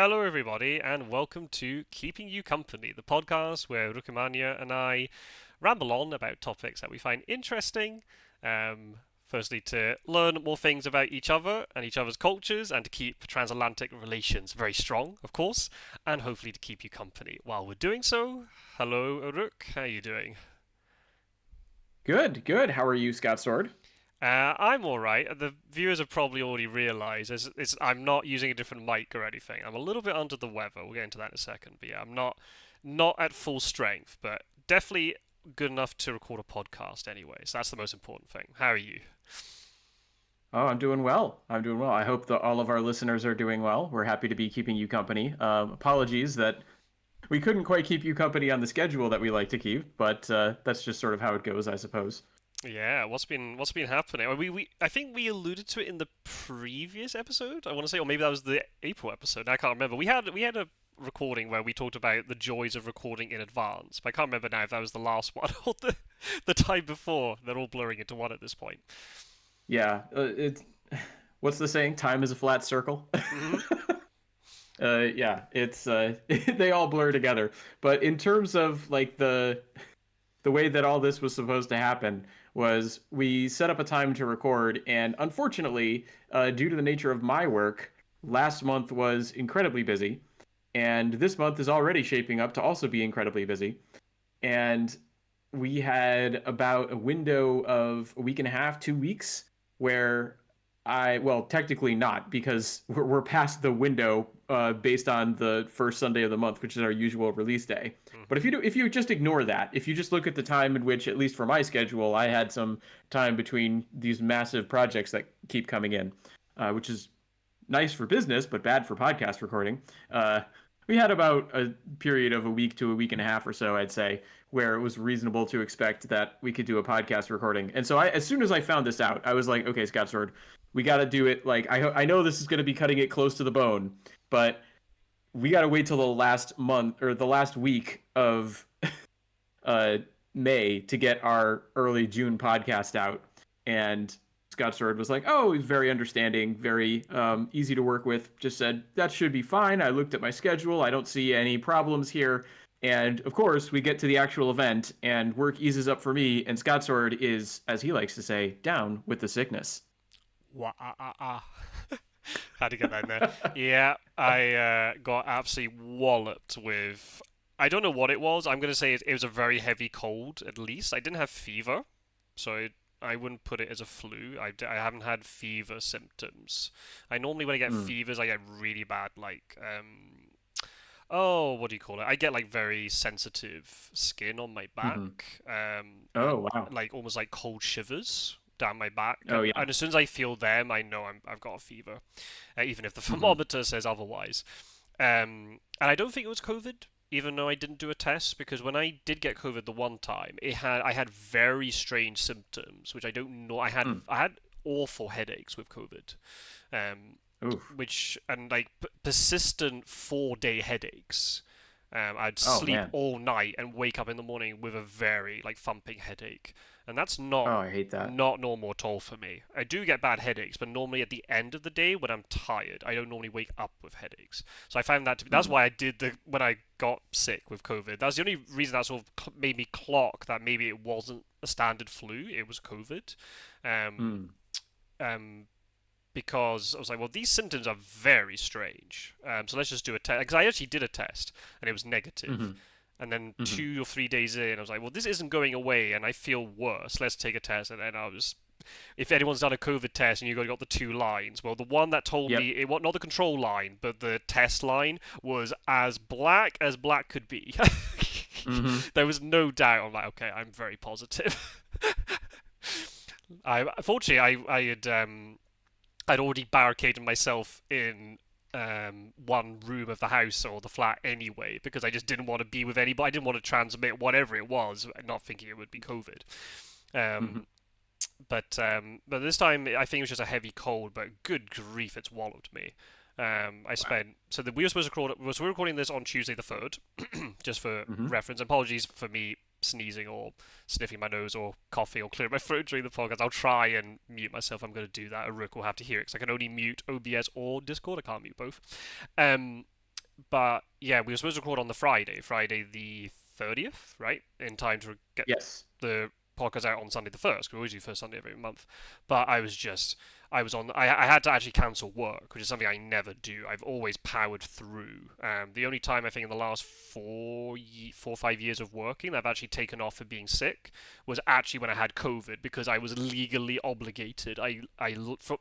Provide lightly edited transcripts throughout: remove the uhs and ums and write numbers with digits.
Hello, everybody, and welcome to Keeping You Company, the podcast where Rukumania and I ramble on about topics that we find interesting. Um, Firstly, to learn more things about each other and each other's cultures, and to keep transatlantic relations very strong, of course, and hopefully to keep you company while we're doing so. Hello, Uruk, how are you doing? Good, good. How are you, Scott Sword? I'm all right. The viewers have probably already realised I'm not using a different mic or anything. I'm a little bit under the weather. We'll get into that in a second. But yeah, I'm not at full strength, but definitely good enough to record a podcast anyway. So that's the most important thing. How are you? Oh, I'm doing well. I'm doing well. I hope that all of our listeners are doing well. We're happy to be keeping you company. Apologies that we couldn't quite keep you company on the schedule that we like to keep, but that's just sort of how it goes, I suppose. Yeah, what's been happening? We I think we alluded to it in the previous episode. I want to say, or maybe that was the April episode. I can't remember. We had a recording where we talked about the joys of recording in advance, but I can't remember now if that was the last one or the time before. They're all blurring into one at this point. Yeah, what's the saying? Time is a flat circle. Hmm. Yeah, it's they all blur together. But in terms of like the way that all this was supposed to happen was we set up a time to record, and unfortunately, due to the nature of my work, last month was incredibly busy, and this month is already shaping up to also be incredibly busy. And we had about a window of a week and a half, 2 weeks, where well, technically not, because we're past the window based on the first Sunday of the month, which is our usual release day. But Hmm. if you just ignore that, if you just look at the time in which, at least for my schedule, I had some time between these massive projects that keep coming in, which is nice for business but bad for podcast recording. Uh, we had about a period of a week to a week and a half or so, I'd say, where it was reasonable to expect that we could do a podcast recording. And so as soon as I found this out, I was like, okay, Scott Sword, we got to do it. Like, I know this is going to be cutting it close to the bone, but we got to wait till the last month or the last week of uh, May to get our early June podcast out. And Scott Sword was like, "Oh, he's very understanding, very easy to work with." Just said that should be fine. I looked at my schedule. I don't see any problems here. And of course, we get to the actual event, and work eases up for me. And Scott Sword is, as he likes to say, down with the sickness. Wah, ah, ah, ah. Had to get that in there. Yeah, I got absolutely walloped with. I don't know what it was. I'm gonna say it was a very heavy cold. At least I didn't have fever, so I wouldn't put it as a flu. I haven't had fever symptoms. I normally when I get Mm. fevers, I get really bad oh, what do you call it? I get like very sensitive skin on my Mm-hmm. back, Oh and wow. like almost like cold shivers down my back. Oh And, yeah. and as soon as I feel them, I know I've got a fever, even if the Mm-hmm. thermometer says otherwise. And I don't think it was COVID, even though I didn't do a test, because when I did get COVID the one time, I had very strange symptoms, which I don't know. Mm. I had awful headaches with COVID. Um, Oof. which and like persistent 4 day headaches. I'd Oh sleep man. all night and wake up in the morning with a very like thumping headache, and that's Oh, I hate that. not normal at all for me. I do get bad headaches, but normally at the end of the day when I'm tired, I don't normally wake up with headaches. So I found that to be, that's Mm. why I did the when I got sick with COVID. That's the only reason that sort of made me clock that maybe it wasn't a standard flu, it was COVID. Um, Mm. um, because I was like, well, these symptoms are very strange. So let's just do a test. Because I actually did a test and it was negative. Mm-hmm. And then Mm-hmm. 2 or 3 days in, I was like, well, this isn't going away and I feel worse. Let's take a test. And then I was, if anyone's done a COVID test and you got the two lines, well, the one that told me, Yep. it was not the control line, but the test line was as black could be. Mm-hmm. There was no doubt. I'm like, okay, I'm very positive. Fortunately, I'd already barricaded myself in one room of the house or the flat anyway because I just didn't want to be with anybody. I didn't want to transmit whatever it was, not thinking it would be COVID. Mm-hmm. Um, but this time I think it was just a heavy cold. But good grief, it's walloped me. I Wow. spent we were supposed to record. So we're recording this on Tuesday the 3rd, just for Mm-hmm. reference. Apologies for me sneezing or sniffing my nose or coughing or clearing my throat during the podcast. I'll try and mute myself. I'm going to do that. A Rook will have to hear it because I can only mute OBS or Discord. I can't mute both. Um, But yeah, we were supposed to record on the Friday the 30th, right? In time to get Yes. the podcast out on Sunday the 1st. We always do first Sunday every month. But I had to actually cancel work, which is something I never do. I've always powered through. The only time I think in the last 4 or 5 years of working I've actually taken off for being sick was actually when I had COVID because I was legally obligated.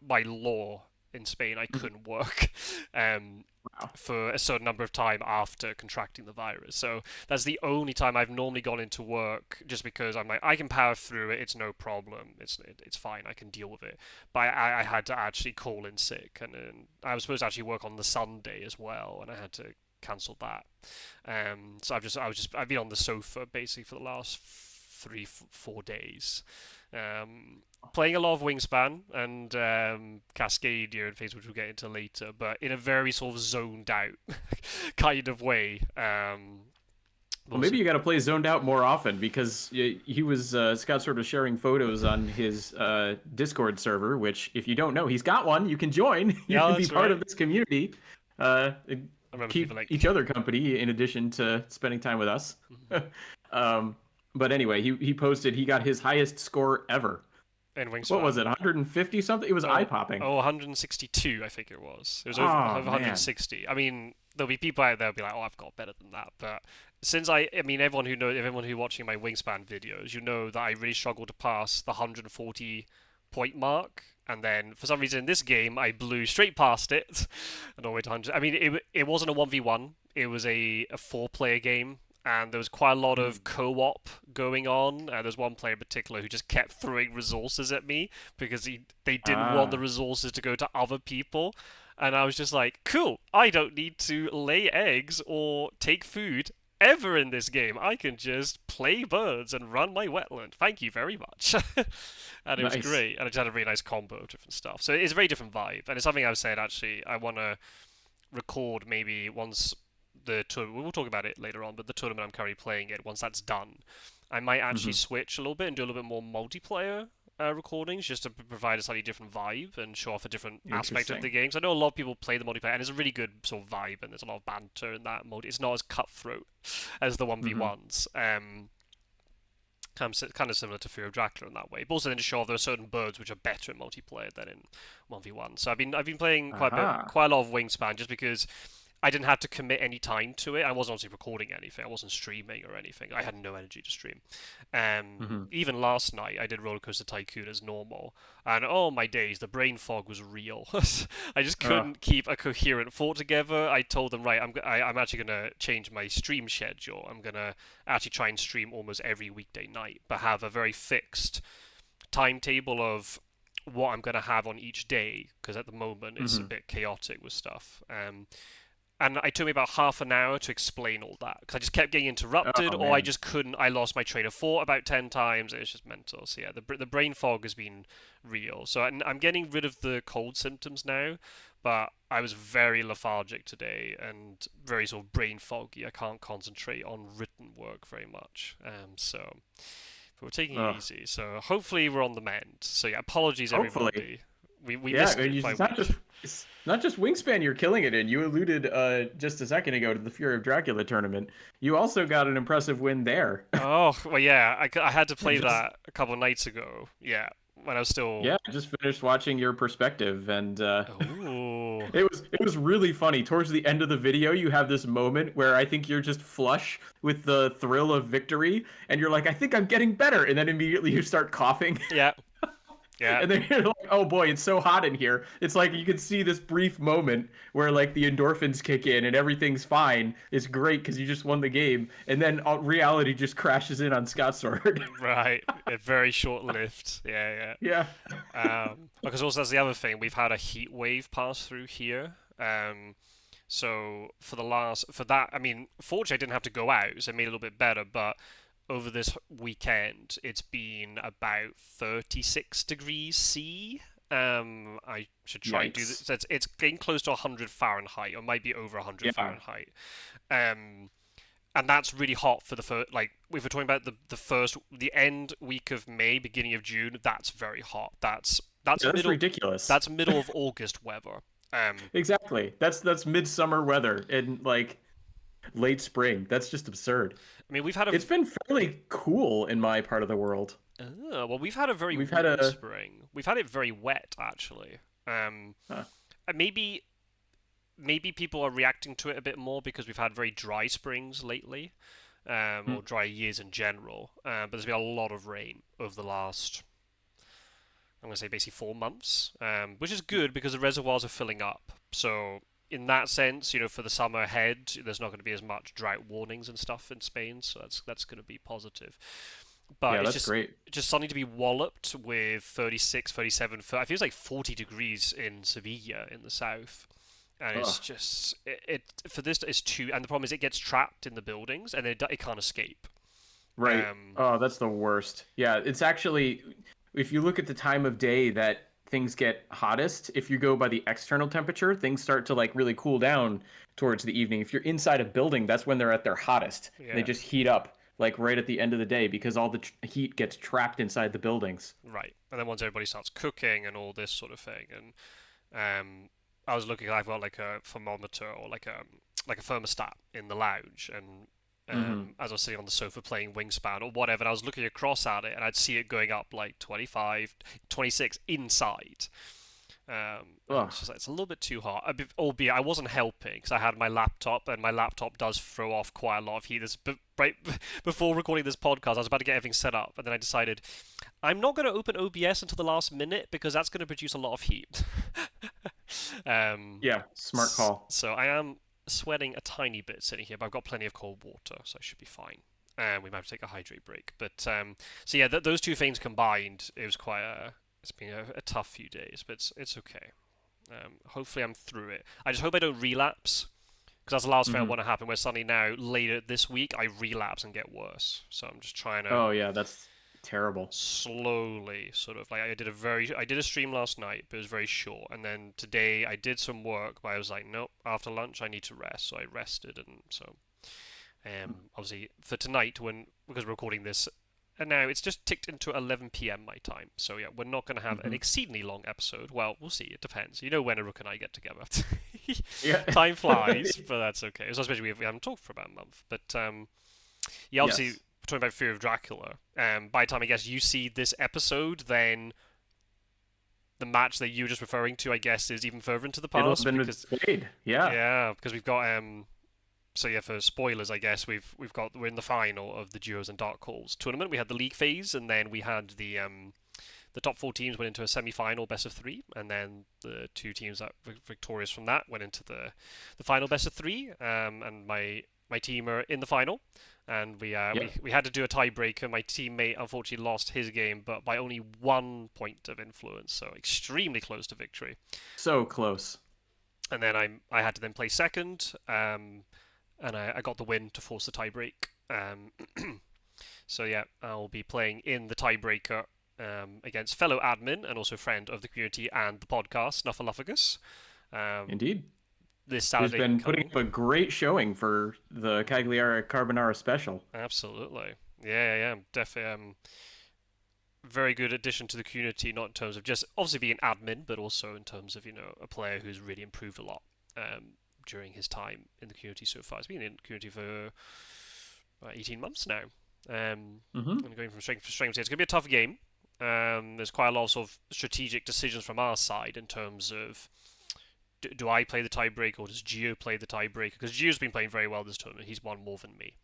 By law in Spain, I Mhm. couldn't work. Um, Wow. for a certain number of time after contracting the virus. So that's the only time I've normally gone into work just because I'm like, I can power through it. It's no problem. It's fine. I can deal with it. But I had to actually call in sick, and then I was supposed to actually work on the Sunday as well, and I had to cancel that. So I've been on the sofa basically for the last 3 4 days. Um, Playing a lot of Wingspan and Cascadia and things, which we'll get into later, but in a very sort of zoned out kind of way. Well, Also, maybe you got to play Zoned Out more often because he was Scott sort of sharing photos on his Discord server. Which, if you don't know, he's got one. You can join. You yeah, can be that's part right. of this community. Uh, I remember people Keep like each other company in addition to spending time with us. um, but anyway, he posted he got his highest score ever. in What was Wingspan. it? 150 something? It was eye Oh, popping. oh, 162, I think it was. It was over Oh man. 160. I mean, there'll be people out there who'll be like, "Oh, I've got better than that." But I mean, everyone who watching my Wingspan videos, you know that I really struggle to pass the 140 point mark. And then for some reason in this game, I blew straight past it, and all the way to 100. I mean, it wasn't a 1v1. It was a four-player game, and there was quite a lot Mm. of co-op going on. There's one player in particular who just kept throwing resources at me because they didn't want the Ah, resources to go to other people. And I was just like, cool, I don't need to lay eggs or take food ever in this game. I can just play birds and run my wetland. Thank you very much. And it was nice. great. And I just had a really nice combo of different stuff. So it's a very different vibe. And it's something I was saying actually, I want to record maybe once the tour. We'll talk about it later on, but the tournament I'm currently playing it, once that's done, I might actually Hmm. switch a little bit and do a little bit more multiplayer recordings just to provide a slightly different vibe and show off a different aspect of the Interesting. games. I know a lot of people play the multiplayer and it's a really good sort of vibe and there's a lot of banter in that mode. It's not as cutthroat as the Hmm. 1v1s. Kind of similar to Fear of Dracula in that way, but also then to show off there are certain birds which are better in multiplayer than in 1v1. So I've been playing Aha. quite a lot of Wingspan just because I didn't have to commit any time to it. I wasn't obviously recording anything. I wasn't streaming or anything. I had no energy to stream. Hmm. Even last night, I did Roller Coaster Tycoon as normal, and oh my days, the brain fog was real. I just Uh, couldn't keep a coherent thought together. I told them, right, I'm actually gonna change my stream schedule. I'm gonna actually try and stream almost every weekday night, but have a very fixed timetable of what I'm gonna have on each day because at the moment it's a hmm. bit chaotic with stuff. And it took me about half an hour to explain all that because I just kept getting interrupted, Oh or I man. just couldn't. I lost my train of thought about 10 times. It's just mental. So yeah, the brain fog has been real. So I'm getting rid of the cold symptoms now, but I was very lethargic today and very sort of brain foggy. I can't concentrate on written work very much. But we're taking it Ugh. easy. So hopefully we're on the mend. So yeah, apologies Hopefully. everybody. We Yeah, missed it by a it's week. not just Wingspan you're killing it in. You alluded just a second ago to the Fury of Dracula tournament. You also got an impressive win there. Oh, well, yeah, I had to play Just that a couple of nights ago. Yeah, when I was still. yeah, I just finished watching your perspective and Oh, it was really funny. Towards the end of the video, you have this moment where I think you're just flush with the thrill of victory and you're like, "I think I'm getting better." And then immediately you start coughing. yeah, yeah, And then you're like, oh boy, it's so hot in here. It's like you can see this brief moment where like the endorphins kick in and everything's fine. It's great because you just won the game. And then reality just crashes in on Scott's sword. right. Very short-lived. Yeah, Yeah. yeah. Because also that's the other thing. We've had a heat wave pass through here. So for that, I mean, fortunately, I didn't have to go out, so it made it a little bit better. But over this weekend, it's been about 36 degrees C. I should try and do this. Yikes. So it's getting close to 100 Fahrenheit, or might be over 100 Yeah. Fahrenheit. Um, and that's really hot for the first. Like if we're talking about the end week of May, beginning of June, that's very hot. That's Yeah, that's middle, ridiculous. that's middle of August weather. Um, Exactly. That's midsummer weather in like late spring. That's just absurd. I mean, we've had a It's been fairly cool in my part of the world. well, we've had a very We've had weird a spring. We've had it very wet, actually. huh. Maybe people are reacting to it a bit more because we've had very dry springs lately, Hmm. or dry years in general. But there's been a lot of rain over the last, I'm going to say, basically 4 months, which is good because the reservoirs are filling up. So in that sense, for the summer ahead, there's not going to be as much drought warnings and stuff in Spain. So that's going to be positive. But Yeah, that's great. it's just something to be walloped with 36, 37. I feel like 40 degrees in Sevilla in the south. And it's Ugh. just it for this it's too, and the problem is it gets trapped in the buildings and it can't escape. Right. Um, Oh, that's the worst. Yeah, it's actually, if you look at the time of day that things get hottest, if you go by the external temperature, things start to like really cool down towards the evening. If you're inside a building, that's when they're at their hottest. They yeah, just heat up like right at the end of the day because all the heat gets trapped inside the buildings. right. And then once everybody starts cooking and all this sort of thing, and I was looking, I've got like a thermometer or like a thermostat in the lounge, and Hmm. as I was sitting on the sofa playing Wingspan or whatever, and I was looking across at it, and I'd see it going up like 25, 26 inside. And Ugh. it's just like, it's a little bit too hot. Albeit I wasn't helping because I had my laptop, and my laptop does throw off quite a lot of heat. Right before recording this podcast, I was about to get everything set up, and then I decided I'm not going to open OBS until the last minute because that's going to produce a lot of heat. um, Yeah, smart call. so I am sweating a tiny bit sitting here, but I've got plenty of cold water, so I should be fine. We might have to take a hydrate break, but so yeah, those two things combined, it was quite a. It's been a tough few days, but it's okay. Hopefully, I'm through it. I just hope I don't relapse, because that's the last thing I Hmm. want to happen. Where suddenly now, later this week, I relapse and get worse. So I'm just trying to Oh yeah, that's terrible. slowly, sort of like I did a stream last night, but it was very short. And then today I did some work, but I was like, nope. After lunch, I need to rest. So I rested, and so obviously for tonight, because we're recording this, and now it's just ticked into 11 p.m. my time. So yeah, we're not going to have an Hmm. exceedingly long episode. Well, we'll see. It depends. You know when Aruk and I get together. Yeah. Time flies, but that's okay. So especially we haven't talked for about a month. But yeah, obviously Yes. talking about Fear of Dracula. By the time I guess you see this episode, then the match that you were just referring to, I guess, is even further into the It'll have past been because played. Yeah. yeah, because we've got so yeah, for spoilers, I guess we're in the final of the Duos and Dark Calls tournament. We had the league phase, and then we had the top four teams went into a semi-final best of three, and then the two teams that were victorious from that went into the final best of three. And my team are in the final, and Yep. we had to do a tiebreaker. My teammate unfortunately lost his game, but by only 1 point of influence, so extremely close to victory. So close. And then I had to then play second, and I got the win to force the tiebreak. Um, so yeah, I'll be playing in the tiebreaker against fellow admin and also friend of the community and the podcast, Snuffleupagus. Um, Indeed. this Who's Saturday been putting coming. up a great showing for the Cagliari Carbonara special. Absolutely. Yeah. Definitely. Very good addition to the community, not in terms of just obviously being admin, but also in terms of a player who's really improved a lot during his time in the community so far. He's been in the community for about 18 months now, Hmm. and going from strength to strength. It's going to be a tough game. There's quite a lot of sort of strategic decisions from our side in terms of do I play the tiebreaker or does Gio play the tiebreaker? Because Gio's been playing very well this tournament. He's won more than me.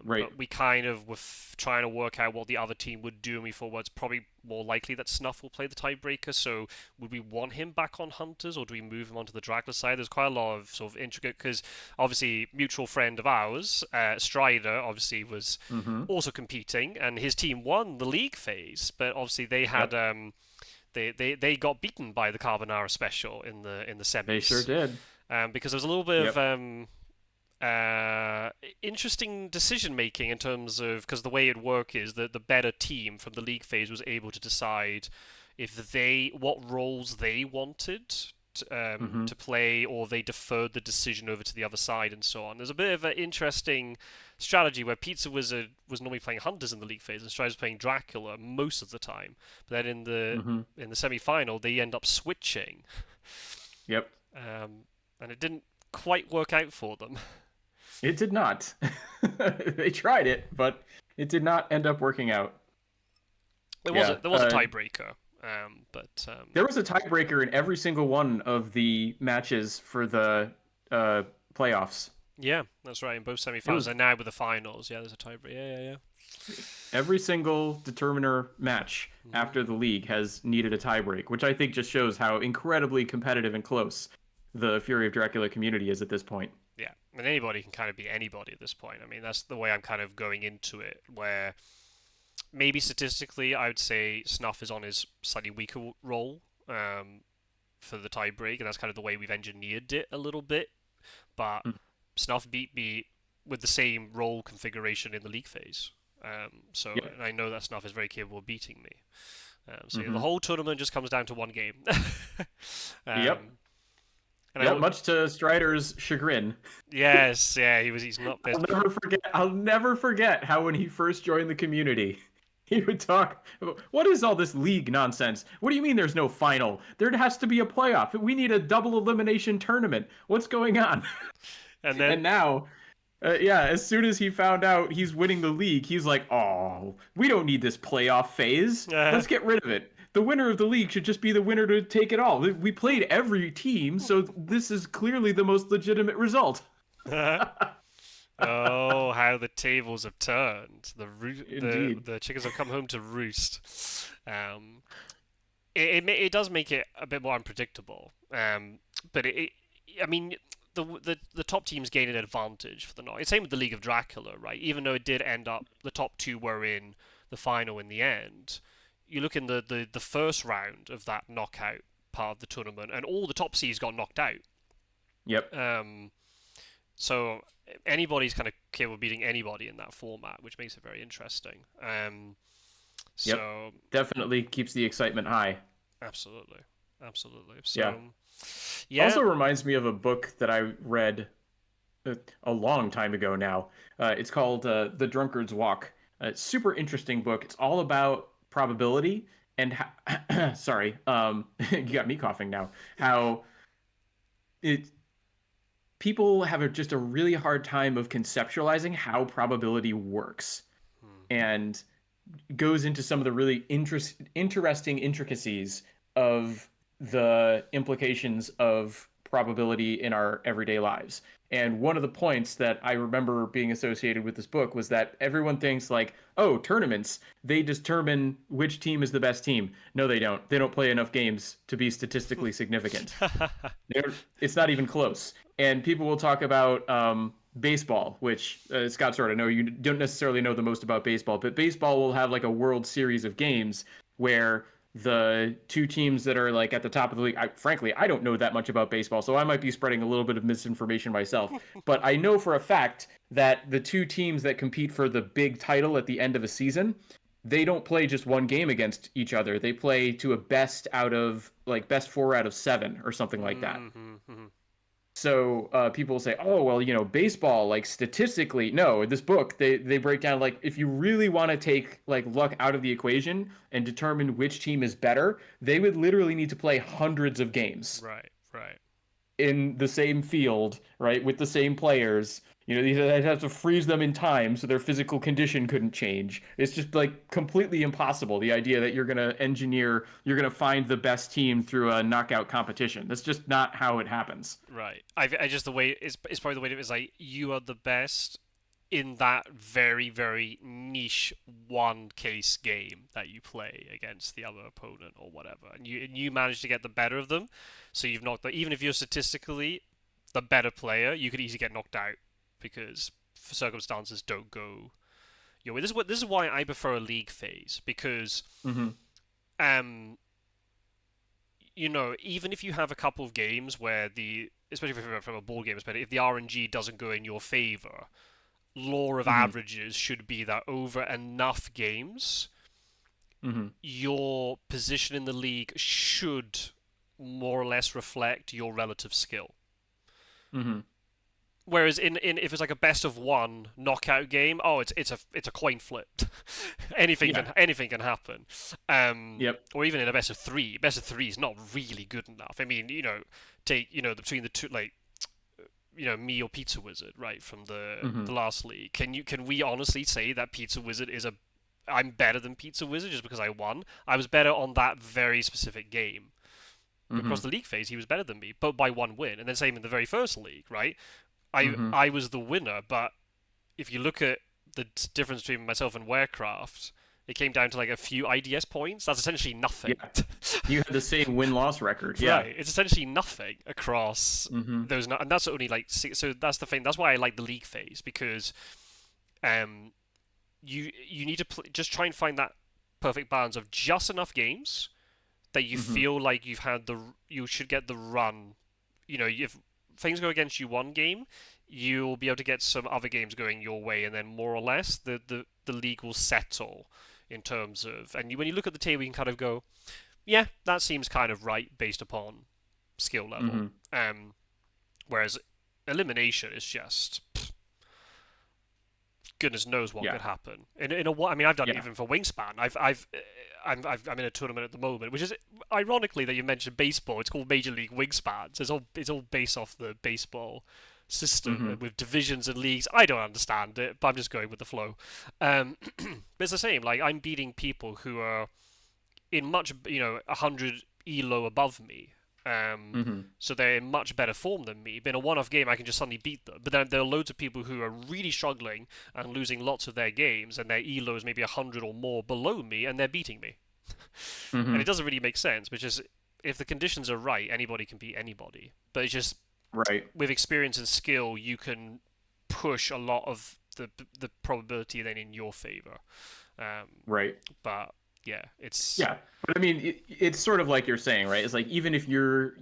Right. But we kind of were trying to work out what the other team would do, and we thought, well, it's probably more likely that Snuff will play the tiebreaker. So would we want him back on Hunters, or do we move him onto the Dracula side? There's quite a lot of sort of intricate, because obviously mutual friend of ours, Strider, obviously was Hmm. also competing, and his team won the league phase, but obviously they had Yep. they got beaten by the Carbonara special in the They sure semis, did. because there was a little bit of Yep. interesting decision making in terms of because the way it worked is that the better team from the league phase was able to decide if they what roles they wanted Hmm. to play, or they deferred the decision over to the other side and so on. There's a bit of an interesting strategy where Pizza was normally playing Hunters in the league phase and Strider was playing Dracula most of the time, but then Hmm. in the semi final they end up switching. Yep. And it didn't quite work out for them. It did not. They tried it, but it did not end up working out. Yeah. There was a tiebreaker, but There was a tiebreaker in every single one of the matches for the uh, playoffs. yeah, that's right. In both It semi-finals was and now with the finals, yeah, there's a tiebreaker. Yeah. every single determiner match Hmm. after the league has needed a tiebreak, which I think just shows how incredibly competitive and close the Fury of Dracula community is at this point. Yeah, and anybody can kind of be anybody at this point. I mean, that's the way I'm kind of going into it, where maybe statistically, I would say Snuff is on his slightly weaker role for the tie break, and that's kind of the way we've engineered it a little bit. But Mm. Snuff beat me with the same role configuration in the league phase. So Yep. and I know that Snuff is very capable of beating me. So yeah, the Mm-hmm. whole tournament just comes down to one game. Yep. um, and Yep. Much to Strider's chagrin. yes, yeah, he's not I'll best. never forget. I'll never forget how when he first joined the community, he would talk about, what is all this league nonsense? What do you mean there's no final? There has to be a playoff. We need a double elimination tournament. What's going on? And And then now, yeah, as soon as he found out he's winning the league, he's like, "Oh, we don't need this playoff phase. Let's get rid of it. The winner of the league should just be the winner to take it all. We played every team, so this is clearly the most legitimate result." oh, how the tables have turned. Indeed. The chickens have come home to roost. Um, it does make it a bit more unpredictable. But I mean, the top teams gain an advantage for the knock. It's same with the League of Dracula, right? Even though it did end up the top two were in the final in the end. You look in the first round of that knockout part of the tournament, and all the top seeds got knocked out. Yep. Um, so anybody's kind of capable of beating anybody in that format, which makes it very interesting. Yep. So Definitely keeps the excitement high. absolutely, absolutely. Yeah. So yeah. Also reminds me of a book that I read a long time ago now. It's called The Drunkard's Walk. Super interesting book. It's all about probability and sorry, you got me coughing now. How it people have just a really hard time of conceptualizing how probability works, Hmm. and goes into some of the really interesting intricacies of the implications of probability in our everyday lives. And one of the points that I remember being associated with this book was that everyone thinks like, oh, tournaments, they determine which team is the best team. No, they don't. They don't play enough games to be statistically significant. It's not even close. And people will talk about baseball, which Scott sort of know. You don't necessarily know the most about baseball, but baseball will have like a World Series of games where the two teams that are like at the top of the league. Frankly, I don't know that much about baseball, so I might be spreading a little bit of misinformation myself. But I know for a fact that the two teams that compete for the big title at the end of a season, they don't play just one game against each other. They play to a best out of like best 4 out of 7 or something like that. Mm-hmm. So people say, "Oh, well, baseball, like statistically, no." In this book, they break down like if you really want to take like luck out of the equation and determine which team is better, they would literally need to play hundreds of games Right, right. in the same field, right, with the same players. They'd have to freeze them in time so their physical condition couldn't change. It's just like completely impossible. The idea that you're gonna find the best team through a knockout competition. That's just not how it happens. Right. I just the way it's probably the way it is like you are the best in that very very niche one case game that you play against the other opponent or whatever, and you manage to get the better of them. So you've knocked even if you're statistically the better player, you could easily get knocked out because circumstances don't go your way. This is why I prefer a league phase because Mm-hmm. um even if you have a couple of games where especially from a board game perspective, if the RNG doesn't go in your favor, law of Mm-hmm. averages should be that over enough games, Mm-hmm. your position in the league should more or less reflect your relative skill. Mm-hmm. Whereas in if it's like a best of one knockout game, oh, it's a coin flip. Yeah. Anything can happen. Yep. Or even in a best of three is not really good enough. I mean, take between the two, like me or Pizza Wizard, right, from the Hmm. last league. Can we honestly say that Pizza Wizard is a I'm better than Pizza Wizard just because I won? I was better on that very specific game. Across Hmm. the league phase, he was better than me, but by one win. And then same in the very first league, right? I Hmm. I was the winner, but if you look at the difference between myself and Warcraft, it came down to like a few IDS points. That's essentially nothing. Yeah. You had the same win-loss record. Yeah. Right, it's essentially nothing across Hmm. those, and that's only like six. So that's the thing. That's why I like the league phase, because um, you need to just try and find that perfect balance of just enough games that you Hmm. feel like you should get the run. If things go against you one game, you'll be able to get some other games going your way, and then more or less the league will settle in terms of. And when you look at the table, you can kind of go, yeah, that seems kind of right based upon skill level. Hmm. Whereas elimination is just goodness knows what Yeah. could happen. I mean, I've done it Yeah. even for Wingspan. I'm in a tournament at the moment, which is ironically that you mentioned baseball. It's called Major League Wingspan. So it's all based off the baseball system Hmm. with divisions and leagues. I don't understand it, but I'm just going with the flow. But it's the same. Like I'm beating people who are in much 100 elo above me. Hmm. So they're in much better form than me. But in a one-off game, I can just suddenly beat them. But then there are loads of people who are really struggling and losing lots of their games, and their elo is maybe 100 or more below me, and they're beating me. And it Hmm. doesn't really make sense, which is if the conditions are right, anybody can beat anybody. But it's just Right. with experience and skill, you can push a lot of the probability then in your favor. Um, Right. but yeah, it's Yeah, but I mean, it's sort of like you're saying, right? It's like even if you're,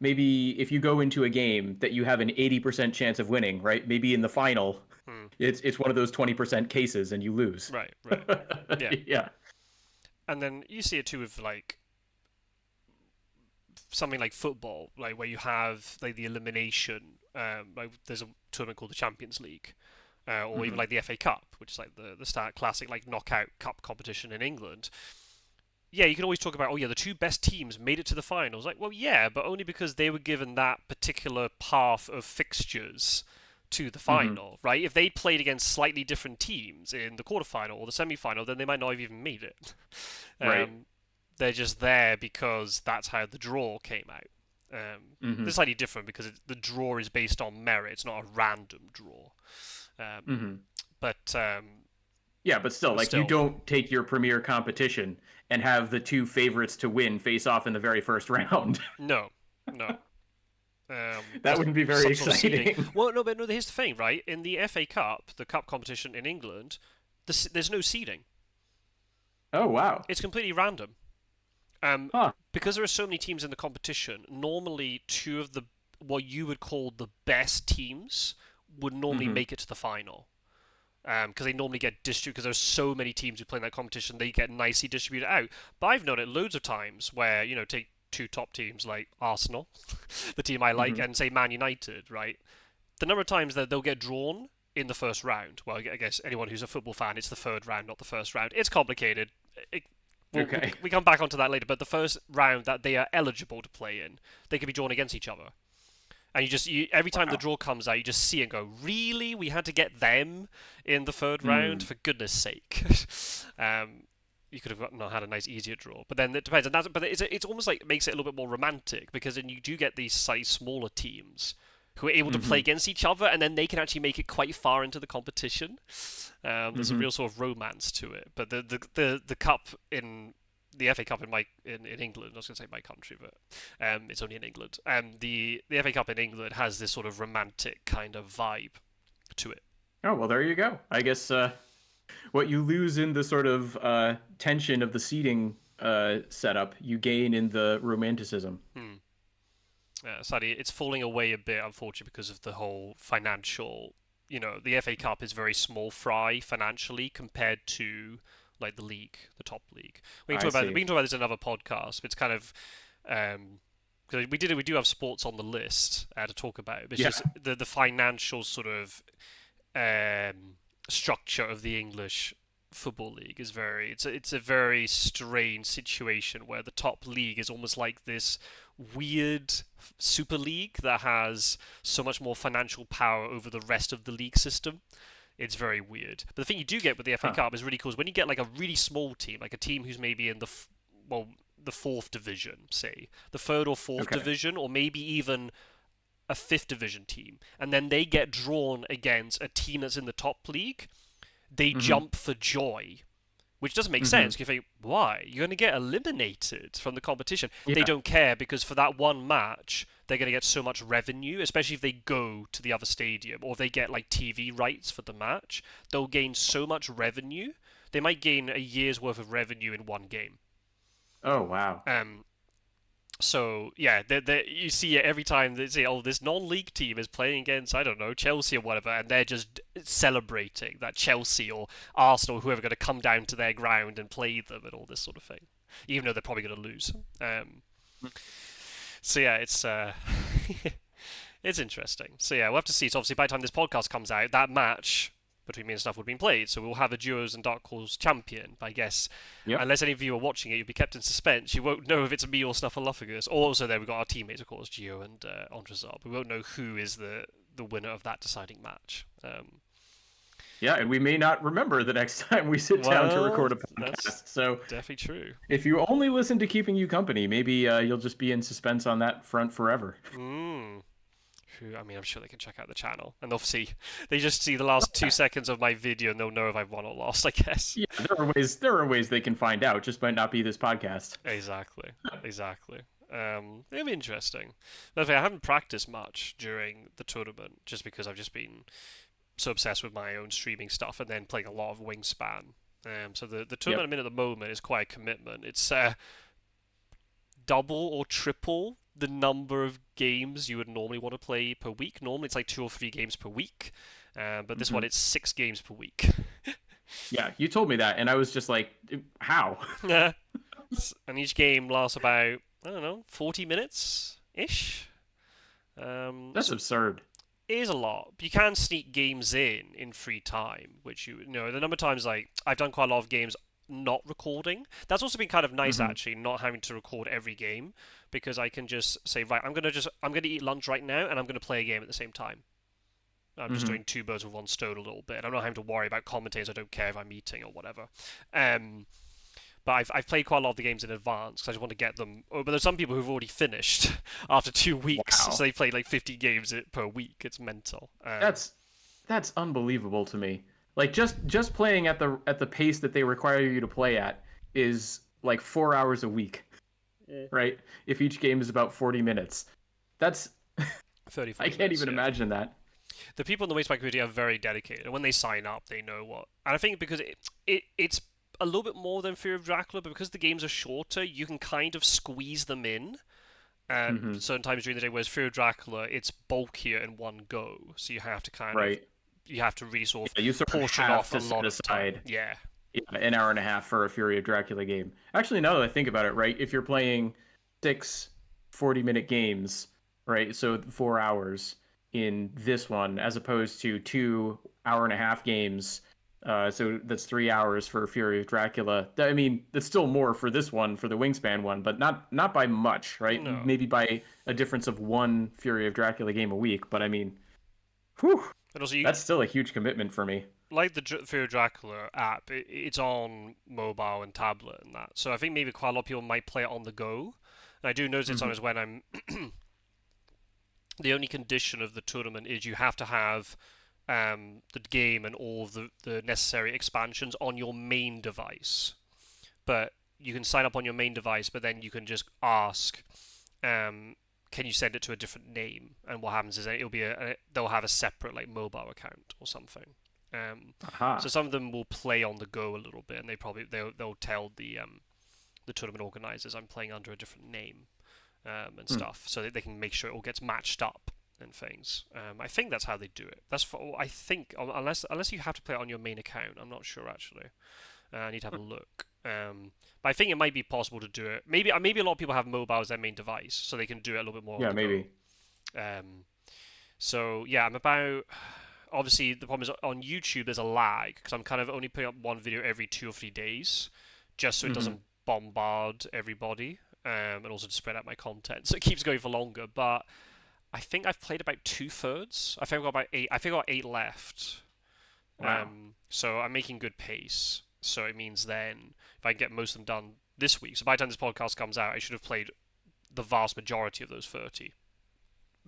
maybe if you go into a game that you have an 80% chance of winning, right? Maybe in the final, hmm, it's one of those 20% cases and you lose. right, right, yeah. Yeah. And then you see it too with like something like football, like where you have like the elimination. Like there's a tournament called the Champions League, or even Hmm. like the FA Cup, which is like the start classic like knockout cup competition in England. Yeah, you can always talk about, oh yeah, the two best teams made it to the finals. Like, well, yeah, but only because they were given that particular path of fixtures to the Hmm. final, right? If they played against slightly different teams in the quarterfinal or the semi-final, then they might not have even made it. Right. They're just there because that's how the draw came out. It's Hmm. slightly different because the draw is based on merit; it's not a random draw. Um, Hmm. but Yeah, but still, like you still, don't take your premier competition and have the two favorites to win face off in the very first round. no, no. That There's wouldn't be very some sort of seeding. exciting. Well, no, but no. Here's the thing, right? In the FA Cup, the cup competition in England, there's no seeding. Oh, wow. It's completely random. Um, Huh. because there are so many teams in the competition. Normally, two of the what you would call the best teams would normally Hmm. make it to the final. Because they normally get distributed, because there's so many teams who play in that competition, they get nicely distributed out. But I've known it loads of times where, take two top teams like Arsenal, the team I like, Hmm. and say Man United, right? The number of times that they'll get drawn in the first round. Well, I guess anyone who's a football fan, it's the third round, not the first round. It's complicated. It, Okay. we come back onto that later, but the first round that they are eligible to play in, they can be drawn against each other. And every time the Wow. draw comes out, you just see and go, really? We had to get them in the third round? Hmm. For goodness sake. um, you could have not had a nice, easier draw. But then it depends. But it's almost like it makes it a little bit more romantic, because then you do get these slightly smaller teams who are able to play Hmm. against each other, and then they can actually make it quite far into the competition. There's a Hmm. real sort of romance to it. But the cup in the FA Cup in England. I was going to say my country, but it's only in England. The FA Cup in England has this sort of romantic kind of vibe to it. Oh, well, there you go. I guess what you lose in the sort of tension of the seating setup, you gain in the romanticism. Hmm. Sadly, it's falling away a bit, unfortunately, because of the whole financial. The FA Cup is very small fry financially compared to like the league, the top league. I We see. can talk about this in another podcast. But it's kind of because we do have sports on the list to talk about. But it's Yeah. just the financial sort of um, structure of the English football league is it's a very strange situation where the top league is almost like this weird super league that has so much more financial power over the rest of the league system. It's very weird. But the thing you do get with the FA Huh. Cup is really cool is when you get like a really small team, like a team who's maybe in well, the fourth division, say the third or fourth Okay. division, or maybe even a fifth division team, and then they get drawn against a team that's in the top league, they Mm-hmm. jump for joy, which doesn't make Mm-hmm. sense. You think, why? You're going to get eliminated from the competition. They Yeah. don't care because for that one match, they're going to get so much revenue, especially if they go to the other stadium or if they get like TV rights for the match. They'll gain so much revenue. They might gain a year's worth of revenue in one game. Oh, wow. Um, so yeah, you see it every time they say, "Oh, this non-league team is playing against I don't know Chelsea or whatever," and they're just celebrating that Chelsea or Arsenal, or whoever, going to come down to their ground and play them and all this sort of thing, even though they're probably going to lose. So yeah, it's it's interesting. So yeah, we'll have to see. So obviously, by the time this podcast comes out, that match between me and stuff would have been played. So we'll have a duos and dark horse champion. But I guess Yep. unless any of you are watching it, you'll be kept in suspense. You won't know if it's me or Snuffleupagus. Also, there we've got our teammates, of course, Gio and Andrazar. We won't know who is the winner of that deciding match. Yeah, and we may not remember the next time we sit down to Well, record a that's podcast. So definitely true. if you only listen to Keeping You Company, maybe you'll just be in suspense on that front forever. Mm. I mean, I'm sure they can check out the channel, and obviously they just see the last 2 seconds of my video, and they'll know if I've won or lost. I guess. Yeah, there are ways they can find out. Just might not be this podcast. Exactly. Exactly. It'll be interesting. By the way, I haven't practiced much during the tournament, just because I've just been so obsessed with my own streaming stuff, and then playing a lot of Wingspan. So the tournament Yep. I'm in at the moment is quite a commitment. It's double or triple the number of games you would normally want to play per week. Normally it's like 2 or 3 games per week, but this Hmm. one it's 6 games per week. Yeah, you told me that, and I was just like, how? And each game lasts about I don't know 40 minutes ish. That's So absurd. it is a lot. You can sneak games in free time, which you know the number of times like I've done quite a lot of games not recording. That's also been kind of nice Hmm. actually, not having to record every game because I can just say right, I'm gonna eat lunch right now and I'm gonna play a game at the same time. I'm just Hmm. doing two birds with one stone a little bit. I'm not having to worry about commentators. I don't care if I'm eating or whatever. Um, but I've played quite a lot of the games in advance because I just want to get them. Oh, but there's some people who've already finished after 2 weeks, so Wow. they played like 50 games per week. It's mental. That's that's unbelievable to me. Like just playing at the pace that they require you to play at is like 4 hours a week, Yeah. right? If each game is about 40 minutes. That's 30, I 40 can't minutes, even yeah. imagine that. The people in the Wasteland community are very dedicated, and when they sign up, they know what. And I think because it's a little bit more than Fear of Dracula, but because the games are shorter, you can kind of squeeze them in at Hmm. certain times during the day. Whereas Fear of Dracula, it's bulkier in one go, so you have to Right. really sort of Yeah, you sort of portion have off a to set lot of time. aside, Yeah. yeah, an hour and a half for a Fury of Dracula game. Actually, now that I think about it, right, if you're playing six 40-minute games, right, so 4 hours in this one, as opposed to 2 hour-and-a-half games, so that's 3 hours for Fury of Dracula. I mean, that's still more for this one, for the Wingspan one, but not by much, right? No. Maybe by a difference of one Fury of Dracula game a week, but I mean, whew, And also, that's still a huge commitment for me. like the Fear of Dracula app, it's on mobile and tablet and that. So I think maybe quite a lot of people might play it on the go. And I do notice it's on Hmm. as when I'm the only condition of the tournament is you have to have the game and all of the necessary expansions on your main device. But you can sign up on your main device, but then you can just ask, can you send it to a different name? And what happens is it'll be they'll have a separate like mobile account or something. So Aha. some of them will play on the go a little bit, and they'll tell the tournament organizers I'm playing under a different name and Hmm. stuff, so that they can make sure it all gets matched up and things. I think that's how they do it. That's for I think unless you have to play it on your main account. I'm not sure actually. I need to have a look. But I think it might be possible to do it. Maybe a lot of people have mobile as their main device, so they can do it a little bit more on Yeah, the go. maybe. Um, so yeah, I'm about. obviously the problem is on YouTube there's a lag because I'm kind of only putting up one video every 2 or 3 days, just so it Hmm. doesn't bombard everybody, and also to spread out my content, so it keeps going for longer. But I think I've played about 2/3. I think I've got about eight. I think I've got 8 left. Wow. So I'm making good pace. So it means then if I can get most of them done this week, so by the time this podcast comes out, I should have played the vast majority of those 30.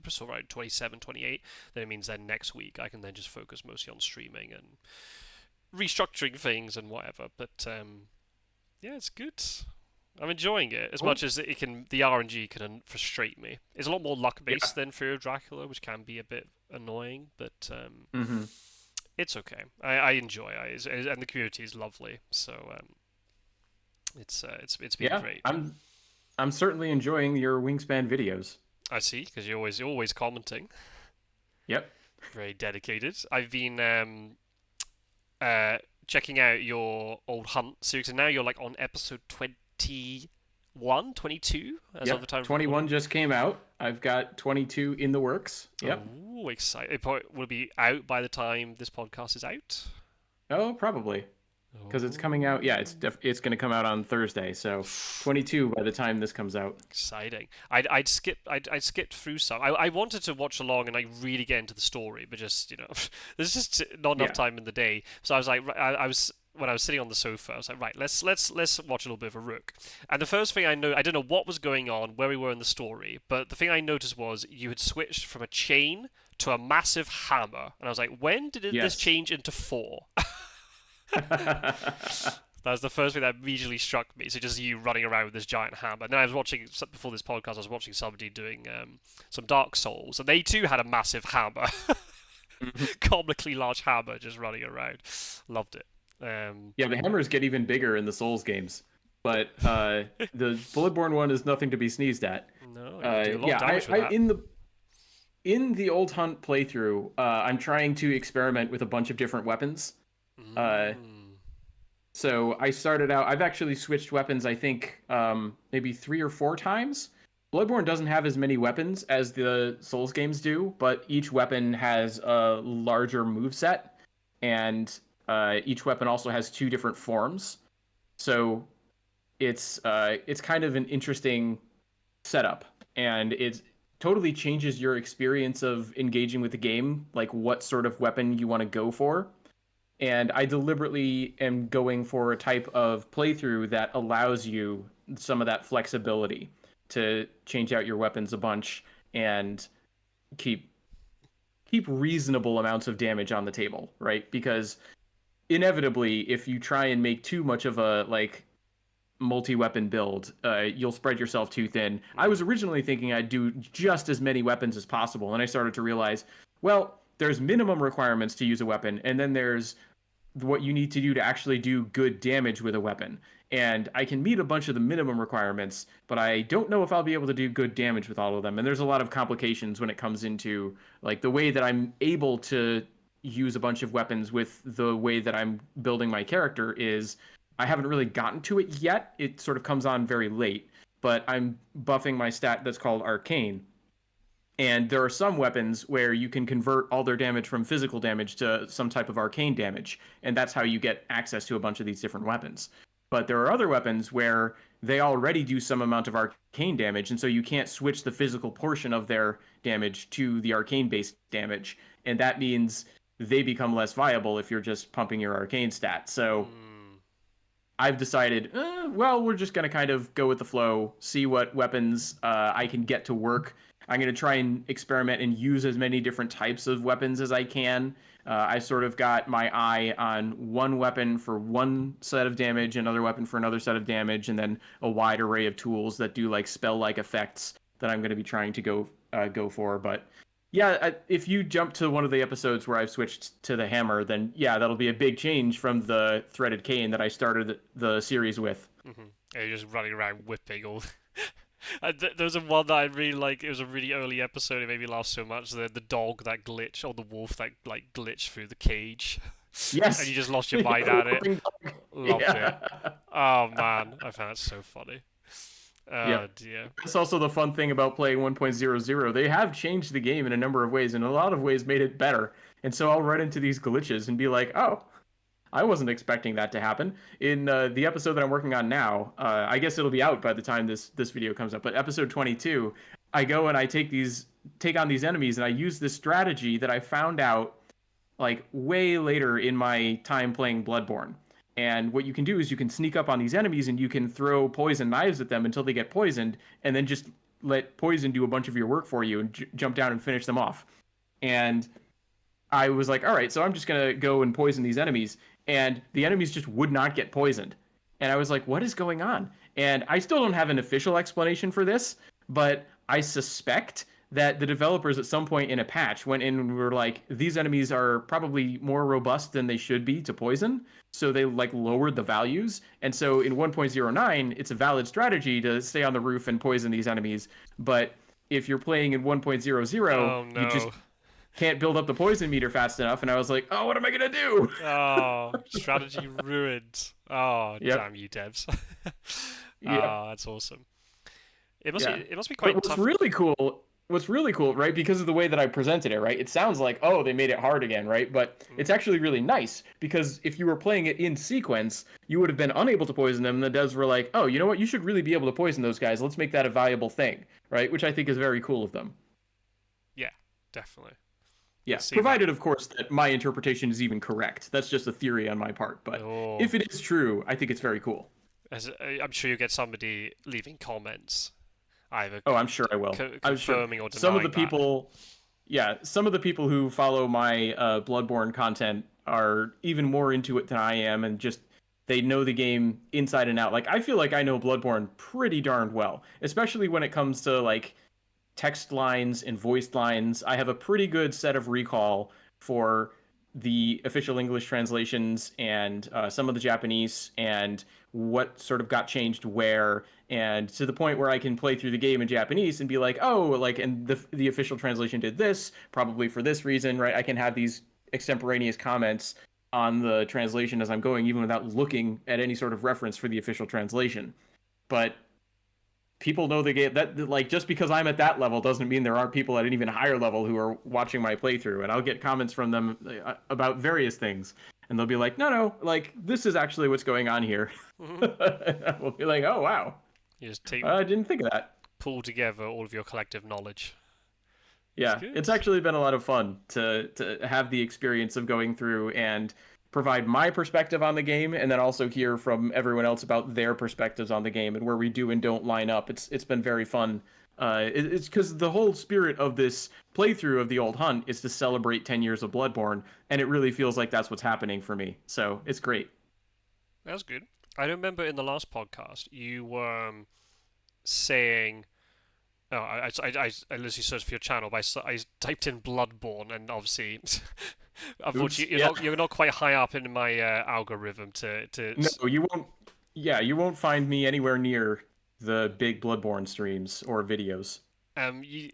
So around 27, 28. Then it means then next week I can then just focus mostly on streaming and restructuring things and whatever. But yeah, it's good. I'm enjoying it as Cool. much as it can. The RNG can frustrate me. It's a lot more luck Yeah. based than Fear of Dracula, which can be a bit annoying. But Hmm. it's okay. I enjoy it, and the community is lovely. So it's been Yeah. great. I'm certainly enjoying your Wingspan videos. I see, because you're always commenting. Yep. Very dedicated. I've been uh, checking out your old Hunt series, and now you're like on episode 21, 22 as of Yep. the time of 21 recording. just came out. I've got 22 in the works. Yep. Oh, excited! It probably will be out by the time this podcast is out. Oh, probably. Because it's coming out. Yeah, Oh. it's going to come out on Thursday. So 22 by the time this comes out. Exciting. I'd skipped through some. I wanted to watch along and like really get into the story, but just there's just not enough Yeah. time in the day. So I was like, I was when I was sitting on the sofa, I was like, right, let's watch a little bit of a Rook. And the first thing I don't know what was going on, where we were in the story, but the thing I noticed was you had switched from a chain to a massive hammer, and I was like, when did this Yes. change into four? That was the first thing that immediately struck me. So just you running around with this giant hammer. Then I was watching before this podcast. I was watching somebody doing some Dark Souls, and they too had a massive hammer, Mhm. comically large hammer, just running around. Loved it. Yeah, the hammers get even bigger in the Souls games, but the Bloodborne one is nothing to be sneezed at. No, you do a lot of Yeah, damage with I that. in the old Hunt playthrough, I'm trying to experiment with a bunch of different weapons. Uh, Mm. so I started out. I've actually switched weapons. I think maybe 3 or 4 times. Bloodborne doesn't have as many weapons as the Souls games do, but each weapon has a larger move set, and each weapon also has 2 different forms. So it's kind of an interesting setup, and it totally changes your experience of engaging with the game, like what sort of weapon you want to go for. And I deliberately am going for a type of playthrough that allows you some of that flexibility to change out your weapons a bunch and keep keep reasonable amounts of damage on the table, right? Because inevitably, if you try and make too much of a like multi-weapon build, you'll spread yourself too thin. I was Mm. originally thinking I'd do just as many weapons as possible, and I started to realize, well, there's minimum requirements to use a weapon, and then there's what you need to do to actually do good damage with a weapon. And I can meet a bunch of the minimum requirements, but I don't know if I'll be able to do good damage with all of them. And there's a lot of complications when it comes into like the way that I'm able to use a bunch of weapons with the way that I'm building my character is I haven't really gotten to it yet. It sort of comes on very late, but I'm buffing my stat that's called Arcane, and there are some weapons where you can convert all their damage from physical damage to some type of arcane damage, and that's how you get access to a bunch of these different weapons. But there are other weapons where they already do some amount of arcane damage, and so you can't switch the physical portion of their damage to the arcane based damage, and that means they become less viable if you're just pumping your arcane stat. So Mm. I've decided, well, we're just going to kind of go with the flow, see what weapons I can get to work. I'm going to try and experiment and use as many different types of weapons as I can. I sort of got my eye on one weapon for one set of damage, another weapon for another set of damage, and then a wide array of tools that do like spell-like effects that I'm going to be trying to go for. But yeah, if you jump to one of the episodes where I've switched to the hammer, then yeah, that'll be a big change from the threaded cane that I started the series with. Mm-hmm. Yeah, you're just running around whipping all. There was a one that I really like. It was a really early episode. It made me laugh so much. The dog that glitch, or the wolf that like glitched through the cage, and you Yes. just lost your Yeah, mind the at it. whooping dog. Loved it. Yeah. Oh man, I found that so funny. Oh Yep. dear. That's also the fun thing about playing 1.00. They have changed the game in a number of ways, and a lot of ways made it better. And so I'll run into these glitches and be like, oh, I wasn't expecting that to happen. In the episode that I'm working on now, I guess it'll be out by the time this video comes up. But episode 22, I go and I take on these enemies, and I use this strategy that I found out like way later in my time playing Bloodborne. And what you can do is you can sneak up on these enemies and you can throw poison knives at them until they get poisoned, and then just let poison do a bunch of your work for you and jump down and finish them off. And I was like, all right, so I'm just gonna go and poison these enemies, and the enemies just would not get poisoned. And I was like, what is going on? And I still don't have an official explanation for this, but I suspect that the developers at some point in a patch went in and were like, these enemies are probably more robust than they should be to poison, so they like lowered the values. And so in 1.09, it's a valid strategy to stay on the roof and poison these enemies, but if you're playing in 1.00, Oh you no. just can't build up the poison meter fast enough. And I was like, oh, what am I gonna do? Oh, strategy ruined. Oh, Yep. damn you, devs. Yep. Oh, that's awesome. It must be. Yeah. It must be But quite tough. what's really cool, right? Because of the way that I presented it, right? It sounds like, oh, they made it hard again, right? But Mm, it's actually really nice because if you were playing it in sequence, you would have been unable to poison them. And the devs were like, oh, you know what? You should really be able to poison those guys. Let's make that a valuable thing, right? Which I think is very cool of them. yeah, definitely. Yeah, See that. provided, of course, that my interpretation is even correct. That's just a theory on my part. But Oh, if it is true, I think it's very cool. I'm sure you get somebody leaving comments, either Oh, I'm sure I will. I'm sure confirming or some of the denying that. people, yeah, some of the people who follow my Bloodborne content are even more into it than I am, and just they know the game inside and out. Like I feel like I know Bloodborne pretty darned well, especially when it comes to like text lines and voiced lines. I have a pretty good set of recall for the official English translations and some of the Japanese and what sort of got changed where, and to the point where I can play through the game in Japanese and be like, oh, like, and the official translation did this probably for this reason, right? I can have these extemporaneous comments on the translation as I'm going, even without looking at any sort of reference for the official translation. But people know the game that like just because I'm at that level doesn't mean there aren't people at an even higher level who are watching my playthrough, and I'll get comments from them about various things, and they'll be like, no, like this is actually what's going on here. Hmm. We'll be like, oh wow, You just take I didn't think of that. pull together all of your collective knowledge. It's Yeah, good. it's actually been a lot of fun to have the experience of going through and provide my perspective on the game, and then also hear from everyone else about their perspectives on the game and where we do and don't line up. It's been very fun. It's because the whole spirit of this playthrough of the old hunt is to celebrate 10 years of Bloodborne, and it really feels like that's what's happening for me. So it's great. That's good. I remember in the last podcast you were saying. Oh, I literally searched for your channel, but I typed in Bloodborne, and obviously, Oops. unfortunately, Yeah. you're not quite high up in my algorithm to. No, you won't. Yeah, you won't find me anywhere near the big Bloodborne streams or videos. You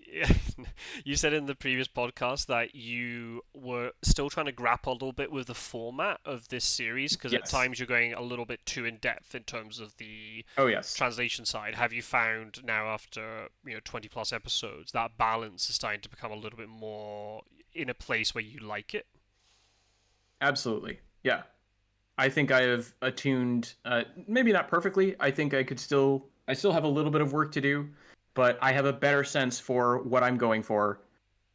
you said in the previous podcast that you were still trying to grapple a little bit with the format of this series because at Yes. times you're going a little bit too in depth in terms of the Oh, yes. translation side. Have you found now after 20 plus episodes that balance is starting to become a little bit more in a place where you like it? Absolutely. Yeah. I think I have attuned, maybe not perfectly. I think I still have a little bit of work to do, but I have a better sense for what I'm going for,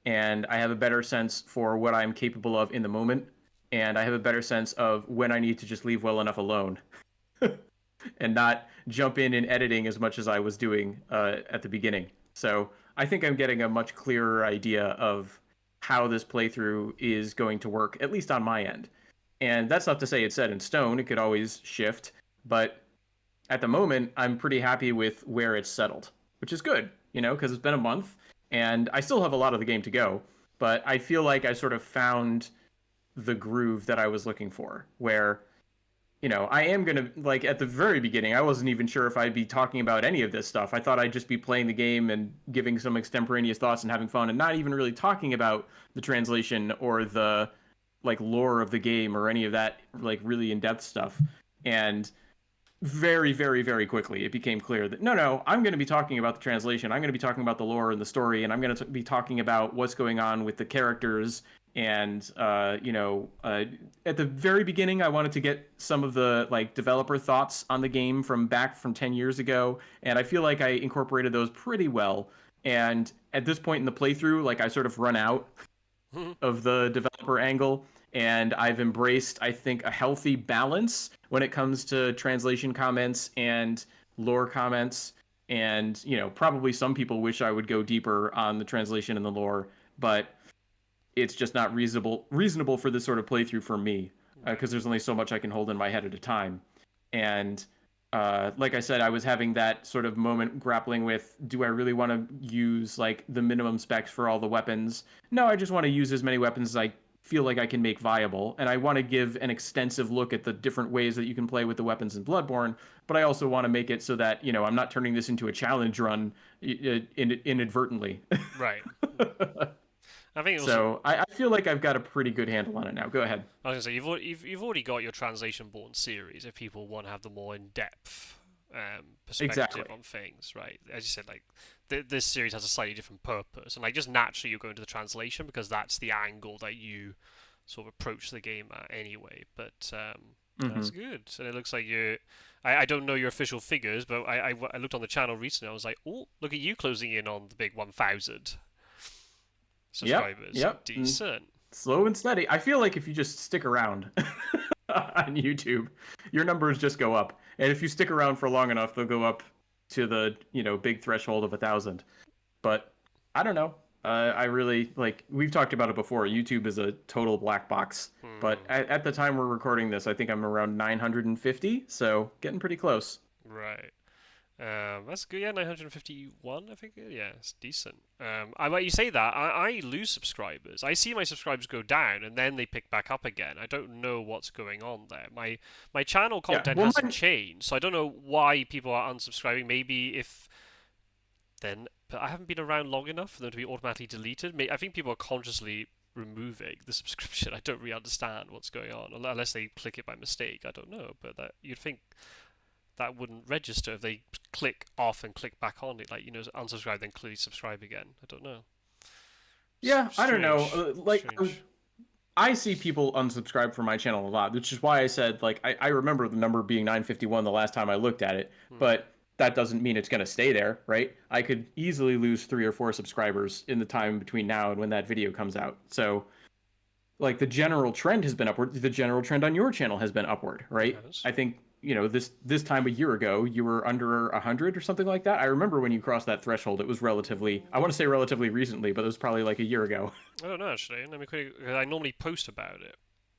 and I have a better sense for what I'm capable of in the moment, and I have a better sense of when I need to just leave well enough alone and not jump in editing as much as I was doing at the beginning. So I think I'm getting a much clearer idea of how this playthrough is going to work, at least on my end. And that's not to say it's set in stone, it could always shift, but at the moment, I'm pretty happy with where it's settled, which is good, because it's been a month and I still have a lot of the game to go, but I feel like I sort of found the groove that I was looking for, where I am going to, like, at the very beginning, I wasn't even sure if I'd be talking about any of this stuff. I thought I'd just be playing the game and giving some extemporaneous thoughts and having fun and not even really talking about the translation or the, like, lore of the game or any of that, like, really in depth stuff. And very, very, very quickly, it became clear that no, I'm going to be talking about the translation. I'm going to be talking about the lore and the story, and I'm going to be talking about what's going on with the characters. And at the very beginning, I wanted to get some of the like developer thoughts on the game from back from 10 years ago, and I feel like I incorporated those pretty well. And at this point in the playthrough, like I sort of run out of the developer angle, and I've embraced, I think, a healthy balance when it comes to translation comments and lore comments. And probably some people wish I would go deeper on the translation and the lore, but it's just not reasonable for this sort of playthrough for me, Right. because there's only so much I can hold in my head at a time. And like I said, I was having that sort of moment grappling with, do I really want to use like the minimum specs for all the weapons? No, I just want to use as many weapons as I feel like I can make viable. And I want to give an extensive look at the different ways that you can play with the weapons in Bloodborne, but I also want to make it so that, I'm not turning this into a challenge run inadvertently. Right. I think also, So I feel like I've got a pretty good handle on it now. Go ahead. I was gonna say you've already got your translation born series. If people want to have the more in depth perspective Exactly. on things, right? As you said, like this series has a slightly different purpose, and like just naturally you go into the translation because that's the angle that you sort of approach the game at anyway. But Hmm. that's good, and it looks like you. I don't know your official figures, but I looked on the channel recently. I was like, oh, look at you closing in on the big 1,000 Yep. subscribers. Yep. Decent. Slow and steady. I feel like if you just stick around on YouTube, your numbers just go up. And if you stick around for long enough, they'll go up to the, big threshold of 1,000. But I don't know. I really like, we've talked about it before. YouTube is a total black box. But Hmm. at the time we're recording this, I think I'm around 950. So getting pretty close. Right. That's good. Yeah, 951. I think. Yeah, it's decent. You say that I lose subscribers. I see my subscribers go down and then they pick back up again. I don't know what's going on there. My channel Yeah. content Well, hasn't mine, changed, so I don't know why people are unsubscribing. Maybe if then, but I haven't been around long enough for them to be automatically deleted. I think people are consciously removing the subscription. I don't really understand what's going on, unless they click it by mistake. I don't know, but that you'd think that wouldn't register if they click off and click back on it, like unsubscribe then clearly subscribe again. I don't know. yeah, I don't know. Strange, Like, strange. I see people unsubscribe from my channel a lot, which is why I said, like, I remember the number being 951 the last time I looked at it, Hmm. but that doesn't mean it's going to stay there, right? I could easily lose 3 or 4 subscribers in the time between now and when that video comes out. So, like, the general trend has been upward. The general trend on your channel has been upward, It right? has. I think, this time a year ago, you were under 100 or something like that. I remember when you crossed that threshold, it was relatively, I want to say relatively recently, but it was probably like a year ago. I don't know actually. Let me quickly. I normally post about it.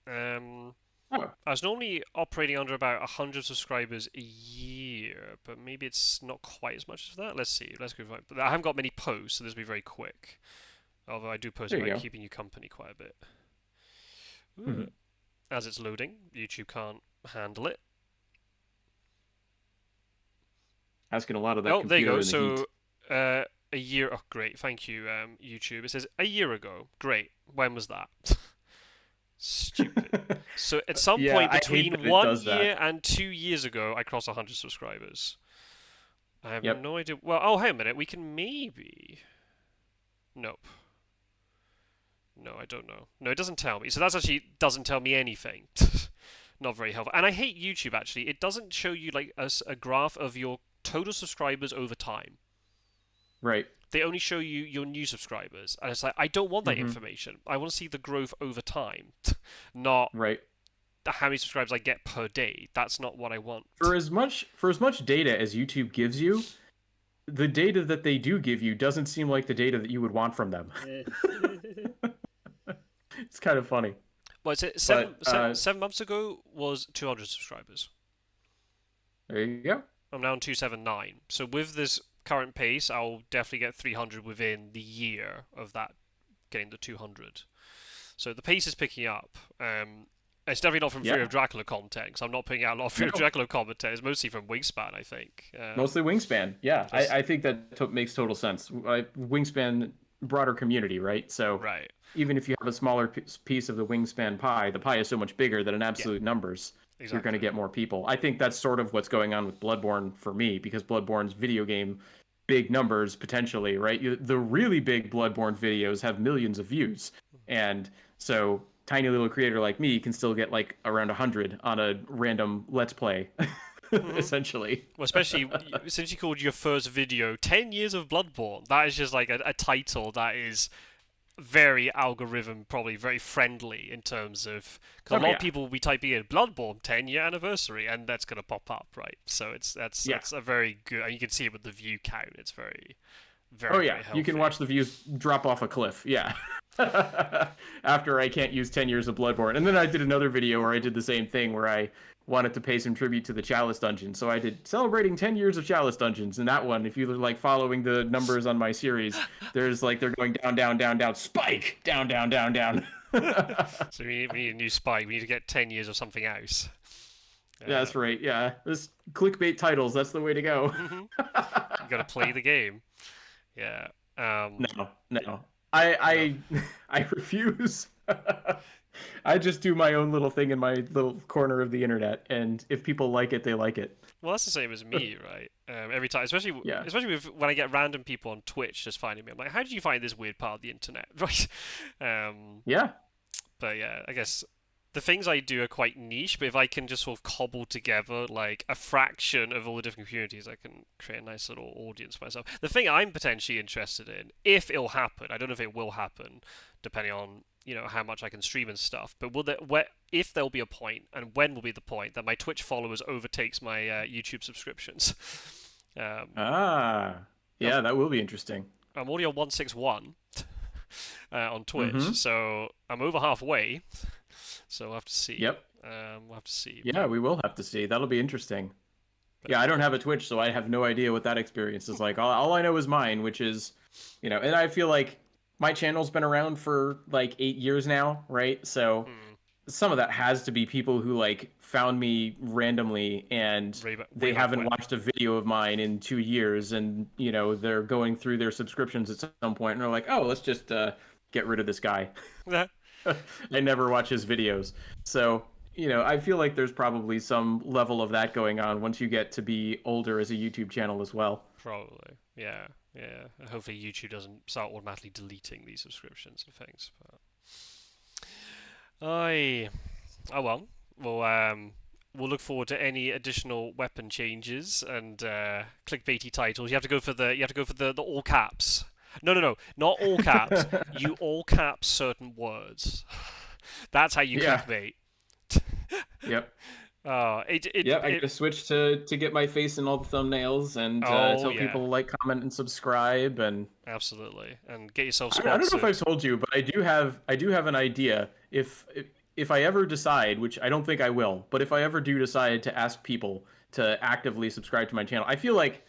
Um, Oh, I was normally operating under about 100 subscribers a year, but maybe it's not quite as much as that. Let's see. Let's go. But I haven't got many posts, so this will be very quick. Although I do post there you about go. keeping you company quite a bit. Ooh. Mhm. As it's loading, YouTube can't handle it. Asking a lot of that Oh, there you computer go. in the heat. So, a year. Oh, great. Thank you, YouTube. It says a year ago. Great. When was that? Stupid. So, at some Yeah, point I hate between that it one does that. year and 2 years ago, I crossed 100 subscribers. I have Yep. no idea. Well, oh, hey a minute. We can maybe. Nope. No, I don't know. No, it doesn't tell me. So that's actually doesn't tell me anything. Not very helpful. And I hate YouTube actually. It doesn't show you like a graph of your total subscribers over time. Right. They only show you your new subscribers, and it's like I don't want that Hmm. information. I want to see the growth over time, not Right. how many subscribers I get per day. That's not what I want. For as much data as YouTube gives you, the data that they do give you doesn't seem like the data that you would want from them. It's kind of funny. Well, it's it But 7 months ago was 200 subscribers. there you go. I'm now on 279. So with this current pace, I'll definitely get 300 within the year of that getting the 200. So the pace is picking up. It's definitely not from Fear Yeah. of Dracula content, because I'm not putting out a lot of Fear of No. Dracula content. It's mostly from Wingspan, I think. Mostly Wingspan. Yeah, Because I think that makes total sense. Wingspan broader community, right? So Right. even if you have a smaller piece of the wingspan pie, the pie is so much bigger that in Yeah. absolute numbers, you're going to Exactly. get more people. I think that's sort of what's going on with Bloodborne for me, because Bloodborne's video game big numbers potentially, right? The really big Bloodborne videos have millions of views. And so tiny little creator like me can still get like around 100 on a random let's play Hmm. essentially. Well, especially since you called your first video 10 Years of Bloodborne. That is just like a title that is very algorithm, probably very friendly in terms of. Because Oh a lot of yeah. people will be typing in Bloodborne 10-year anniversary, and that's going to pop up, right? So Yeah. that's a very good. And you can see it with the view count. It's very, Oh very, yeah, very you can healthy. watch the views drop off a cliff. Yeah. After I can't use 10 years of Bloodborne. And then I did another video where I did the same thing where I wanted to pay some tribute to the Chalice Dungeon. So I did celebrating 10 years of Chalice Dungeons. And that one, if you're like following the numbers on my series, there's like they're going down, down, down, down, spike, down, down, down, down. So we need a new spike. We need to get 10 years of something else. That's right. Yeah. This clickbait titles, that's the way to go. Mhm. You got to play the game. Yeah. No, Yeah. no. No. I refuse. I just do my own little thing in my little corner of the internet, and if people like it, they like it. Well, that's the same as me, right? Every time, Yeah. especially when I get random people on Twitch just finding me, I'm like, how did you find this weird part of the internet, right? Um, Yeah. but yeah, I guess the things I do are quite niche. But if I can just sort of cobble together like a fraction of all the different communities, I can create a nice little audience for myself. The thing I'm potentially interested in, if it'll happen, I don't know if it will happen, depending on how much I can stream and stuff. But if there'll be a point, and when will be the point that my Twitch followers overtakes my YouTube subscriptions? Um, Ah. I'm Yeah, that will be interesting. I'm already on 161 on Twitch, Mm-hmm. so I'm over halfway. So we'll have to see. Yep. We'll have to see. Yeah, we will have to see. That'll be interesting. But Yeah, I don't have a Twitch, so I have no idea what that experience is like. All I know is mine, which is, and I feel like my channel's been around for like 8 years now, right? So hmm, some of that has to be people who like found me randomly and way they back haven't when. watched a video of mine in 2 years, and they're going through their subscriptions at some point and they're like, oh, let's just get rid of this guy. I never watch his videos. So I feel like there's probably some level of that going on once you get to be older as a YouTube channel as well. Probably. Yeah. Yeah. Hopefully YouTube doesn't start automatically deleting these subscriptions and things. But I. Oh well. Well. We'll look forward to any additional weapon changes and clickbaity titles. You have to go for the all caps. No, no, no, not all caps. You all caps certain words. That's how you Yeah. clickbait. Yep. Oh, Yep. I just switched to get my face in all the thumbnails and Oh tell yeah, people to like, comment, and subscribe. And absolutely. And get yourself I don't know if sponsored. I've told you, but I do have an idea. If I ever decide, which I don't think I will, but if I ever do decide to ask people to actively subscribe to my channel, I feel like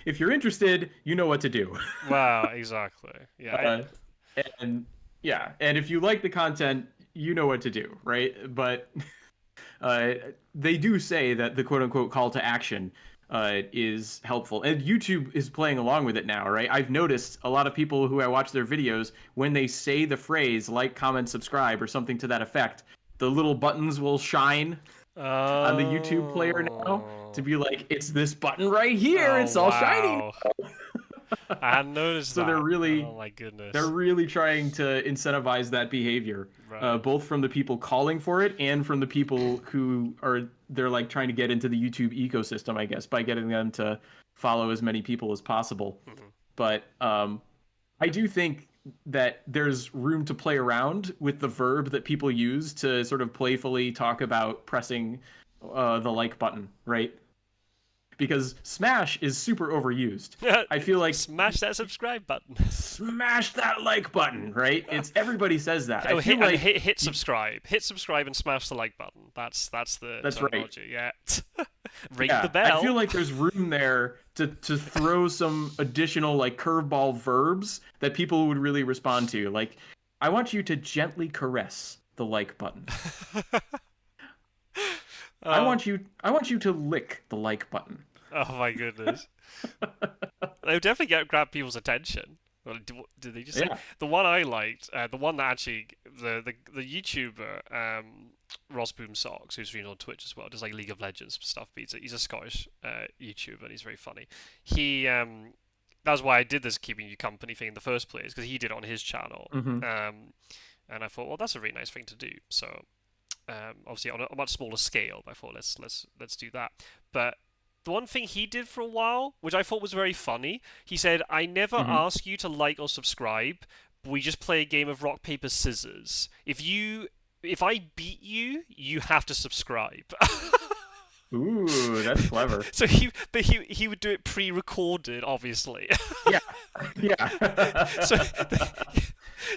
if you're interested, you know what to do. Wow, exactly. Yeah, uh, and yeah, and if you like the content, you know what to do, right? But uh, they do say that the quote unquote call to action is helpful. And YouTube is playing along with it now, right? I've noticed a lot of people who I watch their videos, when they say the phrase like, comment, subscribe, or something to that effect, the little buttons will shine on the YouTube player now to oh, be like, it's this button right here. oh It's all shiny. wow. I hadn't noticed So they're that. really Oh my they're goodness. really trying to incentivize that behavior, Right. both from the people calling for it and from the people who are they're like trying to get into the YouTube ecosystem, I guess, by getting them to follow as many people as possible. Mhm. But I do think that there's room to play around with the verb that people use to sort of playfully talk about pressing the like button, right? Because smash is super overused. I feel like Smash that subscribe button. smash that like button, right? It's everybody says that. I Oh, feel like hit subscribe. Hit subscribe and smash the like button. That's the that's right. terminology. Yeah. Ring the Yeah, I feel bell. like there's room there to throw some additional like curveball verbs that people would really respond to. Like, I want you to gently caress the like button. Oh, I want you to lick the like button. oh my goodness. They would definitely grab people's attention. Or did they just say Yeah. the one I liked? The one that actually the YouTuber Ross Boom Socks, who's streamed on Twitch as well, does like League of Legends stuff. But he's a Scottish YouTuber and he's very funny. He That's why I did this keeping you company thing in the first place because he did it on his channel. Mm-hmm. And I thought, well, that's a really nice thing to do. So obviously on a much smaller scale, but I thought let's do that. But the one thing he did for a while, which I thought was very funny, he said, "I never Mm-hmm. ask you to like or subscribe. We just play a game of rock paper scissors. If I beat you, you have to subscribe." Ooh, that's clever. So he would do it pre-recorded, obviously. Yeah. Yeah. So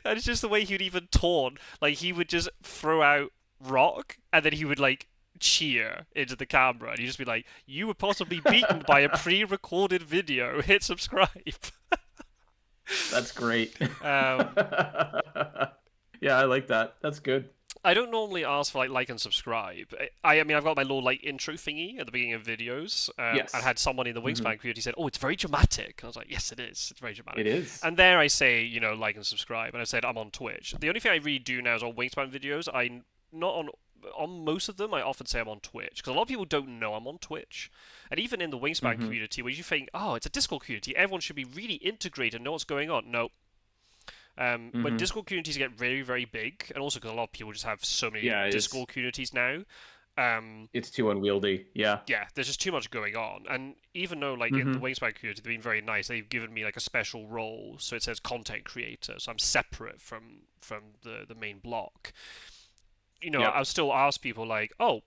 that is just the way he would even taunt. Like he would just throw out rock, and then he would like cheer into the camera, and he'd just be like, "You were possibly beaten by a pre-recorded video. Hit subscribe." That's great. um, Yeah, I like that. That's good. I don't normally ask for like and subscribe. I mean, I've got my little like intro thingy at the beginning of videos. I Yes. had someone in the Hmm. Wingspan community said, "Oh, it's very dramatic." I was like, "Yes, it is. It's very dramatic." It is. And there I say, like and subscribe. And I said I'm on Twitch. The only thing I really do now is on Wingspan videos. I not on most of them. I often say I'm on Twitch because a lot of people don't know I'm on Twitch. And even in the Wingspan Hmm. community, where you think, "Oh, it's a Discord community. Everyone should be really integrated and know what's going on." No, when Hmm. Discord communities get very, very big, and also because a lot of people just have so many Yeah, Discord communities now, it's too unwieldy. Yeah. yeah, there's just too much going on. And even though, like, in the Hmm. Wingspan community, they've been very nice, they've given me, like, a special role, so it says content creator, so I'm separate from the main block. Yep. I'll still ask people, like, oh,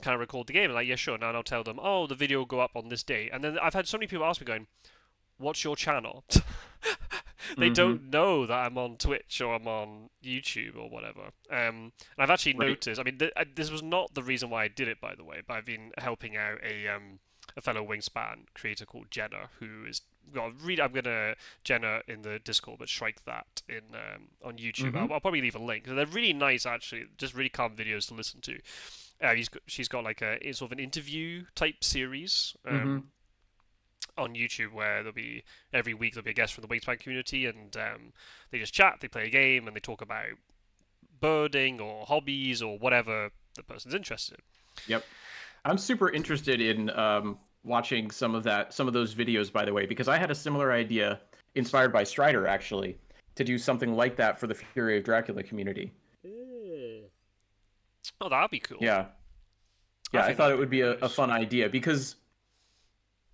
can I record the game? And like, yeah, sure. Now I'll tell them, oh, the video will go up on this day. And then I've had so many people ask me, going, what's your channel? They Hmm. don't know that I'm on Twitch or I'm on YouTube or whatever. And I've actually Right. noticed. I mean, this was not the reason why I did it, by the way. But I've been helping out a fellow Wingspan creator called Jenna, who is well, read. I'm gonna Jenna in the Discord, but Shrike that in on YouTube. Hmm. I'll probably leave a link. They're really nice, actually. Just really calm videos to listen to. She's got like a sort of an interview type series. Hmm. On YouTube where every week there'll be a guest from the Wingspan community and they just chat, they play a game, and they talk about birding or hobbies or whatever the person's interested in. Yep. I'm super interested in watching some of those videos, by the way, because I had a similar idea, inspired by Strider, actually, to do something like that for the Fury of Dracula community. Oh, that'd be cool. Yeah. I Yeah, I think thought that'd it be would be really a nice. fun idea because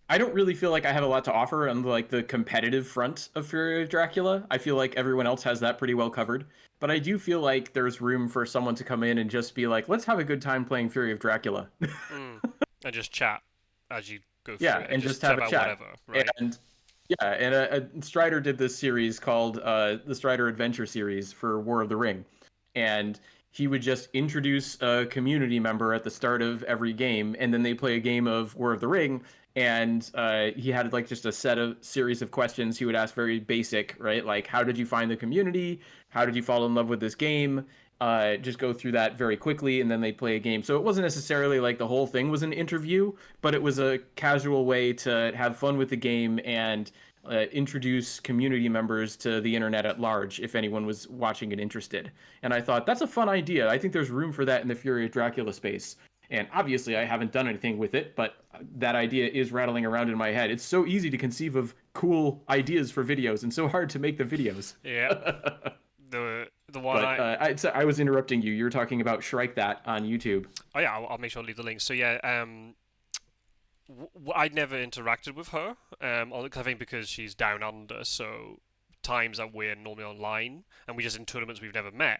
I don't really feel like I have a lot to offer on like the competitive front of Fury of Dracula. I feel like everyone else has that pretty well covered. But I do feel like there's room for someone to come in and just be like, let's have a good time playing Fury of Dracula. Mm. And just chat as you go through Yeah, it and and just just chat have a about chat. whatever, right? And yeah, and Strider did this series called the Strider Adventure series for War of the Ring, and he would just introduce a community member at the start of every game, and then they play a game of War of the Ring, and he had like just a set of series of questions he would ask, very basic, right? Like, how did you find the community? How did you fall in love with this game? Just go through that very quickly, and then they play a game. So it wasn't necessarily like the whole thing was an interview, but it was a casual way to have fun with the game and introduce community members to the internet at large if anyone was watching and interested. And I thought that's a fun idea. I think there's room for that in the Fury of Dracula space. And obviously, I haven't done anything with it, but that idea is rattling around in my head. It's so easy to conceive of cool ideas for videos and so hard to make the videos. Yeah. The one But I was interrupting you. You were talking about Shrike That on YouTube. oh yeah, I'll make sure I leave the link. So yeah, I'd never interacted with her. I think because she's down under, so times that we're normally online and we just in tournaments we've never met.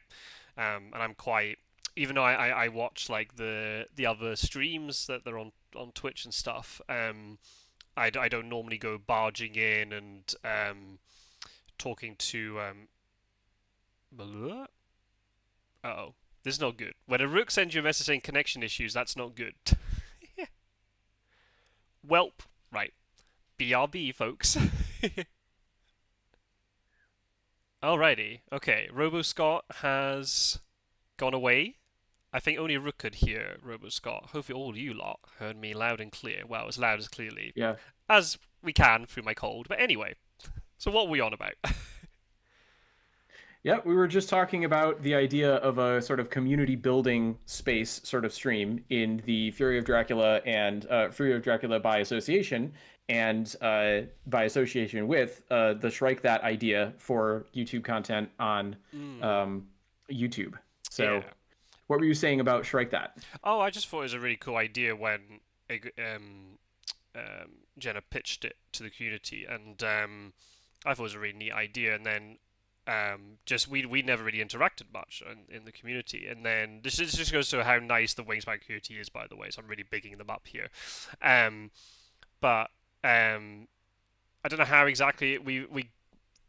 And I'm quite, even though I watch like the other streams that they're on Twitch and stuff. I don't normally go barging in and talking to uh oh, this is not good. When a rook sends you a message saying connection issues, that's not good. Welp, right? BRB, folks. Alrighty, okay. Robo Scott has gone away. I think only a rook could hear Robo Scott. Hopefully, all you lot heard me loud and clear. Well, as loud as clearly Yeah. as we can through my cold. But anyway, So what were we on about? Yeah, we were just talking about the idea of a sort of community building space sort of stream in the Fury of Dracula and Fury of Dracula by association, and by association with the Shrike That idea for YouTube content on Mm, um, YouTube. So, yeah. what were you saying about Shrike That? Oh, I just thought it was a really cool idea when Jenna pitched it to the community, and I thought it was a really neat idea. And then just we never really interacted much in the community. And then this just goes to how nice the Wingspan community is, by the way. So I'm really bigging them up here. Um, but I don't know how exactly we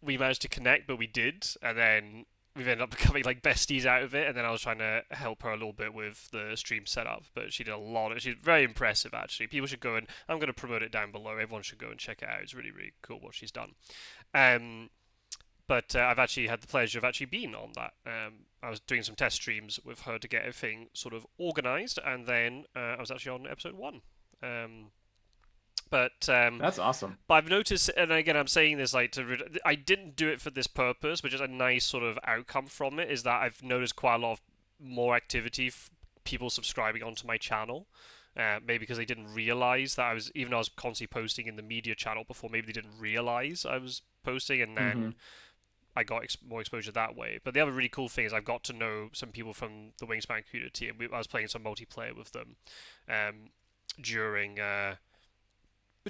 managed to connect, but we did, and then we've ended up becoming like besties out of it. And then I was trying to help her a little bit with the stream setup, but she did a lot. She's very impressive, actually. People should go and I'm going to promote it down below. Everyone should go and check it out. It's really really cool what she's done. Um, but I've actually had the pleasure of actually being on that. I was doing some test streams with her to get everything sort of organized, and then I was actually on episode one. Um, but um, That's awesome. but I've noticed, and again, I'm saying this like I didn't do it for this purpose, but just a nice sort of outcome from it is that I've noticed quite a lot of more activity, people subscribing onto my channel. Maybe because they didn't realize that I was, even though I was constantly posting in the media channel before, maybe they didn't realize I was posting, and Mm-hmm. then I got more exposure that way. But the other really cool thing is I've got to know some people from the Wingspan community, and I was playing some multiplayer with them um, during.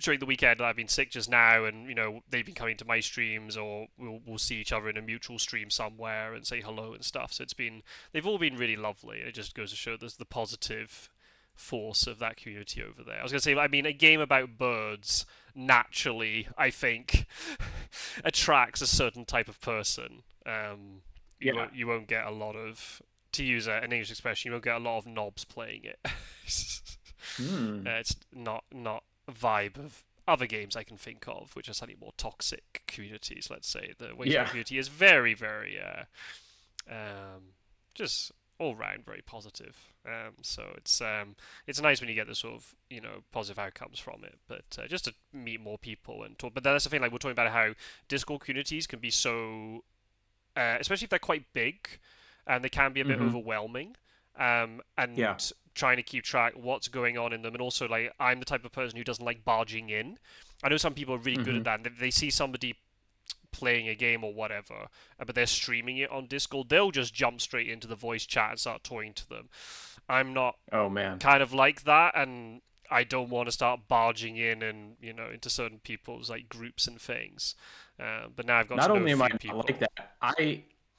During the weekend. I've been sick just now, and they've been coming to my streams, or we'll see each other in a mutual stream somewhere and say hello and stuff. So they've all been really lovely, and it just goes to show there's the positive force of that community over there. I was gonna say, I mean, a game about birds naturally, I think, attracts a certain type of person. Yeah. You won't get a lot of, to use an English expression, you won't get a lot of knobs playing it. Mm. It's not a vibe of other games I can think of, which are slightly more toxic communities. Let's say the Wingspan Yeah. community is very, very just all round very positive. So it's nice when you get the sort of positive outcomes from it. But just to meet more people and talk. But that's the thing. Like we're talking about how Discord communities can be so, especially if they're quite big, and they can be a bit Mm-hmm. overwhelming. Yeah. And trying to keep track what's going on in them, and also like I'm the type of person who doesn't like barging in. I know some people are really good Mm-hmm. at that. And they see somebody playing a game or whatever, but they're streaming it on Discord, they'll just jump straight into the voice chat and start talking to them. I'm not Oh man. kind of like that, and I don't want to start barging in and into certain people's like groups and things. But now I've got Not to know a only am I few not like people. that,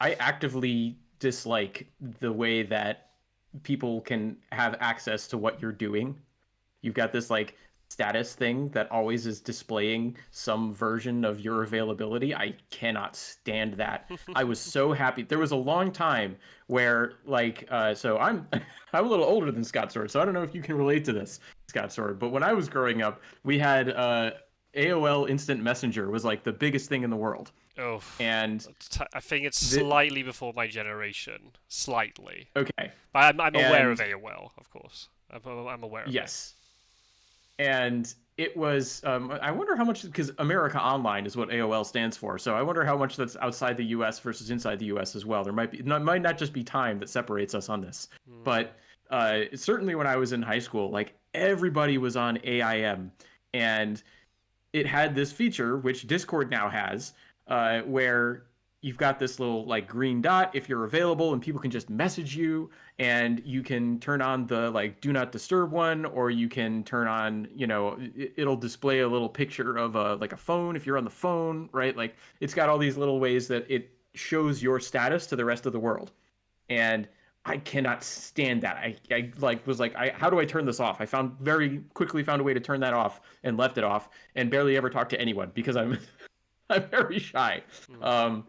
I actively dislike the way that people can have access to what you're doing. You've got this like status thing that always is displaying some version of your availability. I cannot stand that. I was so happy. There was a long time where like so I'm a little older than Scott Sword, so I don't know if you can relate to this, Scott Sword, but when I was growing up, we had AOL Instant Messenger was like the biggest thing in the world. Oh, And I think it's the slightly before my generation, slightly. okay. But I'm aware of And AOL, of course. I'm aware of it. yes. And it was I wonder how much, because America Online is what AOL stands for, so I wonder how much that's outside the US versus inside the US as well. There might be, it might not just be time that separates us on this, Hmm. but certainly when I was in high school, like everybody was on AIM, and it had this feature which Discord now has, where you've got this little like green dot if you're available, and people can just message you, and you can turn on the like do not disturb one, or you can turn on, it'll display a little picture of a like a phone if you're on the phone, right? Like it's got all these little ways that it shows your status to the rest of the world. And I cannot stand that. I like was like, how do I turn this off? I found very quickly found a way to turn that off and left it off, and barely ever talk to anyone because I'm I'm very shy. Hmm. Um,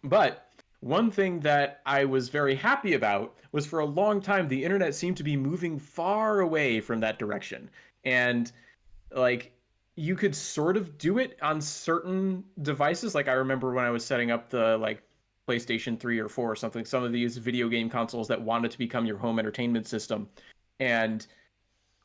but one thing that I was very happy about was for a long time the internet seemed to be moving far away from that direction, and like you could sort of do it on certain devices. Like I remember when I was setting up the like PlayStation 3 or 4 or something, some of these video game consoles that wanted to become your home entertainment system. And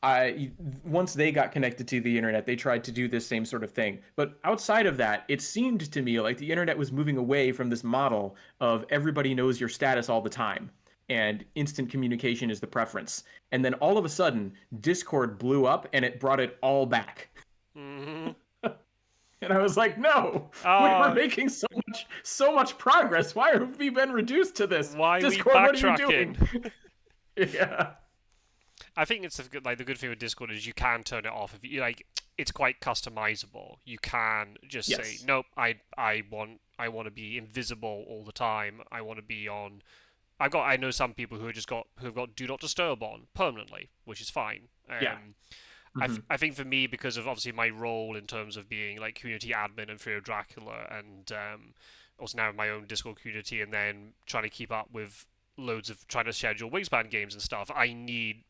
I once they got connected to the internet, they tried to do this same sort of thing. But outside of that, it seemed to me like the internet was moving away from this model of everybody knows your status all the time and instant communication is the preference. And then all of a sudden, Discord blew up and it brought it all back. Hmm. And I was like, no, we were Oh, making so much progress. Why have we been reduced to this? why are we Discord, what are you doing? backtracking? Yeah. I think it's the good thing with Discord is you can turn it off if you like. It's quite customizable. You can just say, Yes. nope, I want to be invisible all the time. I want to be on. I know some people who've got do not disturb on permanently, which is fine. Yeah. Hmm. I think for me, because of obviously my role in terms of being like community admin and Fear of Dracula, and also now my own Discord community, and then trying to keep up with loads of trying to schedule Wingspan games and stuff, I need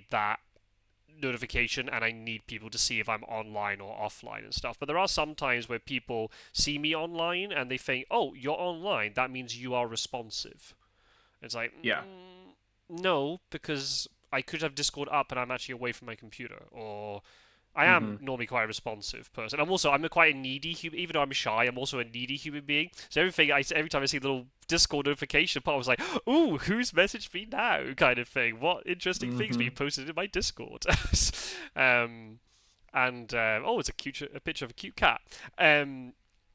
that notification and I need people to see if I'm online or offline and stuff. But there are some times where people see me online and they think, "Oh, you're online. That means you are responsive." It's like, Yeah. no, because I could have Discord up and I'm actually away from my computer, or I am Hmm. normally quite a responsive person. I'm quite a needy human, even though I'm shy. I'm also a needy human being. So every time I see a little Discord notification pop, I was like, "Ooh, who's messaged me now?" kind of thing. What interesting things being Hmm. posted in my Discord? um, and oh, it's a picture of a cute cat. Hmm.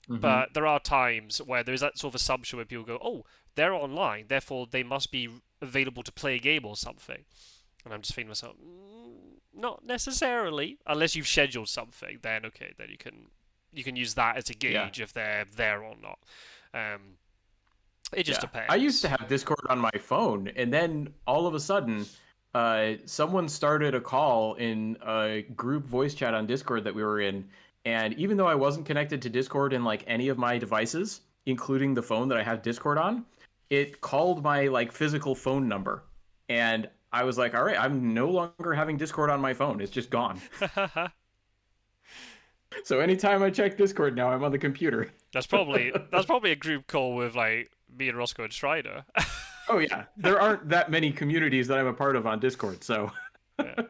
But there are times where there is that sort of assumption where people go, "Oh, they're online, therefore they must be available to play a game or something." And I'm just thinking to myself, not necessarily, unless you've scheduled something. Then okay, then you can use that as a Yeah. gauge if they're there or not. Um, it just Yeah. I used to depends. have Discord on my phone, and then all of a sudden, someone started a call in a group voice chat on Discord that we were in. And even though I wasn't connected to Discord in like any of my devices, including the phone that I have Discord on, it called my like physical phone number. And I was like, all right, I'm no longer having Discord on my phone. It's just gone. So anytime I check Discord now, I'm on the computer. that's probably a group call with like me and Roscoe and Strider. Oh yeah, there aren't that many communities that I'm a part of on Discord, so Yeah.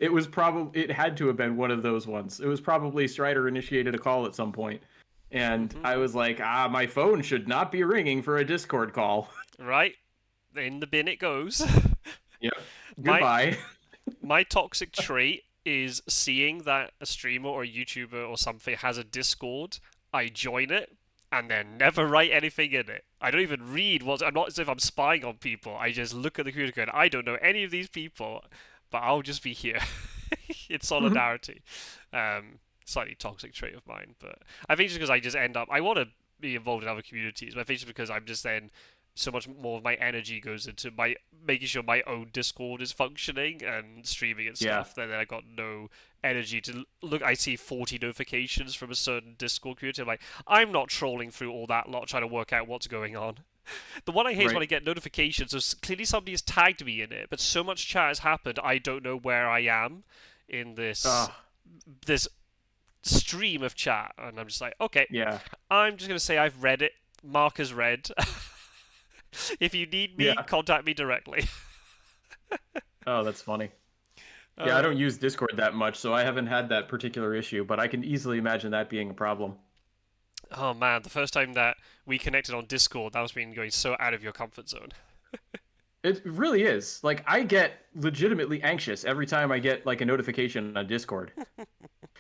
it had to have been one of those ones. It was probably Strider initiated a call at some point, and I was like, my phone should not be ringing for a Discord call. Right, in the bin it goes. Yep. my Goodbye. my toxic trait is seeing that a streamer or a YouTuber or something has a Discord, I join it and then never write anything in it. I don't even read what I'm not as if I'm spying on people. I just look at the community and I don't know any of these people, but I'll just be here in solidarity. Slightly toxic trait of mine, but I think just because I just end up, I want to be involved in other communities, but I think just because I'm just then so much more of my energy goes into my making sure my own Discord is functioning and streaming and Yeah. stuff. Then I got no energy to look. I see 40 notifications from a certain Discord community. I'm like, I'm not trolling through all that lot trying to work out what's going on. The one I hate is when Right. I get notifications of clearly somebody has tagged me in it, but so much chat has happened, I don't know where I am in this Uh, this stream of chat, and I'm just like, okay, yeah. I'm just gonna say I've read it. Mark has read. If you need me, Yeah. contact me directly. Oh, that's funny. Yeah, I Uh, don't use Discord that much, so I haven't had that particular issue, but I can easily imagine that being a problem. oh man, the first time that we connected on Discord, that was been going so out of your comfort zone. It really is. Like I get legitimately anxious every time I get like a notification on Discord.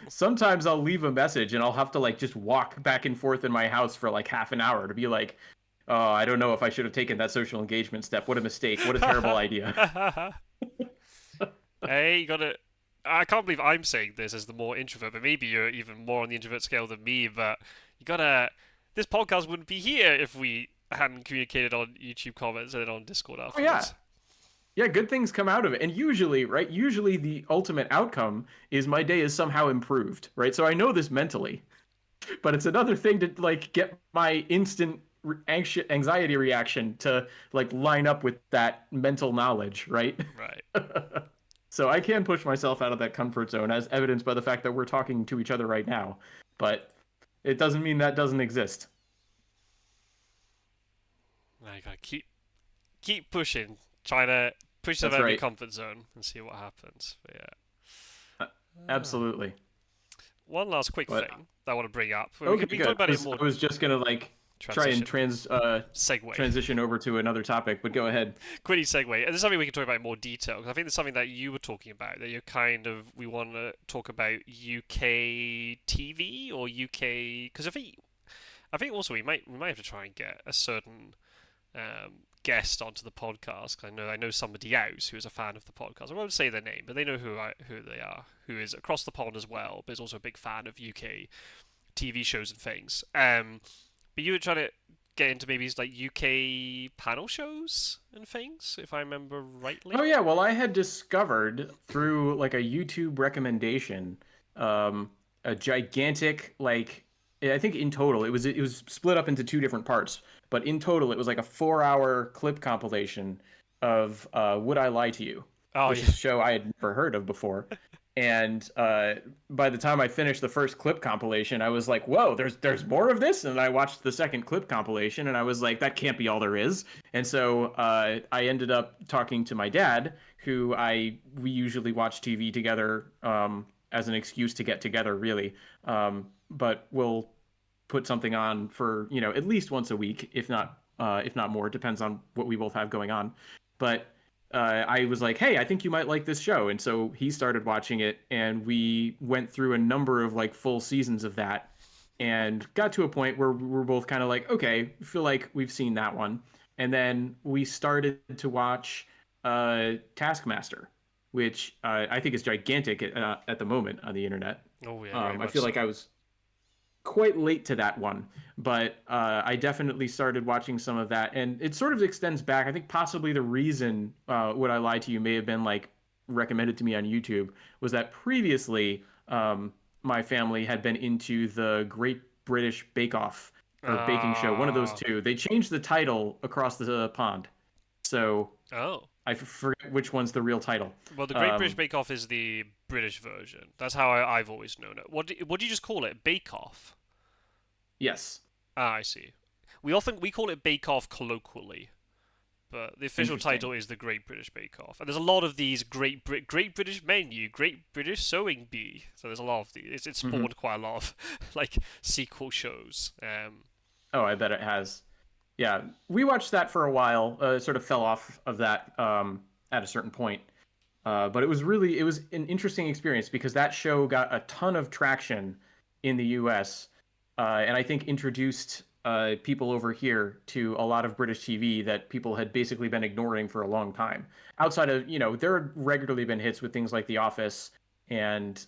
Sometimes I'll leave a message and I'll have to like just walk back and forth in my house for like half an hour to be like, "Oh, I don't know if I should have taken that social engagement step. What a mistake. What a terrible idea." Hey, you gotta. I can't believe I'm saying this as the more introvert, but maybe you're even more on the introvert scale than me. But you gotta. This podcast wouldn't be here if we hadn't communicated on YouTube comments and then on Discord Oh yeah. afterwards. Yeah, good things come out of it. And usually, right? Usually the ultimate outcome is my day is somehow improved, right? So I know this mentally. But it's another thing to like get my instant anxious anxiety reaction to like line up with that mental knowledge, right? Right. So I can push myself out of that comfort zone, as evidenced by the fact that we're talking to each other right now. But it doesn't mean that doesn't exist. I gotta keep pushing, trying to push yourself That's out of your right. comfort zone and see what happens. But Uh, yeah. Ah. Absolutely. One last quick But thing that I want to bring up. We okay, can talk good. about it more I was just gonna like try and transition. Segue. transition over to another topic, but go ahead. Quickly segue. And this is something we can talk about in more detail because I think there's something that you were talking about that you're kind of we want to talk about UK TV or UK because I think also we might have to try and get a certain guest onto the podcast. 'Cause I know somebody else who is a fan of the podcast. I won't say their name, but they know who they are. Who is across the pond as well, but is also a big fan of UK TV shows and things. But you were trying to get into maybe like UK panel shows and things, if I remember Oh rightly. yeah, well I had discovered through like a YouTube recommendation, um, a gigantic like I think in total it was split up into two different parts, but in total it was like a 4 hour clip compilation of Would I Lie to You, Oh which yeah. is a show I had never heard of before. And by the time I finished the first clip compilation, I was like, "Whoa, there's more of this!" And I watched the second clip compilation, and I was like, "That can't be all there is." And so I ended up talking to my dad, who we usually watch TV together as an excuse to get together, really. But we'll put something on for at least once a week, if not more. It depends on what we both have going on. But I was like, hey, I think you might like this show, and so he started watching it, and we went through a number of like full seasons of that, and got to a point where we're both kind of like, okay, feel like we've seen that one, and then we started to watch Taskmaster, which I think is gigantic at the moment on the internet. Oh yeah, very I much feel like so. I was quite late to that one, but I definitely started watching some of that, and it sort of extends back. I think possibly the reason "Would I Lie to You" may have been like recommended to me on YouTube was that previously my family had been into the Great British Bake Off or baking show, one of those Ah. two. They changed the title across the pond, so Oh. I forget which one's the real title. Well, the Great British Um, Bake Off is the British version. That's how I've always known it. What do you just call it? Bake Off. yes, Ah, I see. We call it Bake Off colloquially, but the official interesting. title is the Great British Bake Off. And there's a lot of these Great British Menu, Great British Sewing Bee. So there's a lot of these. It's Hmm. spawned quite a lot of like sequel shows. Oh, I bet it has. Yeah, we watched that for a while. Sort of fell off of that at a certain point, but it was an interesting experience because that show got a ton of traction in the U.S. And I think introduced people over here to a lot of British TV that people had basically been ignoring for a long time. Outside of there had regularly been hits with things like The Office and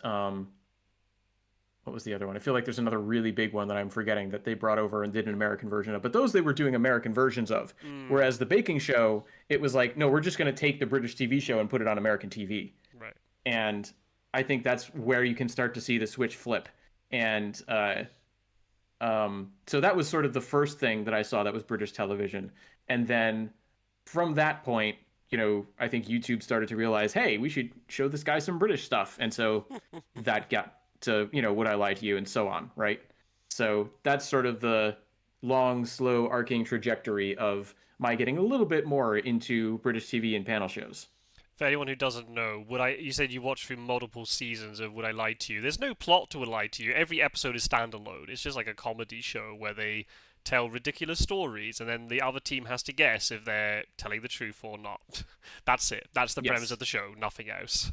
what was the other one? I feel like there's another really big one that I'm forgetting that they brought over and did an American version of. But those they were doing American versions of. mm, Whereas the baking show, it was like, no, we're just going to take the British TV show and put it on American TV. right. And I think that's where you can start to see the switch flip. And so that was sort of the first thing that I saw that was British television. And then from that point, I think YouTube started to realize, hey, we should show this guy some British stuff. And so that got to, Would I Lie to You and so on, right? So that's sort of the long, slow, arcing trajectory of my getting a little bit more into British TV and panel shows. For anyone who doesn't know, would I? You said you watched through multiple seasons of Would I Lie to You? There's no plot to Would I Lie to You. Every episode is standalone. It's just like a comedy show where they tell ridiculous stories, and then the other team has to guess if they're telling the truth or not. That's it. That's the premise Yes. of the show. Nothing else.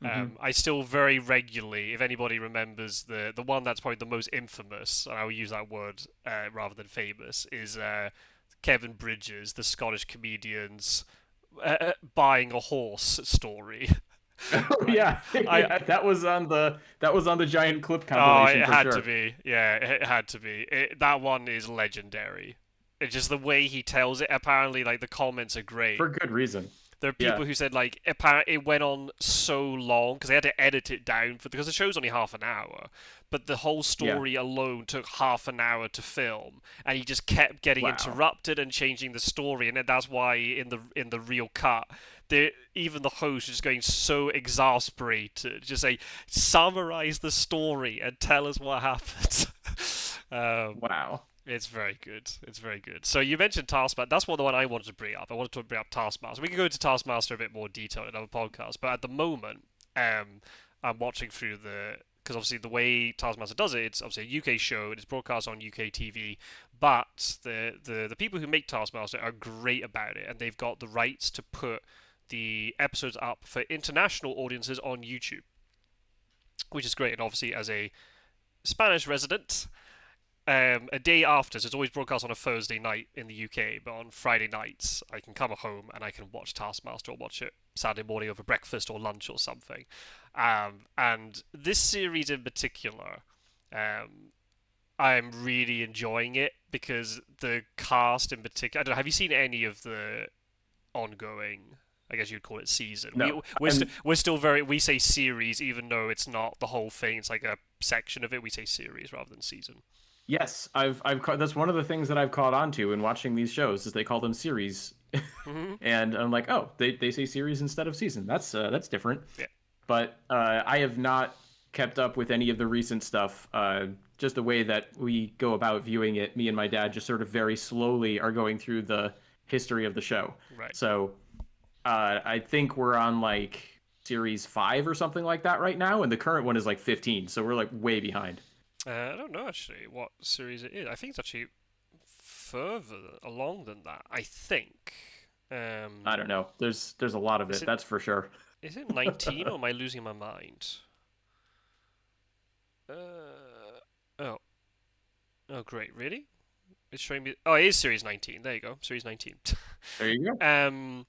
Mm-hmm. I still very regularly, if anybody remembers the one that's probably the most infamous, and I will use that word rather than famous, is Kevin Bridges, the Scottish comedian's buying a horse story. Oh Right. yeah, I yeah. That was on the giant clip Oh, compilation it for had to sure. be. Yeah, it had to be. That one is legendary. It's just the way he tells it. Apparently, like the comments are great. For good reason. There are Yeah. people who said like it went on so long because they had to edit it down because the show's only half an hour, but the whole Yeah. story alone took half an hour to film, and he just kept getting Wow. interrupted and changing the story, and that's why in the real cut, even the host is going so exasperated, just say summarize the story and tell us what happened. um, Wow. It's very good. It's very good. So you mentioned Taskmaster. That's one the one I wanted to bring up. I wanted to bring up Taskmaster. We can go into Taskmaster a bit more detail in another podcast. But at the moment, I'm watching through the because obviously the way Taskmaster does it, it's obviously a UK show. It's broadcast on UK TV. But the people who make Taskmaster are great about it, and they've got the rights to put the episodes up for international audiences on YouTube, which is great. And obviously, as a Spanish resident, a day after, so it's always broadcast on a Thursday night in the UK, but on Friday nights I can come home and I can watch Taskmaster or watch it Saturday morning over breakfast or lunch or something. And this series in particular, I'm really enjoying it because the cast in particular. I don't know, have you seen any of the ongoing? I guess you'd call it season. No, We're still very we say series even though it's not the whole thing. It's like a section of it. We say series rather than season. yes, that's one of the things that I've caught on to in watching these shows is they call them series, Hmm. and I'm like, oh, they say series instead of season. That's different. Yeah. But I have not kept up with any of the recent stuff. Just the way that we go about viewing it, me and my dad just sort of very slowly are going through the history of the show. Right. So I think we're on like series 5 or something like that right now, and the current one is like 15. So we're like way behind. I don't know actually what series it is. I think it's actually further along than that. I think. I don't know. There's a lot of Is it, it that's for sure. is it 19 or am I losing my mind? Oh, oh, great! Really? It's showing me. Oh, it is series 19. There you go. Series 19. There you go. um,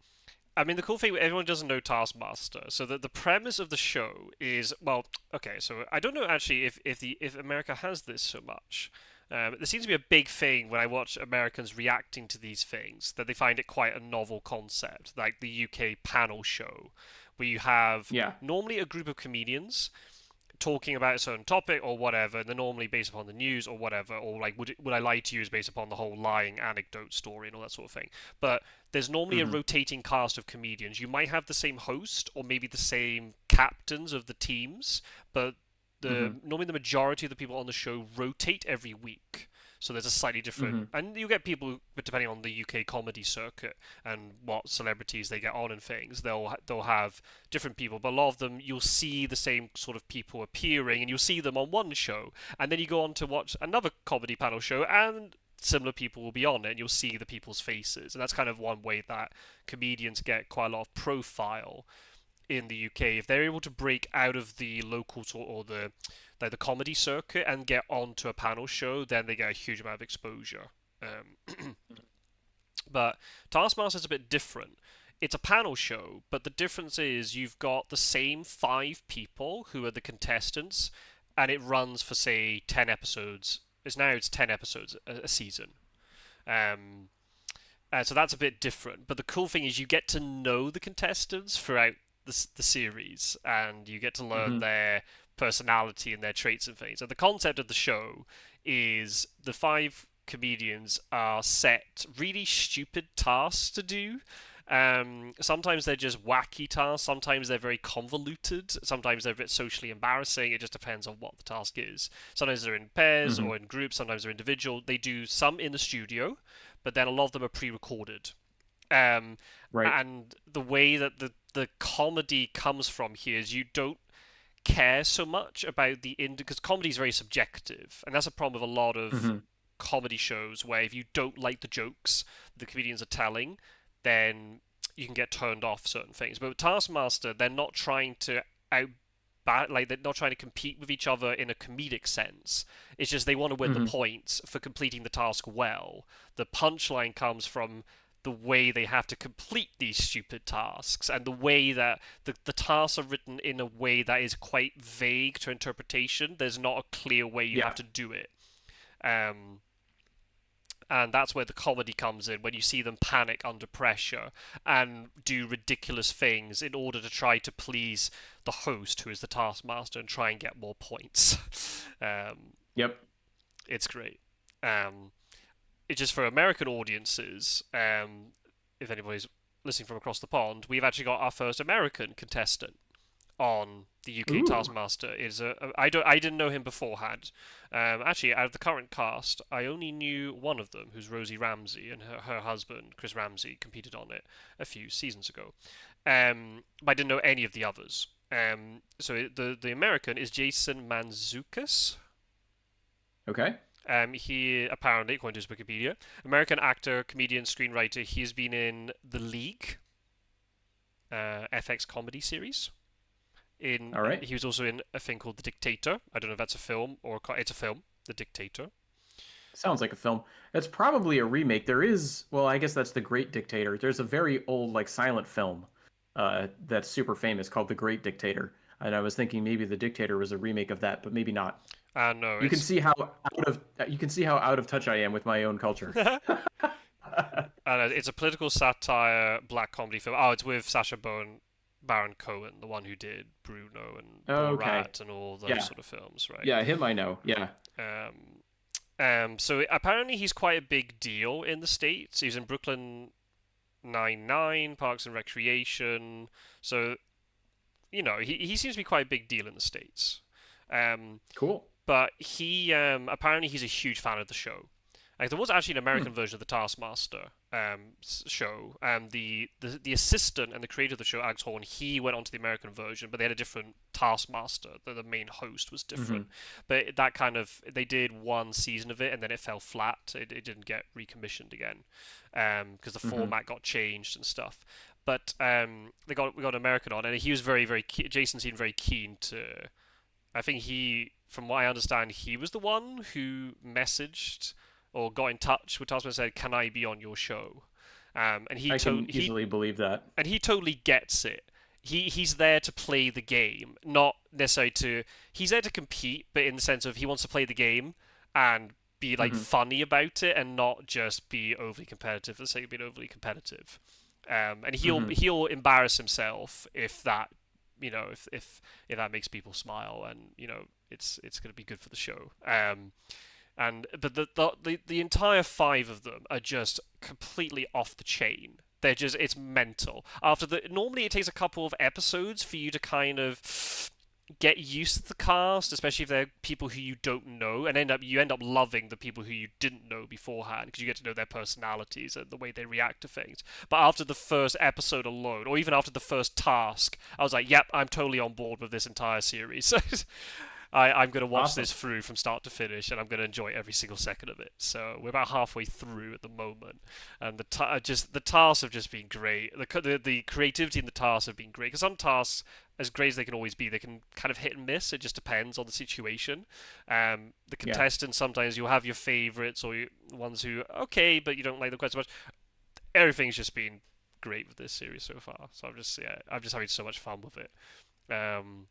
I mean, the cool thing, everyone doesn't know Taskmaster. So the premise of the show is, well, okay, so I don't know actually if America has this so much. There seems to be a big thing when I watch Americans reacting to these things that they find it quite a novel concept, like the UK panel show, where you have Yeah. normally a group of comedians talking about a certain topic or whatever, and they're normally based upon the news or whatever, or like would I lie to you is based upon the whole lying anecdote story and all that sort of thing. But there's normally a Hmm. rotating cast of comedians. You might have the same host or maybe the same captains of the teams, but the Hmm. normally the majority of the people on the show rotate every week. So there's a slightly different, Hmm. and you get people depending on the UK comedy circuit and what celebrities they get on and things. They'll have different people, but a lot of them you'll see the same sort of people appearing, and you'll see them on one show, and then you go on to watch another comedy panel show, and similar people will be on it, and you'll see the people's faces, and that's kind of one way that comedians get quite a lot of profile in the UK. If they're able to break out of the local sort or the like the comedy circuit and get onto a panel show, then they get a huge amount of exposure. But Taskmaster's a bit different. It's a panel show, but the difference is you've got the same 5 people who are the contestants, and it runs for say 10 episodes. It's 10 episodes a season. Um, so that's a bit different. But the cool thing is you get to know the contestants throughout the series, and you get to learn Hmm. their personality and their traits and things. And the concept of the show is the 5 comedians are set really stupid tasks to do. Sometimes they're just wacky tasks. Sometimes they're very convoluted. Sometimes they're a bit socially embarrassing. It just depends on what the task is. Sometimes they're in pairs Hmm. or in groups. Sometimes they're individual. They do some in the studio, but then a lot of them are pre-recorded. Um, Right. and the way that the comedy comes from here is you don't care so much about the ind because comedy is very subjective, and that's a problem with a lot of Hmm. comedy shows where if you don't like the jokes the comedians are telling, then you can get turned off certain things. But with Taskmaster, they're not trying to out like they're not trying to compete with each other in a comedic sense. It's just they want to win the Hmm. points for completing the task well. The punchline comes from the way they have to complete these stupid tasks and the way that the tasks are written in a way that is quite vague to interpretation. There's not a clear way you Yeah. have to do it. Um, and that's where the comedy comes in when you see them panic under pressure and do ridiculous things in order to try to please the host, who is the taskmaster, and try and get more points. um, Yep. it's great. Um, it's just for American audiences. If anybody's listening from across the pond, we've actually got our first American contestant, on the UK Ooh. Taskmaster is I didn't know him beforehand. Actually, out of the current cast, I only knew one of them, who's Rosie Ramsey, and her husband Chris Ramsey competed on it a few seasons ago. But I didn't know any of the others. The American is Jason Mantzoukas. Okay. He apparently, according to his Wikipedia, American actor, comedian, screenwriter. He has been in The League, FX comedy series. All right. He was also in a thing called The Dictator. I don't know if that's a film or it's a film. The Dictator. Sounds like a film. That's probably a remake. There is, well, I guess that's The Great Dictator. There's a very old, like, silent film that's super famous called The Great Dictator. And I was thinking maybe The Dictator was a remake of that, but maybe not. No, You can see how out of touch I am with my own culture. it's a political satire black comedy film. Oh, it's with Baron Cohen, the one who did Bruno and Okay. Borat and all those Yeah. sort of films, right? Yeah, him I know. Yeah. So apparently he's quite a big deal in the States. He was in Brooklyn Nine-Nine, Parks and Recreation. So, he seems to be quite a big deal in the States. Um, Cool. but he apparently he's a huge fan of the show. Like there was actually an Hmm. American version of the Taskmaster show. The assistant and the creator of the show, Alex Horn, he went on to the American version, but they had a different Taskmaster. The main host was Hmm. different. But that kind of they did one season of it, and then it fell flat. It didn't get recommissioned again because the Hmm. format got changed and stuff. But we got an American on, and he was very Jason seemed very keen to. I think from what I understand, he was the one who messaged or got in touch with Taskmaster and said, "Can I be on your show?" And I can easily believe that. he totally gets it. He's there to play the game, not necessarily to. He's there to compete, but in the sense of he wants to play the game and be like Hmm. funny about it, and not just be overly competitive for the sake of being overly competitive. And Hmm. he'll embarrass himself if that if that makes people smile, and it's going to be good for the show. But the entire five of them are just completely off the chain. They're just it's mental. Normally it takes a couple of episodes for you to kind of get used to the cast, especially if they're people who you don't know, and you end up loving the people who you didn't know beforehand because you get to know their personalities and the way they react to things. But after the first episode alone, or even after the first task, I was like, "Yep, I'm totally on board with this entire series." I'm going to watch Awesome. this through from start to finish, and I'm going to enjoy every single second of it. So we're about halfway through at the moment, and the tasks have just been great. The creativity in the tasks have been great because some tasks, as great as they can always be, they can kind of hit and miss. It just depends on the situation. The Yeah. contestants sometimes you'll have your favorites or ones who okay, but you don't like them quite so much. Everything's just been great with this series so far. So I'm just having so much fun with it. Um,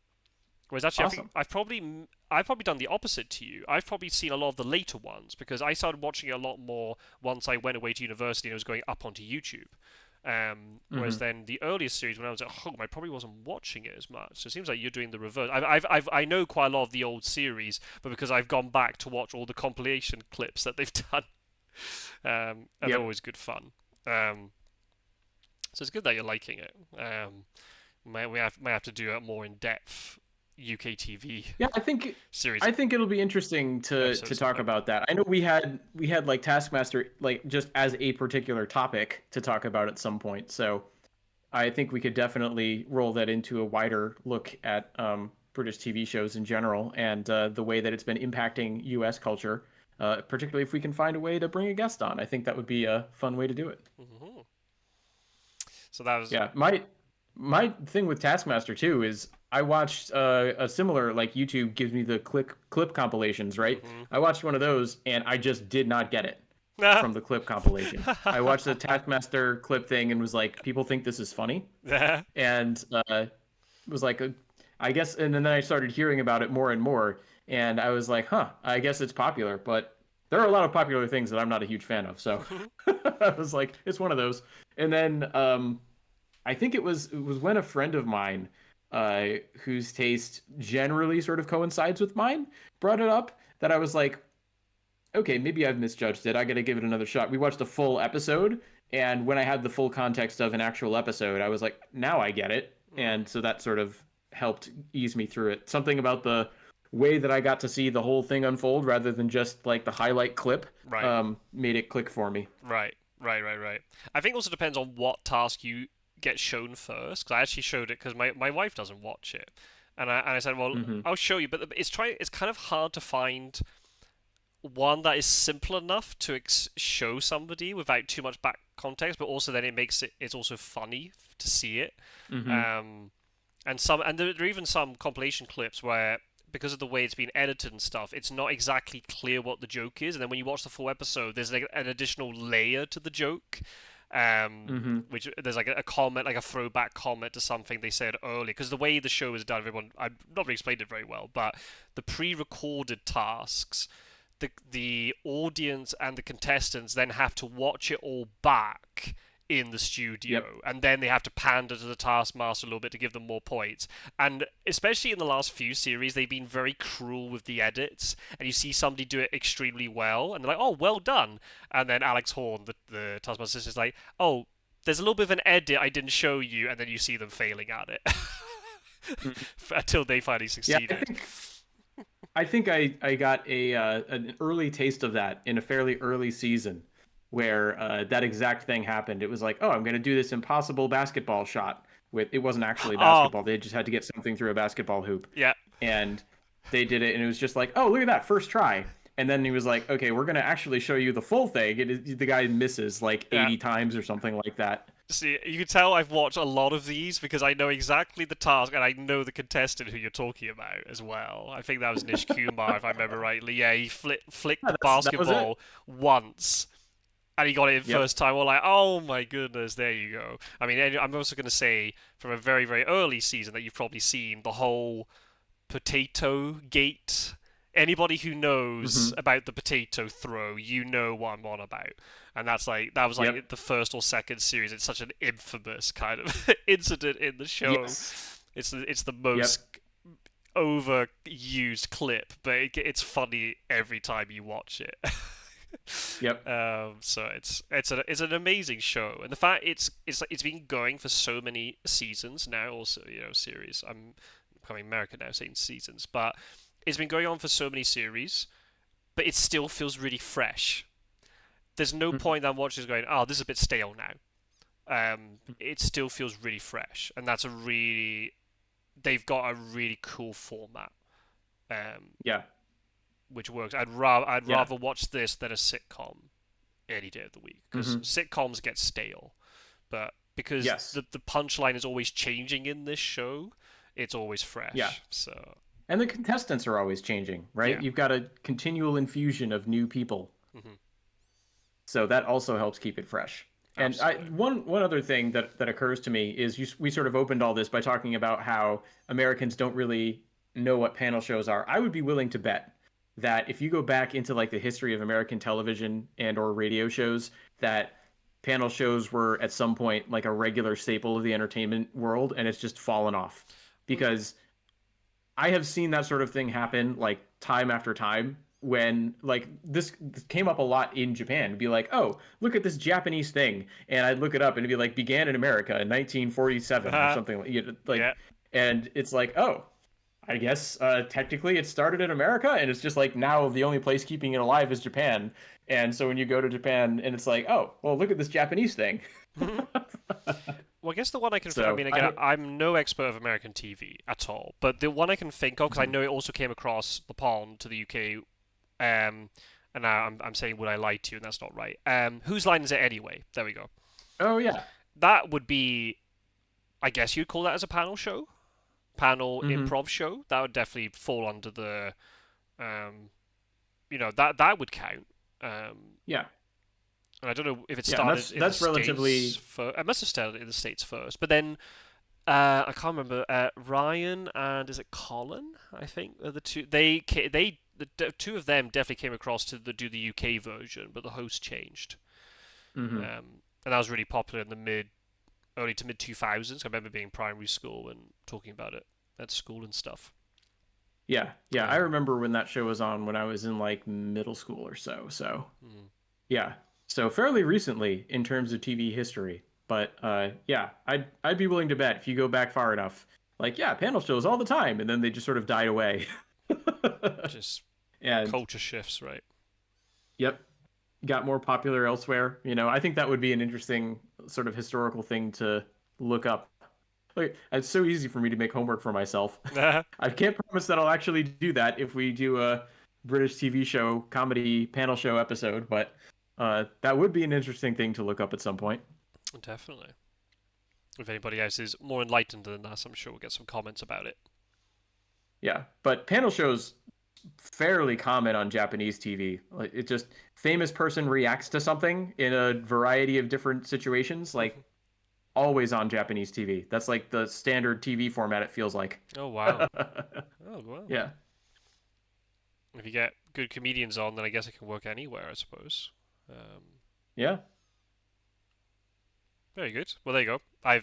Whereas actually, I think Awesome. I've probably done the opposite to you. I've probably seen a lot of the later ones because I started watching it a lot more once I went away to university and it was going up onto YouTube. Hmm. Whereas then the earliest series when I was at home, I probably wasn't watching it as much. So it seems like you're doing the reverse. I know quite a lot of the old series, but because I've gone back to watch all the compilation clips that they've done, and they're Yep. always good fun. Um, so it's good that you're liking it. Might have to do a more in depth UK TV Yeah, I think series I think it'll be interesting to episodes talk sometime. about that. I know we had like Taskmaster like just as a particular topic to talk about at some point. So I think we could definitely roll that into a wider look at British TV shows in general and the way that it's been impacting U.S. culture, particularly if we can find a way to bring a guest on. I think that would be a fun way to do it. Hmm. So that was. Yeah, my thing with Taskmaster too is I watched a similar like YouTube gives me the clip compilations, right? Hmm. I watched one of those and I just did not get it from the clip compilation. I watched the Taskmaster clip thing and was like, people think this is funny, Yeah. and was like, I guess, and then I started hearing about it more and more, and I was like, huh, I guess it's popular, but there are a lot of popular things that I'm not a huge fan of, so I was like, it's one of those. And then I think it was when a friend of mine, whose taste generally sort of coincides with mine, brought it up that I was like, okay, maybe I've misjudged it. I got to give it another shot. We watched a full episode, and when I had the full context of an actual episode, I was like, now I get it. Mm. And so that sort of helped ease me through it. Something about the way that I got to see the whole thing unfold rather than just like the highlight clip Right. made it click for me. Right. I think also depends on what task you get shown first. Because I actually showed it because my wife doesn't watch it, and I said, well, Hmm. I'll show you. But it's kind of hard to find one that is simple enough to show somebody without too much back context, but also then it's also funny to see it. Hmm. Um, and there are even some compilation clips where because of the way it's been edited and stuff, it's not exactly clear what the joke is, and then when you watch the full episode, there's like an additional layer to the joke. Hmm. Which there's like a comment, like a throwback comment to something they said earlier. Because the way the show is done, everyone, I've not really explained it very well, but the pre-recorded tasks, the audience and the contestants then have to watch it all back in the Yep. studio, and then they have to pander to the Taskmaster a little bit to give them more points. And especially in the last few series, they've been very cruel with the edits, and you see somebody do it extremely well, and they're like, "Oh, well done," and then Alex Horn, the Taskmaster, is like, "Oh, there's a little bit of an edit I didn't show you," and then you see them failing at it Mhm. until they finally Yeah, succeeded. I think I got a an early taste of that in a fairly early season where that exact thing happened. It was like, oh, I'm going to do this impossible basketball shot with it wasn't actually Oh, basketball. They just had to get something through a basketball hoop. yeah, And they did it and it was just like, oh, look at that first try. And then he was like, okay, we're going to actually show you the full thing. The guy misses like yeah. 80 times or something like that. See, you can tell I've watched a lot of these because I know exactly the task and I know the contestant who you're talking about as well. I think that was Nish Kumar, if I remember rightly. Yeah, he flicked Yeah, the that was it. basketball once and he got it in Yep. first time. We're like, oh my goodness, there you go. I mean, I'm also going to say from a very, very early season that you've probably seen the whole potato gate. Anybody who knows Hmm. about the potato throw, you know what I'm on about. And that was Yep. like the first or second series. It's such an infamous kind of incident in the show. Yes. It's the Yep. most overused clip, but it's funny every time you watch it. Yep. So it's an amazing show, and the fact it's been going for so many seasons now. Also, series. I'm becoming American now, saying seasons, but it's been going on for so many series, but it still feels really fresh. There's no Mhm. point that I'm watching this going, oh, this is a bit stale now. It still feels really fresh, and they've got a really cool format, um, Yeah. which works. I'd Yeah. rather watch this than a sitcom any day of the week because Hmm. sitcoms get stale, but because Yes. the punchline is always changing in this show, it's always Yeah. fresh. So And the contestants are always changing, right? yeah, You've got a continual infusion of new people. hmm So that also helps keep it fresh. And absolutely. one other thing that occurs to me is we sort of opened all this by talking about how Americans don't really know what panel shows are. I would be willing to bet that if you go back into like the history of American television and or radio shows, that panel shows were at some point like a regular staple of the entertainment world, and it's just fallen off Mm, because I have seen that sort of thing happen like time after time when like this came up a lot in Japan. It'd be like, oh, look at this Japanese thing, and I'd look it up and it'd be like began in America in 1947 or something yeah. and it's like, oh, I guess technically it started in America, and it's just like now the only place keeping it alive is Japan. And so when you go to Japan, and it's like, oh, well, look at this Japanese thing. Well, I guess the one I can. I So mean, again, I I'm no expert of American TV at all, but the one I can think of because I Mhm. know it also came across the pond to the UK. Um, and now I'm saying would I lie to you, and that's not right. Whose line is it anyway? There we go. Oh yeah. That would be, I guess you'd call that as a panel show, panel Hmm. improv show. That would definitely fall under the, um, that would count. Yeah. And I don't know if it Yeah, and started in the that's states relatively. first. It must have started in the states first, but then I can't remember. Ryan and is it Colin? I think are the two. The two of them definitely came across to do the UK version, but the host changed. Mhm. And that was really popular in the early to mid 2000s. I remember being in primary school and talking about it at school and stuff. Yeah, yeah. I Um, remember when that show was on when I was in like middle school or so. So mm. yeah, so fairly recently in terms of TV history. But yeah, I'd be willing to bet if you go back far enough, like, yeah, panel shows all the time, and then they just sort of died away. Just And culture shifts, right? yep, got more popular elsewhere. I think that would be an interesting sort of historical thing to look up. Like, it's so easy for me to make homework for myself. I can't promise that I'll actually do that if we do a British TV show comedy panel show episode, but that would be an interesting thing to look up at some point. Definitely. If anybody else is more enlightened than us, I'm sure we'll get some comments about it. Yeah, but panel shows fairly common on Japanese TV. Like, it just famous person reacts to something in a variety of different situations, like always on Japanese TV. That's like the standard TV format it feels like. Oh wow. Oh well. Yeah. If you get good comedians on, then I guess it can work anywhere, I suppose. Um, Yeah. Very good. Well, there you go. I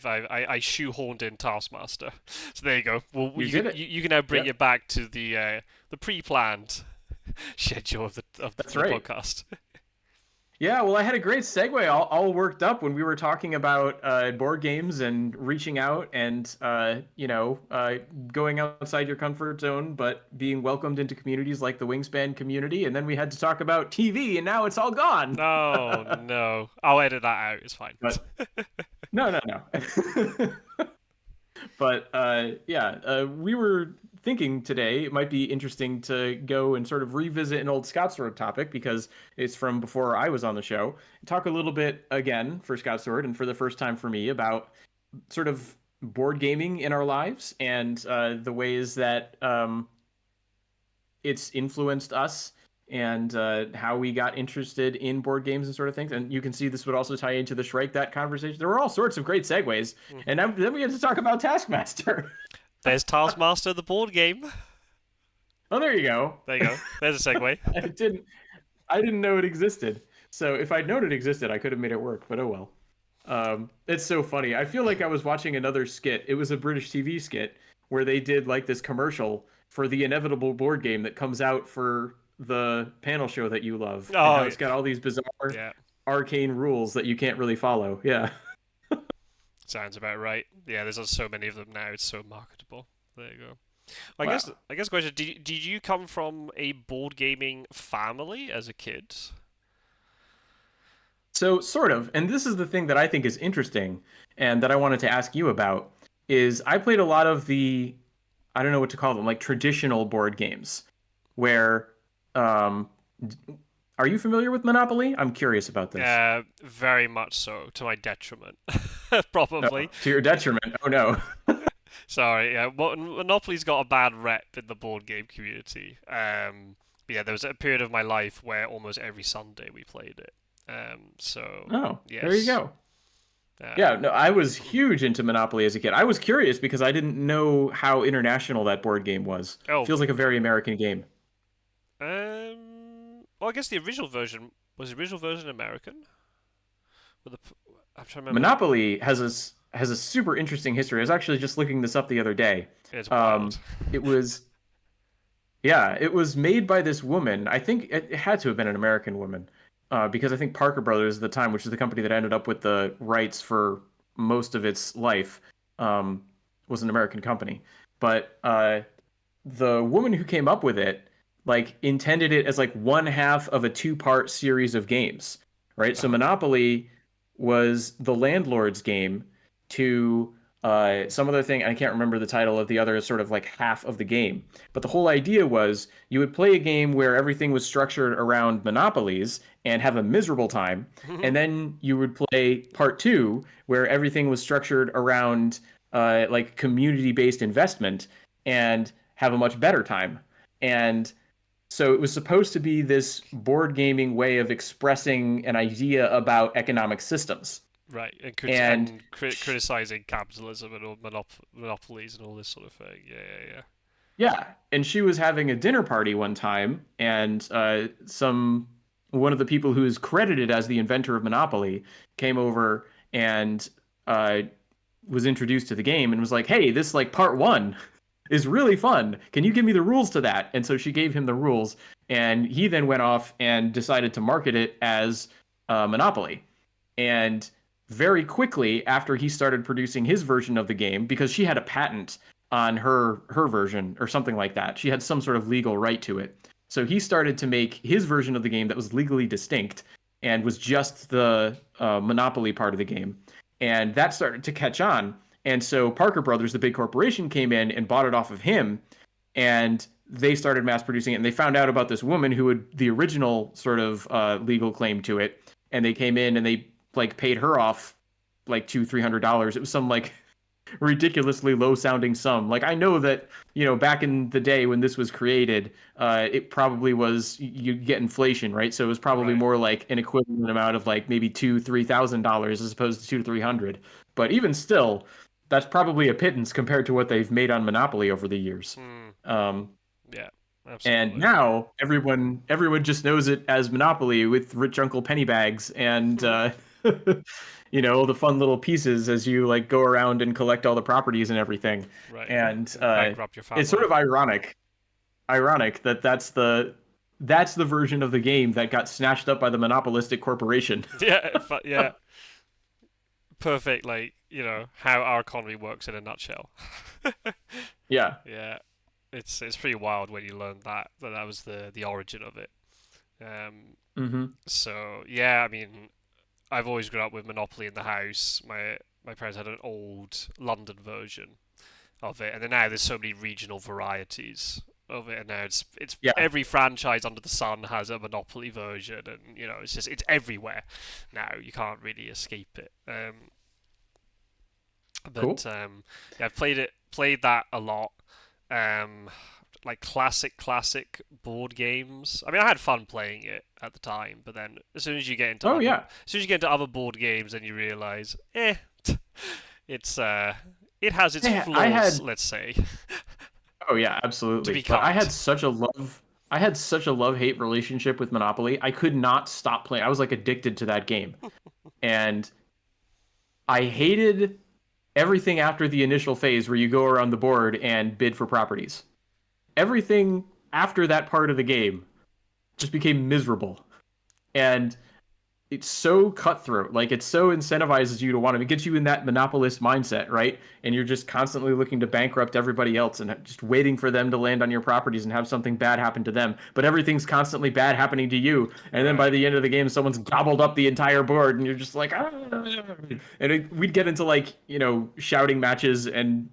shoehorned in Taskmaster, so there you go. Well, You did it. you can now bring Yep. it back to the pre-planned schedule of That's the right. podcast. Yeah, well, I had a great segue all worked up when we were talking about board games and reaching out and, going outside your comfort zone, but being welcomed into communities like the Wingspan community. And then we had to talk about TV, and now it's all gone. No, no. I'll edit that out. It's fine. But no, no, no. But yeah, we were thinking today it might be interesting to go and sort of revisit an old Scott Sword topic because it's from before I was on the show. Talk a little bit again for Scott Sword and for the first time for me about sort of board gaming in our lives and the ways that it's influenced us and how we got interested in board games and sort of things. And you can see this would also tie into the Shrike That conversation. There were all sorts of great segues. And then we had to talk about Taskmaster. There's Taskmaster, the board game. Oh, there you go. There you go. There's a segue. I didn't know it existed. So if I'd known it existed, I could have made it work. But oh well. It's so funny. I feel like I was watching another skit. It was a British TV skit where they did like this commercial for the inevitable board game that comes out for the panel show that you love, and how Oh, it's got all these bizarre yeah. arcane rules that you can't really follow. Yeah. Sounds about right. Yeah, there's so many of them now. It's so marketable. There you go. I Wow. guess question, did you come from a board gaming family as a kid? So sort of, and this is the thing that I think is interesting and that I wanted to ask you about is I played a lot of the I don't know what to call them, like traditional board games where um are you familiar with Monopoly? I'm curious about this. Very much so, to my detriment, No, probably. to your detriment. Oh no. Sorry, yeah. Monopoly's got a bad rep in the board game community. But yeah, there was a period of my life where almost every Sunday we played it. So Oh, there you yes. go. Yeah, no, I was huge into Monopoly as a kid. I was curious because I didn't know how international that board game was. Oh, Feels like a very American game. well, I guess the original version was the original version American. With the, I'm trying to remember. Monopoly has a super interesting history. I was actually just looking this up the other day. It's Um, wild. it was Yeah, it was made by this woman. I think it had to have been an American woman, because I think Parker Brothers at the time, which is the company that ended up with the rights for most of its life, was an American company. But the woman who came up with it, like, intended it as like one half of a two-part series of games, right? So Uh-huh. Monopoly was the landlord's game to some other thing. I can't remember the title of the other sort of like half of the game. But the whole idea was you would play a game where everything was structured around monopolies and have a miserable time. And then you would play part two where everything was structured around like community-based investment and have a much better time. And so it was supposed to be this board gaming way of expressing an idea about economic systems. Right, and And criticizing capitalism and all monopolies and all this sort of thing. Yeah, yeah, yeah, and she was having a dinner party one time, and some one of the people who is credited as the inventor of Monopoly came over and was introduced to the game and was like, "Hey, this like part one is really fun. Can you give me the rules to that?" And so she gave him the rules, and he then went off and decided to market it as Monopoly. And very quickly after he started producing his version of the game, because she had a patent on her version or something like that. She had some sort of legal right to it. So he started to make his version of the game that was legally distinct and was just the Monopoly part of the game. And that started to catch on. And so Parker Brothers, the big corporation, came in and bought it off of him. And they started mass producing it. And they found out about this woman who had the original sort of legal claim to it. And they came in and they like paid her off like $200-300. It was some like ridiculously low sounding sum. Like I know that, back in the day when this was created, it probably was, you get inflation, right? So it was probably Right. more like an equivalent amount of like maybe $2,000-3,000 as opposed to 200-300. But even still, that's probably a pittance compared to what they've made on Monopoly over the years. Hmm. Um, Yeah. and Absolutely. now everyone just knows it as Monopoly with Rich Uncle Pennybags and the fun little pieces as you like go around and collect all the properties and everything. Right. And Bankrupt your it's sort family. of ironic that that's the version of the game that got snatched up by the monopolistic corporation. Yeah. Yeah. Perfect. Like how our economy works in a nutshell. Yeah. Yeah. It's pretty wild when you learn that was the origin of it. Hmm. So yeah, I mean, I've always grown up with Monopoly in the house. My parents had an old London version of it, and then now there's so many regional varieties of it, and now it's Yeah. every franchise under the sun has a Monopoly version, and it's everywhere now. You can't really escape it. But Cool. yeah, I've played that a lot. Um, like classic board games. I mean, I had fun playing it at the time, but then as soon as you get into Oh yeah. other board games, then you realize, it's it has its I flaws, had let's say, Oh yeah, to absolutely. be But kind. I had such a love-hate relationship with Monopoly. I could not stop playing. I was like addicted to that game. And I hated everything after the initial phase where you go around the board and bid for properties. Everything after that part of the game just became miserable. And it's so cutthroat. Like it so incentivizes you to want to. It gets you in that monopolist mindset, right? And you're just constantly looking to bankrupt everybody else and just waiting for them to land on your properties and have something bad happen to them. But everything's constantly bad happening to you. And then by Right. the end of the game, someone's gobbled up the entire board, and you're just like, ah. And we'd get into like shouting matches and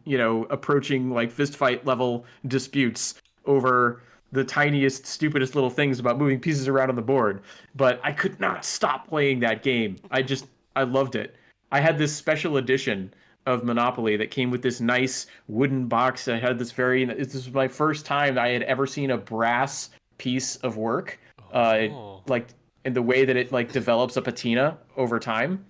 approaching like fist fight level disputes over the tiniest, stupidest little things about moving pieces around on the board. But I could not stop playing that game. I loved it. I had this special edition of Monopoly that came with this nice wooden box. I had this was my first time I had ever seen a brass piece of work. Oh. Like in the way that it like develops a patina over time.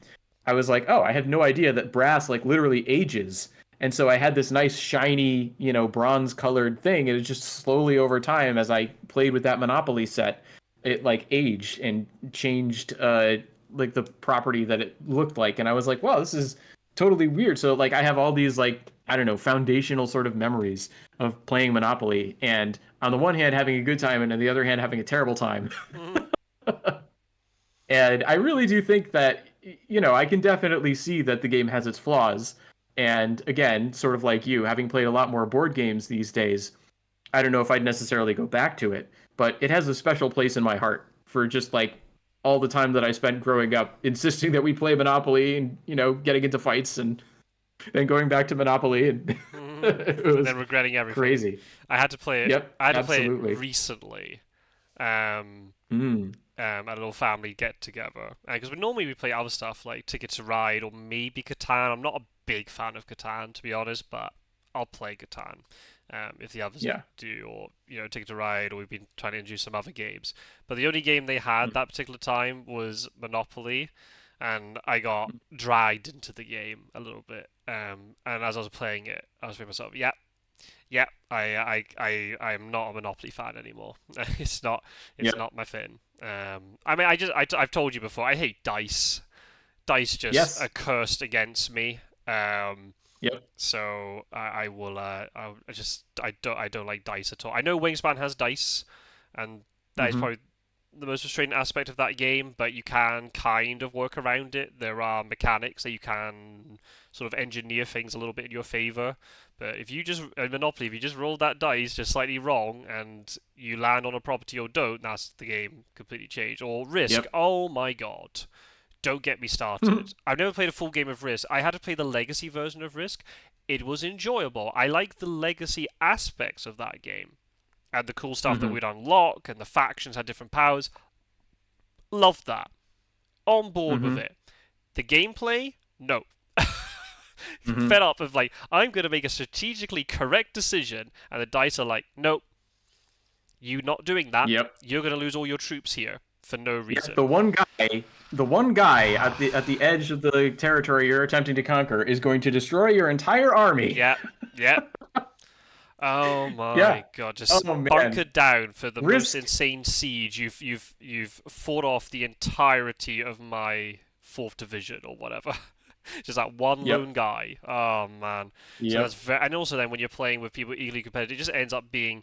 I was like, oh, I had no idea that brass like literally ages. And so I had this nice shiny, bronze colored thing. And it just slowly over time, as I played with that Monopoly set, it like aged and changed like the property that it looked like. And I was like, wow, this is totally weird. So like I have all these like, I don't know, foundational sort of memories of playing Monopoly. And on the one hand having a good time and on the other hand having a terrible time. And I really do think that, I can definitely see that the game has its flaws. And again, sort of like you, having played a lot more board games these days, I don't know if I'd necessarily go back to it, but it has a special place in my heart for just like all the time that I spent growing up insisting that we play Monopoly and, getting into fights and then going back to Monopoly. And it And was then regretting everything. crazy. I had to play it. Yep, I had to play it absolutely. recently. Um, Mm, at a little family get together. Because normally we play other stuff like Ticket to Ride or maybe Catan. I'm not a big fan of Catan, to be honest, but I'll play Catan if the others yeah. do, or Ticket to Ride, or we've been trying to introduce some other games. But the only game they had that particular time was Monopoly, and I got dragged into the game a little bit. And as I was playing it, I was thinking to myself, yeah, yeah, I am not a Monopoly fan anymore. It's Yep. not my thing. I mean, I've told you before. I hate dice. Dice just are Yes. cursed against me. Yep. So I will. I don't like dice at all. I know Wingspan has dice, and that is Hmm. probably the most frustrating aspect of that game, but you can kind of work around it. There are mechanics that you can sort of engineer things a little bit in your favor. But if you just in Monopoly, if you just roll that dice just slightly wrong and you land on a property or don't, that's the game completely changed. Or Risk. Yep. Oh my god. Don't get me started. I've never played a full game of Risk. I had to play the legacy version of Risk. It was enjoyable. I like the legacy aspects of that game and the cool stuff that Hmm. we'd unlock, and the factions had different powers. Loved that. On board with Hmm. it. The gameplay, no. Hmm. Fed up of like, I'm going to make a strategically correct decision, and the dice are like, nope, you not doing that. Yep. You're going to lose all your troops here for no Yep. reason. The one guy at the edge of the territory you're attempting to conquer is going to destroy your entire army. Yeah, yeah. Oh Yeah. my god, just Oh man. bunkered down for the most Risk. insane siege. You've fought off the entirety of my fourth division or whatever. Just that one Yep. lone guy. Oh man. So that's Yep. very, and also then when you're playing with people eagerly competitive, it just ends up being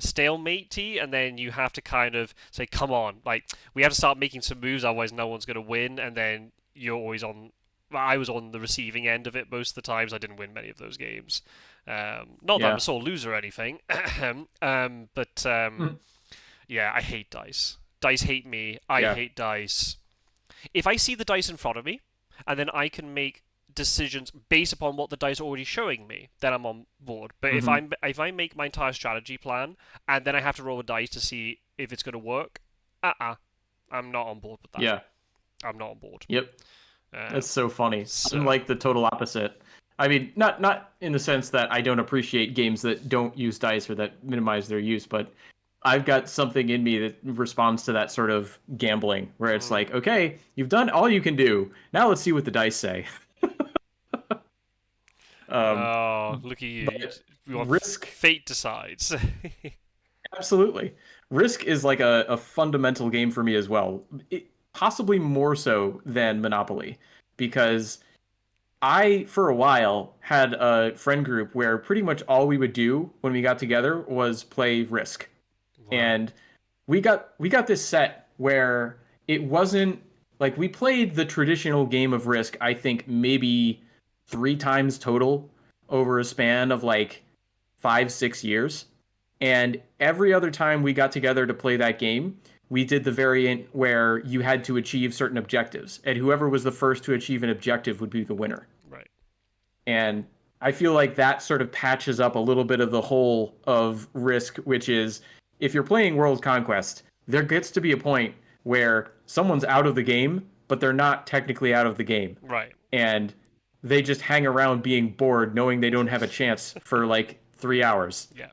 stalematey, and then you have to kind of say, "Come on, like we have to start making some moves, otherwise no one's going to win." And then you're always on. Well, I was on the receiving end of it most of the times. I didn't win many of those games. Not that I'm a Yeah. sore loser or anything, but Mm. yeah, I hate dice. Dice hate me. I Yeah. hate dice. If I see the dice in front of me, and then I can make decisions based upon what the dice are already showing me, then I'm on board. But Hmm. if I make my entire strategy plan and then I have to roll a dice to see if it's going to work, I'm not on board with that. Yeah. I'm not on board. Yep. That's Um, so funny. I'm so like the total opposite. I mean, not in the sense that I don't appreciate games that don't use dice or that minimize their use, but I've got something in me that responds to that sort of gambling, where it's like, mm, okay, you've done all you can do. Now let's see what the dice say. Um, oh, look at you! but You want Risk, fate decides. absolutely. Risk is like a fundamental game for me as well. Possibly more so than Monopoly, because I, for a while, had a friend group where pretty much all we would do when we got together was play Risk. Wow. And we got this set where it wasn't like we played the traditional game of Risk, I think maybe 3 times total over a span of like 5, 6 years. And every other time we got together to play that game, we did the variant where you had to achieve certain objectives, and whoever was the first to achieve an objective would be the winner. Right. And I feel like that sort of patches up a little bit of the hole of Risk, which is if you're playing World Conquest, there gets to be a point where someone's out of the game, but they're not technically out of the game. Right. And they just hang around being bored, knowing they don't have a chance for like 3 hours. Yeah.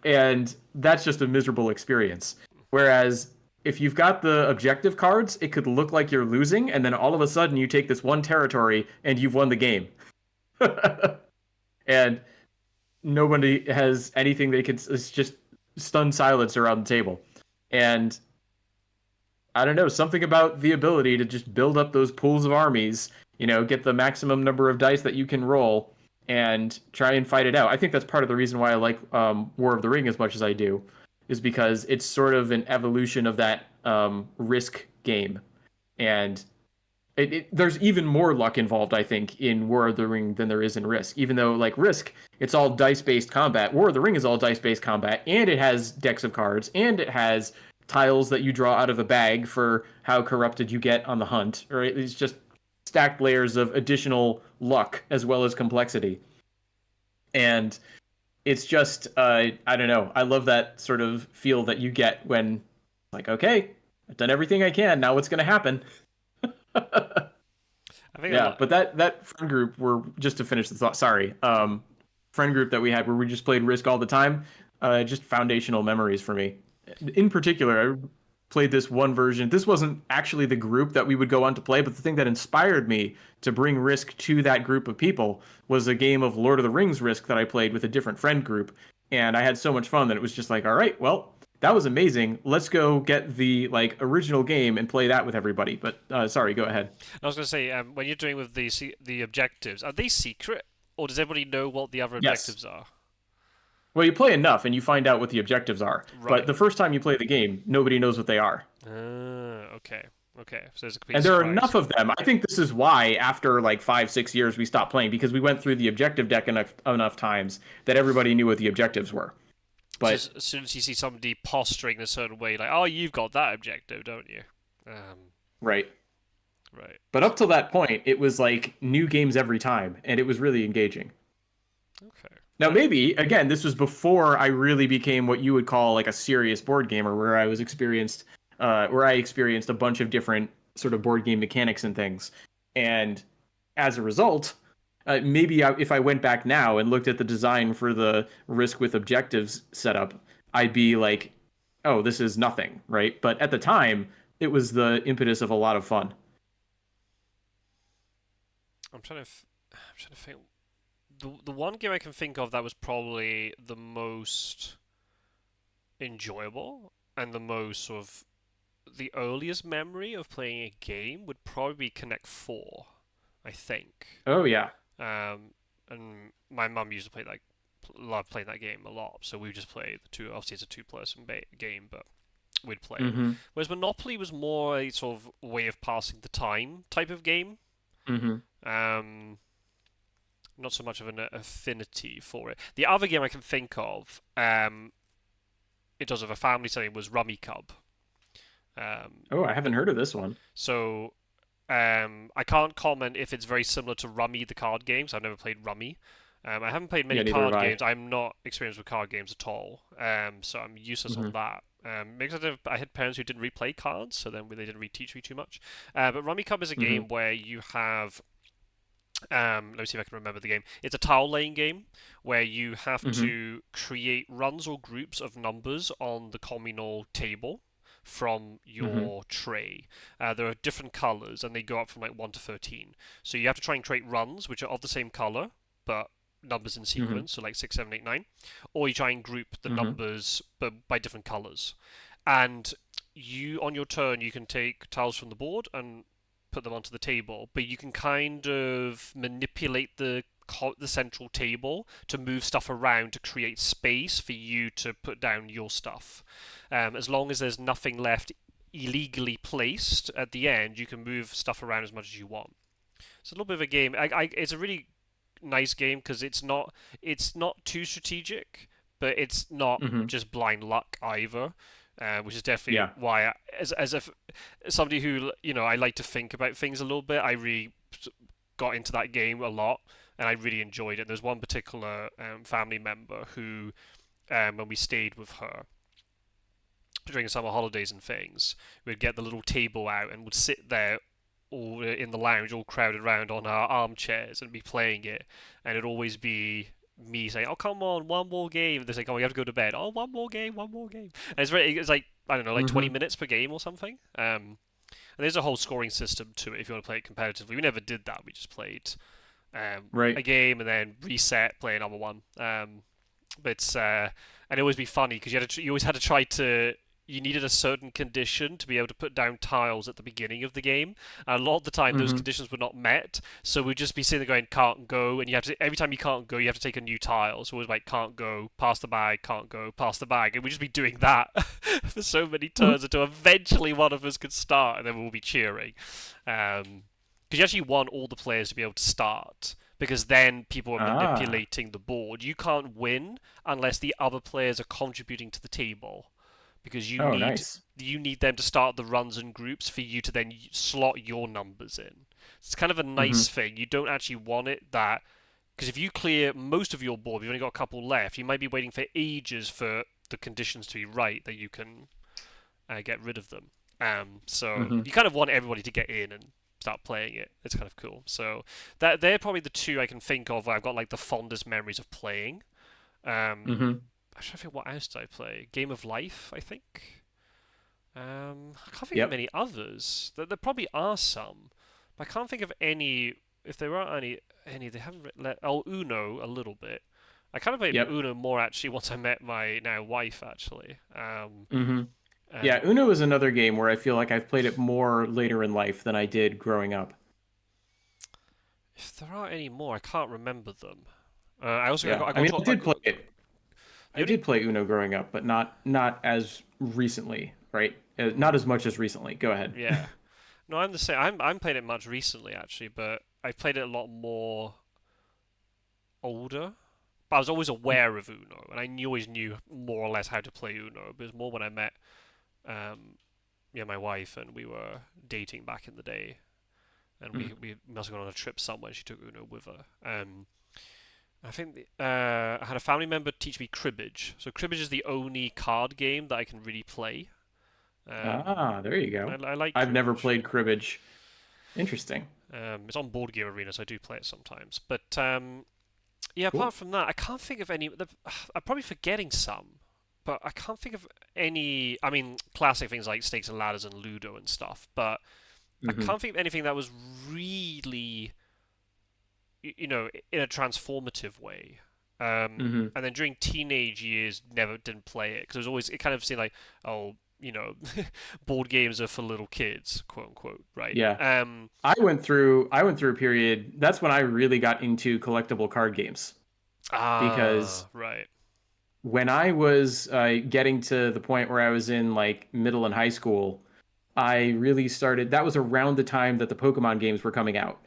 And that's just a miserable experience. Whereas if you've got the objective cards, it could look like you're losing, and then all of a sudden you take this one territory and you've won the game. And nobody has anything they can. It's just stunned silence around the table. And I don't know, something about the ability to just build up those pools of armies, get the maximum number of dice that you can roll and try and fight it out. I think that's part of the reason why I like War of the Ring as much as I do, is because it's sort of an evolution of that Risk game. And there's even more luck involved, I think, in War of the Ring than there is in Risk. Even though, like Risk, it's all dice-based combat. War of the Ring is all dice-based combat, and it has decks of cards, and it has tiles that you draw out of a bag for how corrupted you get on the hunt. Or it's just stacked layers of additional luck as well as complexity. And it's just, I don't know. I love that sort of feel that you get when, like, okay, I've done everything I can. Now what's going to happen? I think a Yeah, lot. but that friend group were just to finish the thought. Sorry, friend group that we had where we just played Risk all the time. Just foundational memories for me. In particular, I played this one version. This wasn't actually the group that we would go on to play, but the thing that inspired me to bring Risk to that group of people was a game of Lord of the Rings Risk that I played with a different friend group, and I had so much fun that it was just like, all right, well, that was amazing. Let's go get the like original game and play that with everybody. But sorry, go ahead. I was going to say, when you're doing with the objectives, are they secret, or does everybody know what the other Yes. objectives are? Well, you play enough and you find out what the objectives are. But Right. the first time you play the game, nobody knows what they are. Okay. Okay. So there's a complete And there are surprise. enough of them. I think this is why, after like 5, 6 years, we stopped playing because we went through the objective deck enough times that everybody knew what the objectives were. So But as soon as you see somebody posturing in a certain way, like, oh, you've got that objective, don't you? right. Right. But up till that point, it was like new games every time, and it was really engaging. Okay. Now, maybe again, this was before I really became what you would call like a serious board gamer, where I experienced a bunch of different sort of board game mechanics and things, and as a result, if I went back now and looked at the design for the risk with objectives setup, I'd be like, "Oh, this is nothing," right? But at the time, it was the impetus of a lot of fun. I'm trying to think. The one game I can think of that was probably the most enjoyable and the most sort of the earliest memory of playing a game would probably be Connect Four, I think. Oh yeah. And my mum used to play like love playing that game a lot, so we just played the two. Obviously, it's a two-person game, but we'd play it. Mm-hmm. Whereas Monopoly was more a sort of way of passing the time type of game. Mm-hmm. Um, not so much of an affinity for it. The other game I can think of, it does have a family setting, was Rummy Cub. Um, Oh, I haven't heard of this one. so I can't comment if it's very similar to Rummy, the card games. I've never played Rummy. I haven't played many Yeah, neither have card I. games. I'm not experienced with card games at all, so I'm useless Mm-hmm. on that. Because I had parents who didn't replay cards, so then they didn't reteach me too much. But Rummy Cub is a Mm-hmm. game where you have let me see if I can remember the game. It's a tile laying game where you have Mm-hmm. to create runs or groups of numbers on the communal table from Mm-hmm. your tray. There are different colors and they go up from like 1 to 13. So you have to try and create runs which are of the same color but numbers in Mm-hmm. sequence, so like 6, 7, 8, 9. Or you try and group the Mm-hmm. numbers but by different colors. And you, on your turn, you can take tiles from the board and put them onto the table, but you can kind of manipulate the central table to move stuff around to create space for you to put down your stuff. As long as there's nothing left illegally placed at the end, you can move stuff around as much as you want. It's a little bit of a game. It's a really nice game because it's not too strategic, but it's not Mm-hmm. just blind luck either. Which is definitely Yeah. why, as if somebody who I like to think about things a little bit, I really got into that game a lot, and I really enjoyed it. There's one particular family member who, when we stayed with her during summer holidays and things, we'd get the little table out and would sit there all in the lounge, all crowded around on our armchairs and be playing it, and it'd always be me saying, "Oh, come on, one more game." They're like, "Oh, we have to go to bed." "Oh, one more game, one more game." And it's like I don't know, like 20 Mm-hmm. minutes per game or something. And there's a whole scoring system to it if you want to play it competitively. We never did that. We just played a Right. game and then reset, play another one. But and it always be funny because you always had to try to. You needed a certain condition to be able to put down tiles at the beginning of the game, and a lot of the time those Mm-hmm. conditions were not met. So we'd just be sitting there going can't go, and you have to every time you can't go, you have to take a new tile. So it was like can't go, pass the bag, can't go, pass the bag, and we'd just be doing that for so many turns until eventually one of us could start, and then we'll be cheering. Because you actually want all the players to be able to start because then people are Ah. manipulating the board. You can't win unless the other players are contributing to the table because you Oh, need nice. you need them to start the runs and groups for you to then slot your numbers in. It's kind of a Mm-hmm. nice thing. You don't actually want it that because if you clear most of your board, you've only got a couple left. You might be waiting for ages for the conditions to be right that you can get rid of them. So Mm-hmm. you kind of want everybody to get in and start playing it. It's kind of cool. So that they're probably the two I can think of where I've got like the fondest memories of playing. Um, Mm-hmm. I'm trying to think what else did I play? Game of Life, I think. I can't think of Yep. many others. There probably are some, but I can't think of any. If there are any they haven't let. Oh, Uno a little bit. I kind of played Yep. Uno more actually once I met my now wife actually. Mm-hmm. And Yeah, Uno is another game where I feel like I've played it more later in life than I did growing up. if there are any more, I can't remember them. I also Yeah. I I got mean, to I did play it. The I only did play Uno growing up, but not as recently, right? Not mm, as much as recently. Go ahead. yeah. No, I'm the same. I'm playing it much recently actually, but I played it a lot more older. But I was always aware of Uno, and always knew more or less how to play Uno. But it was more when I met um, yeah, my wife, and we were dating back in the day, and Mm. we must have gone on a trip somewhere. She took Uno with her. I think I had a family member teach me cribbage. So cribbage is the only card game that I can really play. Ah, there you go. I like I've never cribbage. played cribbage. Interesting. It's on Board Game Arena, so I do play it sometimes. But yeah, Cool. apart from that, I can't think of any. I'm probably forgetting some, but I can't think of any. I mean, classic things like Snakes and Ladders and Ludo and stuff. But I Hmm. can't think of anything that was really, in a transformative way. Hmm. And then during teenage years, never didn't play it because it kind of seemed like, oh, board games are for little kids, quote unquote, right? Yeah. I went through a period. That's when I really got into collectible card games because Right, when I was getting to the point where I was in like middle and high school, I really started. That was around the time that the Pokemon games were coming out.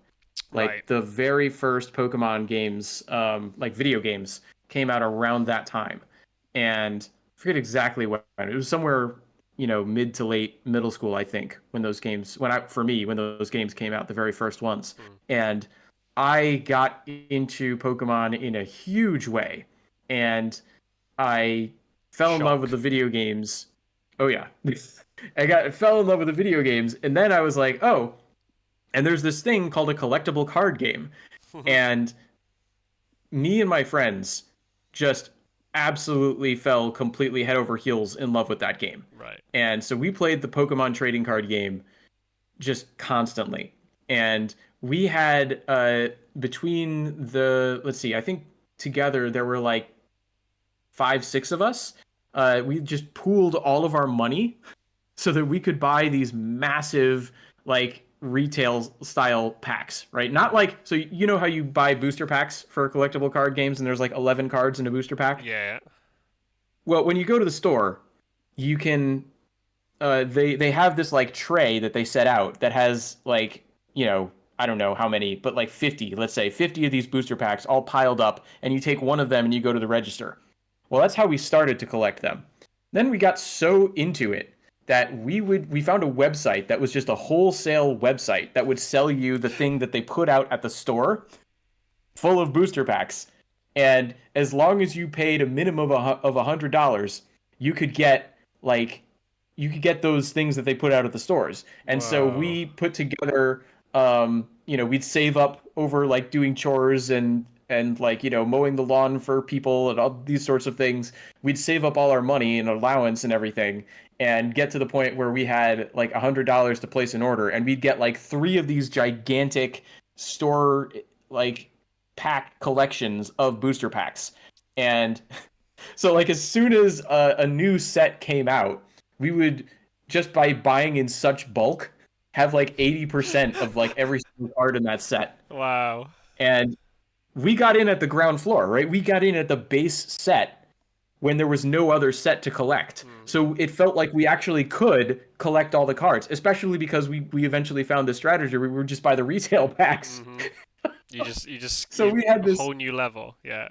right. Like the very first Pokemon games, like video games, came out around that time, and I forget exactly when. It was somewhere, mid to late middle school, I think, when those games, for me, when those games came out, the very first ones, Hmm. and I got into Pokemon in a huge way, and I fell in love with Shock. the video games. Oh yeah, fell in love with the video games, and then I was like, oh, and there's this thing called a collectible card game, and me and my friends just absolutely fell completely head over heels in love with that game. Right. And so we played the Pokemon trading card game just constantly. And we had between the let's see, I think together there were like 5, 6 of us. We just pooled all of our money so that we could buy these massive like retail style packs, right? Not Hmm. like, so you know how you buy booster packs for collectible card games and there's like 11 cards in a booster pack? Yeah. Well, when you go to the store, you can they have this like tray that they set out that has like, I don't know how many, but like 50, let's say 50 of these booster packs all piled up, and you take one of them and you go to the register. Well, that's how we started to collect them. Then we got so into it that we found a website that was just a wholesale website that would sell you the thing that they put out at the store full of booster packs. And as long as you paid a minimum of $100, you could get like you could get those things that they put out at the stores. And so Whoa. we put together, we'd save up over like doing chores and like, mowing the lawn for people and all these sorts of things. We'd save up all our money and allowance and everything and get to the point where we had like $100 to place an order, and we'd get like 3 of these gigantic store like pack collections of booster packs. And so like as soon as a new set came out, we would, just by buying in such bulk, have like 80% of like every single card in that set. Wow. And we got in at the ground floor, right? We got in at the base set when there was no other set to collect. Hmm. So it felt like we actually could collect all the cards, especially because we eventually found this strategy where we would just buy the retail packs. Hmm. So we had A this, whole new level. Yeah.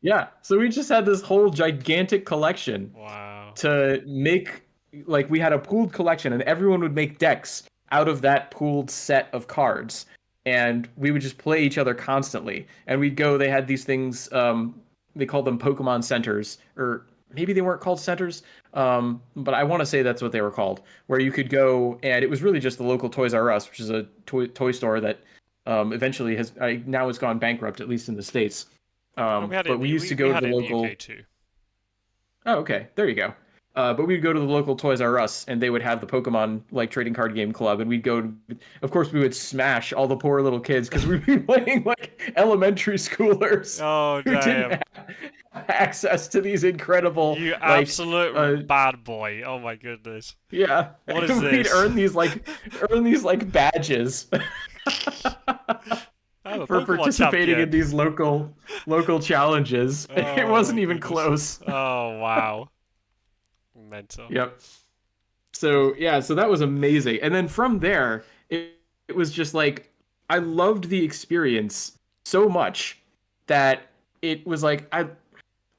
yeah. So we just had this whole gigantic collection Wow. to make, like, we had a pooled collection and everyone would make decks out of that pooled set of cards, and we would just play each other constantly. And we'd go, they had these things, they called them Pokemon centers, or maybe they weren't called centers, but I want to say that's what they were called, where you could go, and it was really just the local Toys R Us, which is a toy store that eventually now has gone bankrupt, at least in the States. No, we had it. But we used to We go to had the it in the local. UK too. Oh, okay. There you go. But we'd go to the local Toys R Us, and they would have the Pokemon like trading card game club, and we'd go. Of course, we would smash all the poor little kids because we'd be playing like elementary schoolers Oh who didn't damn! have access to these incredible You like, absolute bad boy! Oh my goodness! yeah. What is And we'd this? earn these like badges. I'm a for Pokemon participating in champion. these local challenges. It Oh wasn't my even goodness. close. Oh wow. Mental. Yep. So yeah, so that was amazing. And then from there, it was just like I loved the experience so much that it was like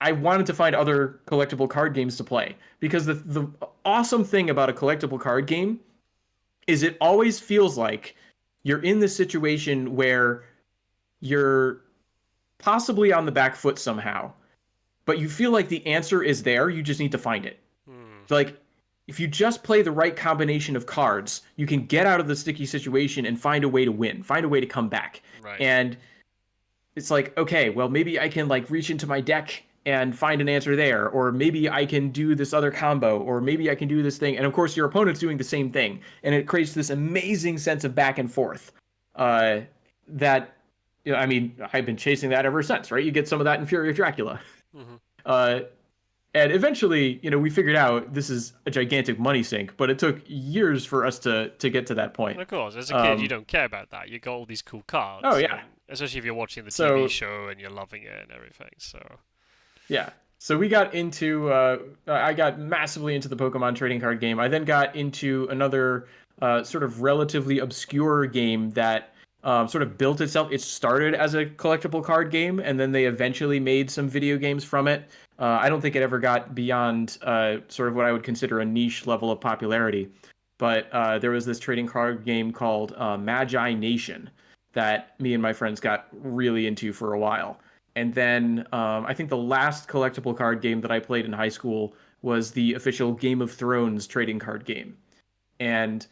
I wanted to find other collectible card games to play because the awesome thing about a collectible card game is it always feels like you're in this situation where you're possibly on the back foot somehow, but you feel like the answer is there, you just need to find it. Hmm. Like if you just play the right combination of cards, you can get out of the sticky situation and find a way to win, find a way to come back. Right. And it's like, okay, well, maybe I can like reach into my deck and find an answer there, or maybe I can do this other combo, or maybe I can do this thing. And of course, your opponent's doing the same thing, and it creates this amazing sense of back and forth. Uh, that, you know, I mean, I've been chasing that ever since, right? You get some of that in Fury of Dracula. Hmm. Uh, and eventually, you know, we figured out this is a gigantic money sink, but it took years for us to get to that point. And of course, as a kid, you Um, don't care about that. You got all these cool oh cards, yeah. and especially if you're watching the TV So show and you're loving it and everything. So, yeah. So we got into I got massively into the Pokemon trading card game. I then got into another sort of relatively obscure game that sort of built itself. It started as a collectible card game, and then they eventually made some video games from it. I don't think it ever got beyond sort of what I would consider a niche level of popularity. But there was this trading card game called Magi Nation that me and my friends got really into for a while. And then I think the last collectible card game that I played in high school was the official Game of Thrones trading card game. And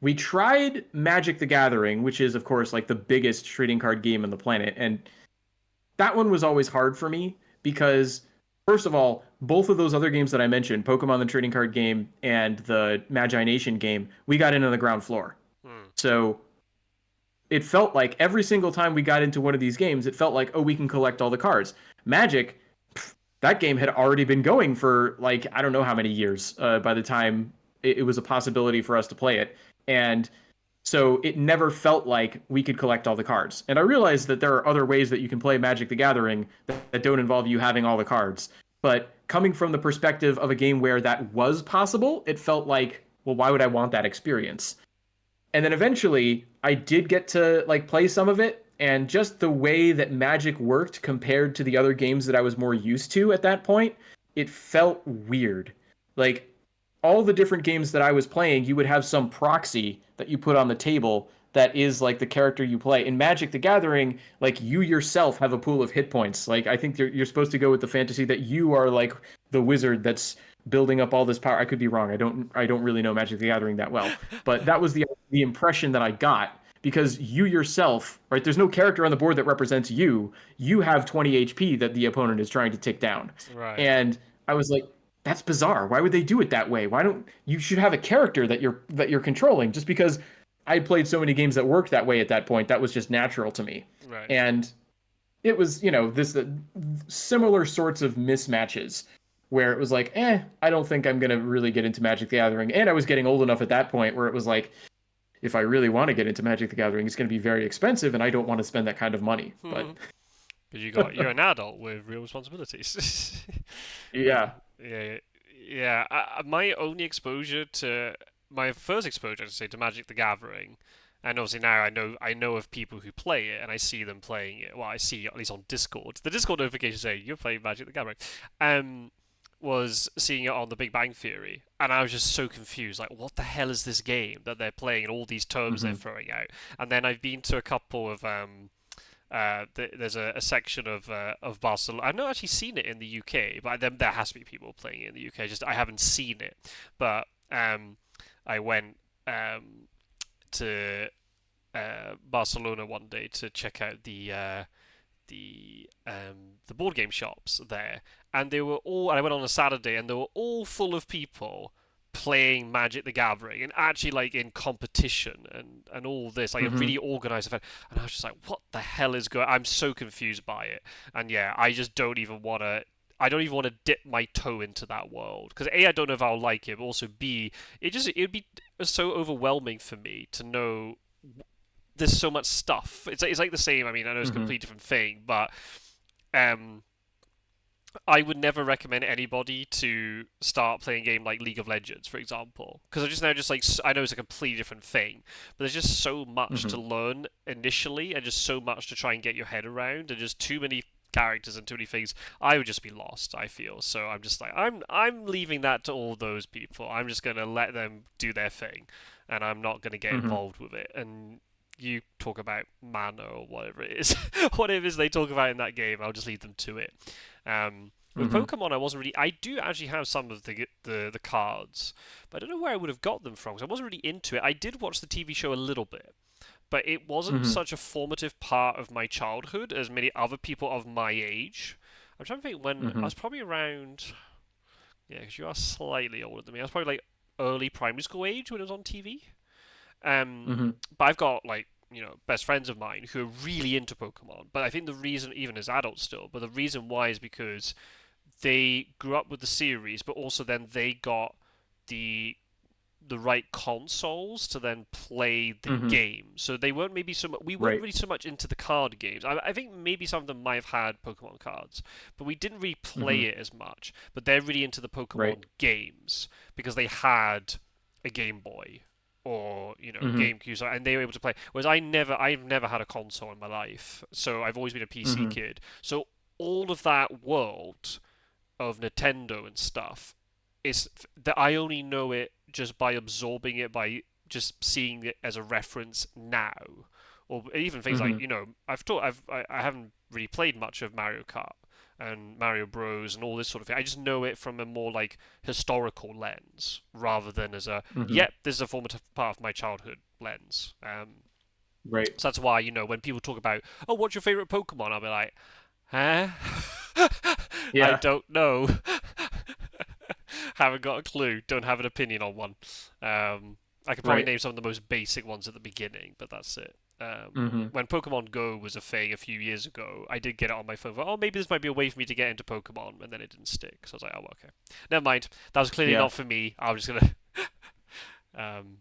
we tried Magic the Gathering, which is, of course, like the biggest trading card game on the planet. And that one was always hard for me because, first of all, both of those other games that I mentioned, Pokemon the trading card game and the Magi Nation game, we got in on the ground floor. hmm. So it felt like every single time we got into one of these games, it felt like, oh, we can collect all the cards. Magic, that game had already been going for like, I don't know how many years by the time it was a possibility for us to play it. And so it never felt like we could collect all the cards. And I realized that there are other ways that you can play Magic the Gathering that don't involve you having all the cards. But coming from the perspective of a game where that was possible, it felt like, well, why would I want that experience? And then eventually I did get to like play some of it, and just the way that Magic worked compared to the other games that I was more used to at that point, it felt weird. Like all the different games that I was playing, you would have some proxy that you put on the table that is like the character you play. In Magic the Gathering, like you yourself have a pool of hit points. Like I think you're supposed to go with the fantasy that you are like the wizard that's building up all this power. I could be wrong. I don't really know Magic the Gathering that well, but that was the impression that I got because you yourself, right? There's no character on the board that represents you. You have 20 HP that the opponent is trying to tick down. Right. And I was like, that's bizarre. Why would they do it that way? Why don't you should have a character that you're controlling? Just because I played so many games that worked that way at that point, that was just natural to me. Right. And it was, you know, this similar sorts of mismatches where it was like, I don't think I'm gonna really get into Magic the Gathering. And I was getting old enough at that point where it was like, if I really want to get into Magic the Gathering, it's gonna be very expensive, and I don't want to spend that kind of money. But Because you're an adult with real responsibilities. yeah. Yeah, yeah. My only exposure to my first exposure, to say, to Magic the Gathering, and obviously now I know of people who play it, and I see them playing it. Well, I see at least on Discord. The Discord notifications say you're playing Magic the Gathering. Um, was seeing it on The Big Bang Theory, and I was just so confused. Like, what the hell is this game that they're playing, and all these terms they're Hmm. throwing out? And then I've been to a couple of there's a section of Barcelona. I've not actually seen it in the UK, but there has to be people playing it in the UK. Just I haven't seen it, but I went to Barcelona one day to check out the board game shops there, and they were all. And I went on a Saturday, and they were all full of people playing Magic the Gathering and actually like in competition and all this like a Hmm. really organized event. And I was just like, what the hell is going? I'm so confused by it. And yeah, I just don't even want to. I don't even want to dip my toe into that world because A, I don't know if I'll like it, but also B, it'd be so overwhelming for me to know there's so much stuff. It's like the same. I mean, I know it's a Mm-hmm. completely different thing, but um, I would never recommend anybody to start playing a game like League of Legends, for example, because I just now just like I know it's a completely different thing, but there's just so much to Mm-hmm. learn initially, and just so much to try and get your head around, and just too many characters and too many things. I would just be lost. I feel so. I'm just like I'm leaving that to all those people. I'm just gonna let them do their thing, and I'm not gonna get Mm-hmm. involved with it. And you talk about mana or whatever it is, whatever it is they talk about in that game, I'll just leave them to it. With Mm-hmm. Pokemon, I wasn't really. I do actually have some of the cards, but I don't know where I would have got them from because I wasn't really into it. I did watch the TV show a little bit, but it wasn't Mm-hmm. such a formative part of my childhood as many other people of my age. I'm trying to think when I Mm-hmm. was probably around. Yeah, because you are slightly older than me. I was probably like early primary school age when it was on TV. Um, Mm-hmm. but I've got like best friends of mine who are really into Pokemon. But I think the reason, even as adults still, but the reason why is because they grew up with the series, but also then they got the the right consoles to then play the Mm-hmm. game. So they weren't maybe so much, we weren't Right. really so much into the card games. I think maybe some of them might have had Pokemon cards, but we didn't really play Mm-hmm. it as much. But they're really into the Right. Pokemon games because they had a Game Boy or Mm-hmm. GameCube, and they were able to play. Whereas I've never had a console in my life, so I've always been a PC Mm-hmm. kid. So all of that world of Nintendo and stuff is that I only know it just by absorbing it, by just seeing it as a reference now, or even things like Mm-hmm. I haven't really played much of Mario Kart and Mario Bros and all this sort of thing. I just know it from a more like historical lens rather than as a Mm-hmm. yep, this is a formative part of my childhood lens. Right. So that's why when people talk about oh, what's your favorite Pokemon, I'll be like, huh? I Yeah. don't know. Haven't got a clue. Don't have an opinion on one. I could probably Right. name some of the most basic ones at the beginning, but that's it. Mm-hmm. When Pokemon Go was a thing a few years ago, I did get it on my phone. Oh, maybe this might be a way for me to get into Pokemon, and then it didn't stick. So I was like, oh, okay, never mind. That was clearly Yeah. not for me. I'm just gonna, um,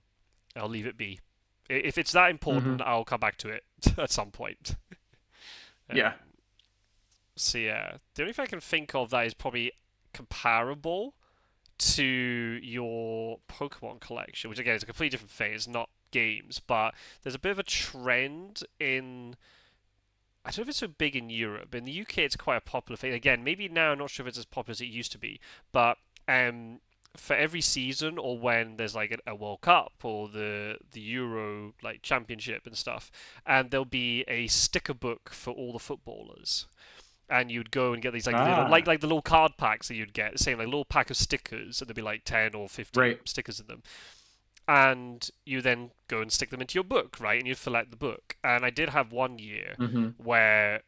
I'll leave it be. If it's that Mm-hmm. important, I'll come back to it at some point. Yeah. Um, so yeah, the only thing I can think of that is probably comparable to your Pokemon collection, which again is a completely different thing. It's not games, but there's a bit of a trend in. I don't know if it's so big in Europe. In the UK, it's quite a popular thing. Again, maybe now I'm not sure if it's as popular as it used to be, but for every season or when there's like a World Cup or the Euro like championship and stuff, and there'll be a sticker book for all the footballers and you'd go and get these like little Ah. like the little card packs that you'd get, same like a little pack of stickers, and there'd be like 10 or 15 Right. stickers in them, and you then go and stick them into your book, right? And you'd fill out the book. And I did have one year Mm-hmm. where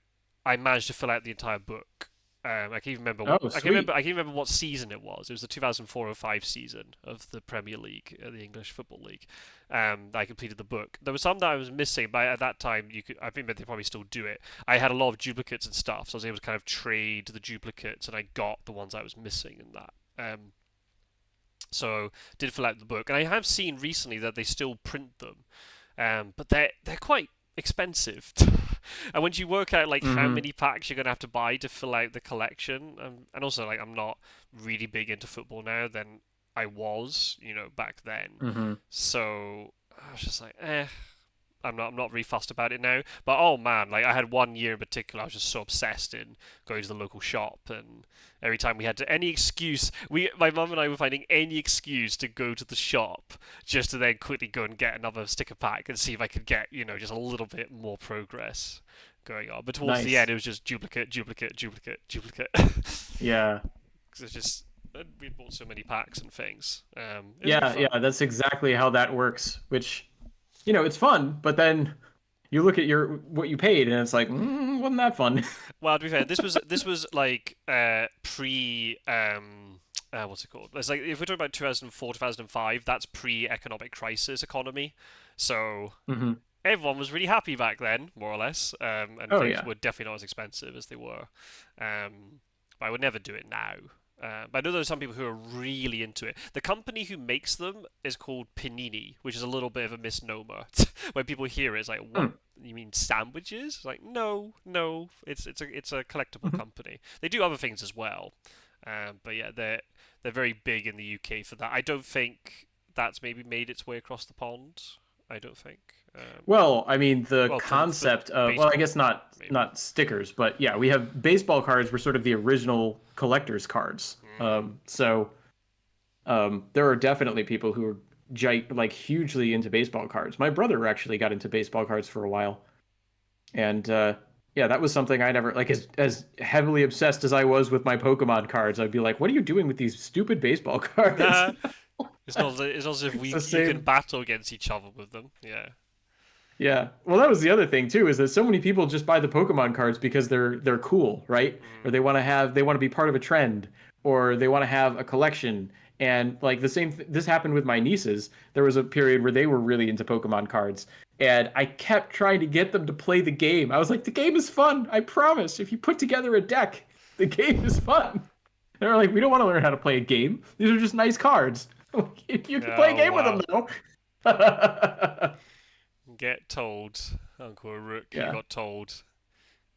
I managed to fill out the entire book. I can even remember what Oh, I can remember. sweet. I can remember what season it was. It was the 2004-05 season of the Premier League, the English Football League. I completed the book. There was some that I was missing, but at that time, you could. I think that they probably still do it. I had a lot of duplicates and stuff, so I was able to kind of trade the duplicates, and I got the ones I was missing in that. So did fill out the book, and I have seen recently that they still print them, but they're quite expensive. And once you work out like how Mm-hmm. many packs you're gonna have to buy to fill out the collection, and also like I'm not really big into football now than I was, back then. Mm-hmm. So I was just like, I'm not really fussed about it now. But oh man, like I had one year in particular, I was just so obsessed in going to the local shop, and every time we had any excuse, my mum and I were finding any excuse to go to the shop just to then quickly go and get another sticker pack and see if I could get just a little bit more progress going on. But towards the end, Nice. it was just duplicate, duplicate, duplicate, duplicate. Yeah. Because it's just we'd bought so many packs and things. It was really Yeah. fun. Yeah. That's exactly how that works. Which, it's fun, but then you look at your what you paid, and it's like, wasn't that fun? Well, to be fair, this was like pre what's it called? It's like if we're talking about 2004, 2005, that's pre-economic crisis economy. So Mm-hmm. everyone was really happy back then, more or less, and Oh things yeah. were definitely not as expensive as they were. But I would never do it now. But I know there are some people who are really into it. The company who makes them is called Panini, which is a little bit of a misnomer. When people hear it, it's like, "What? Hmm. You mean sandwiches?" It's like, no, no. It's a collectible Mhm. company. They do other things as well, but yeah, they're very big in the UK for that. I don't think that's maybe made its way across the pond. I don't think. Well, I mean, the Well, for concept of, well, I baseball, guess not maybe. stickers, but yeah, we have baseball cards were sort of the original collector's cards. Mm. There are definitely people who are like hugely into baseball cards. My brother actually got into baseball cards for a while, and yeah, that was something I never like as heavily obsessed as I was with my Pokemon cards. I'd be like, "What are you doing with these stupid baseball cards?" Nah, it's not as if It's we the you can same. battle against each other with them. Yeah. Yeah. Well, that was the other thing too, is that so many people just buy the Pokemon cards because they're cool, right? Or Mm. they want to be part of a trend, or they want to have a collection. And like this happened with my nieces. There was a period where they were really into Pokemon cards, and I kept trying to get them to play the game. I was like, the game is fun. I promise. If you put together a deck, the game is fun. They were like, we don't want to learn how to play a game. These are just nice cards. You can play a Oh game with them wow. though. Get told, Uncle Rook. You Yeah. got told.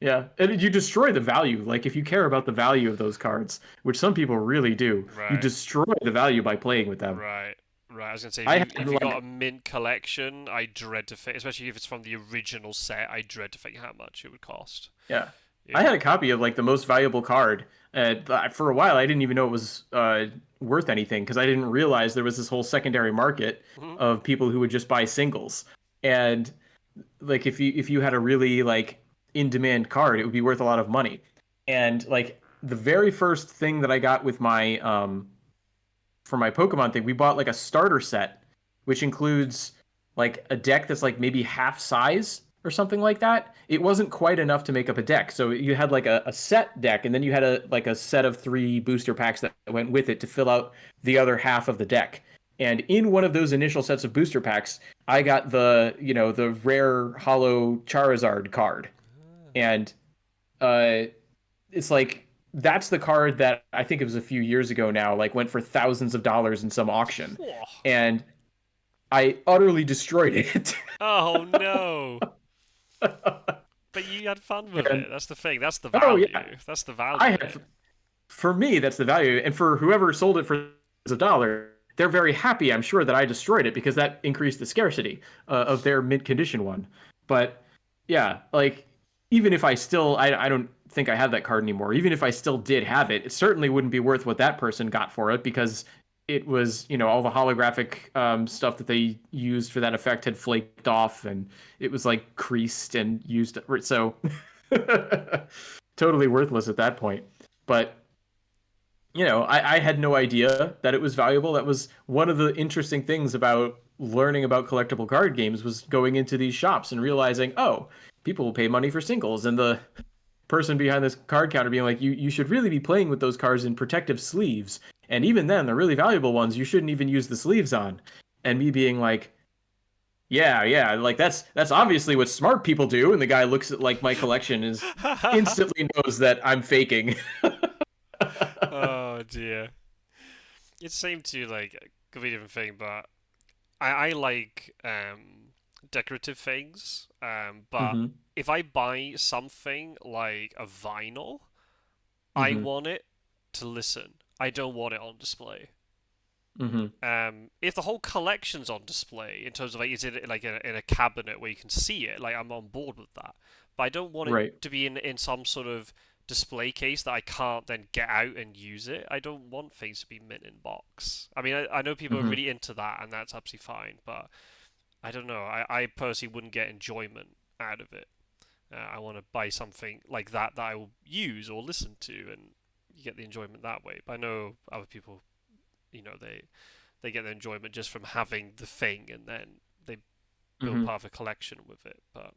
Yeah, and you destroy the value. Like if you care about the value of those cards, which some people really do, you Right. destroy the value by playing with them. Right. Right. I was gonna say I had if you got a like, mint collection, I dread to think, especially if it's from the original set. I dread to think how much it would cost. yeah, I Yeah. had a copy of like the most valuable card. For a while, I didn't even know it was worth anything because I didn't realize there was this whole secondary market Mhm. of people who would just buy singles. And like if you had a really like in demand card, it would be worth a lot of money. And like the very first thing that I got with my for my Pokemon thing, we bought like a starter set, which includes like a deck that's like maybe half size or something like that. It wasn't quite enough to make up a deck. So you had like a set deck, and then you had a set of 3 booster packs that went with it to fill out the other half of the deck. And in one of those initial sets of booster packs, I got the rare hollow Charizard card. And uh it's like that's the card that I think it was a few years ago now, like went for thousands of dollars in some auction. Whoa. And I utterly destroyed it. Oh no. But you had fun with And it. That's the thing. That's the oh yeah, value. That's the I value in had it. for me that's the value, and for whoever sold it for a dollar, they're very happy. I'm sure that I destroyed it because that increased the scarcity of their mint condition one. But yeah, like even if I don't think I have that card anymore. Even if I still did have it, it certainly wouldn't be worth what that person got for it because it was, all the holographic stuff that they used for that effect had flaked off and it was like creased and used. So totally worthless at that point. But I had no idea that it was valuable. That was one of the interesting things about learning about collectible card games was going into these shops and realizing, oh, people will pay money for singles, and the person behind this card counter being like, you should really be playing with those cards in protective sleeves, and even then, the really valuable ones, you shouldn't even use the sleeves on. And me being like, yeah, yeah, like that's obviously what smart people do. And the guy looks at like my collection is instantly knows that I'm faking. Oh dear. It seemed to like a completely different thing, but I like decorative things. But Hmm. if I buy something like a vinyl, I Hmm. want it to listen. I don't want it on display. Hmm. If the whole collection's on display in terms of like, is it like in a cabinet where you can see it? Like I'm on board with that, but I don't want it Right. to be in some sort of display case that I can't then get out and use it. I don't want things to be mint in box. I mean, I know people are Hmm. really into that, and that's absolutely fine, but I don't know. I personally wouldn't get enjoyment out of it. I want to buy something like that I will use or listen to, and you get the enjoyment that way. But I know other people, they get their enjoyment just from having the thing, and then they build Hmm. part of a collection with it. But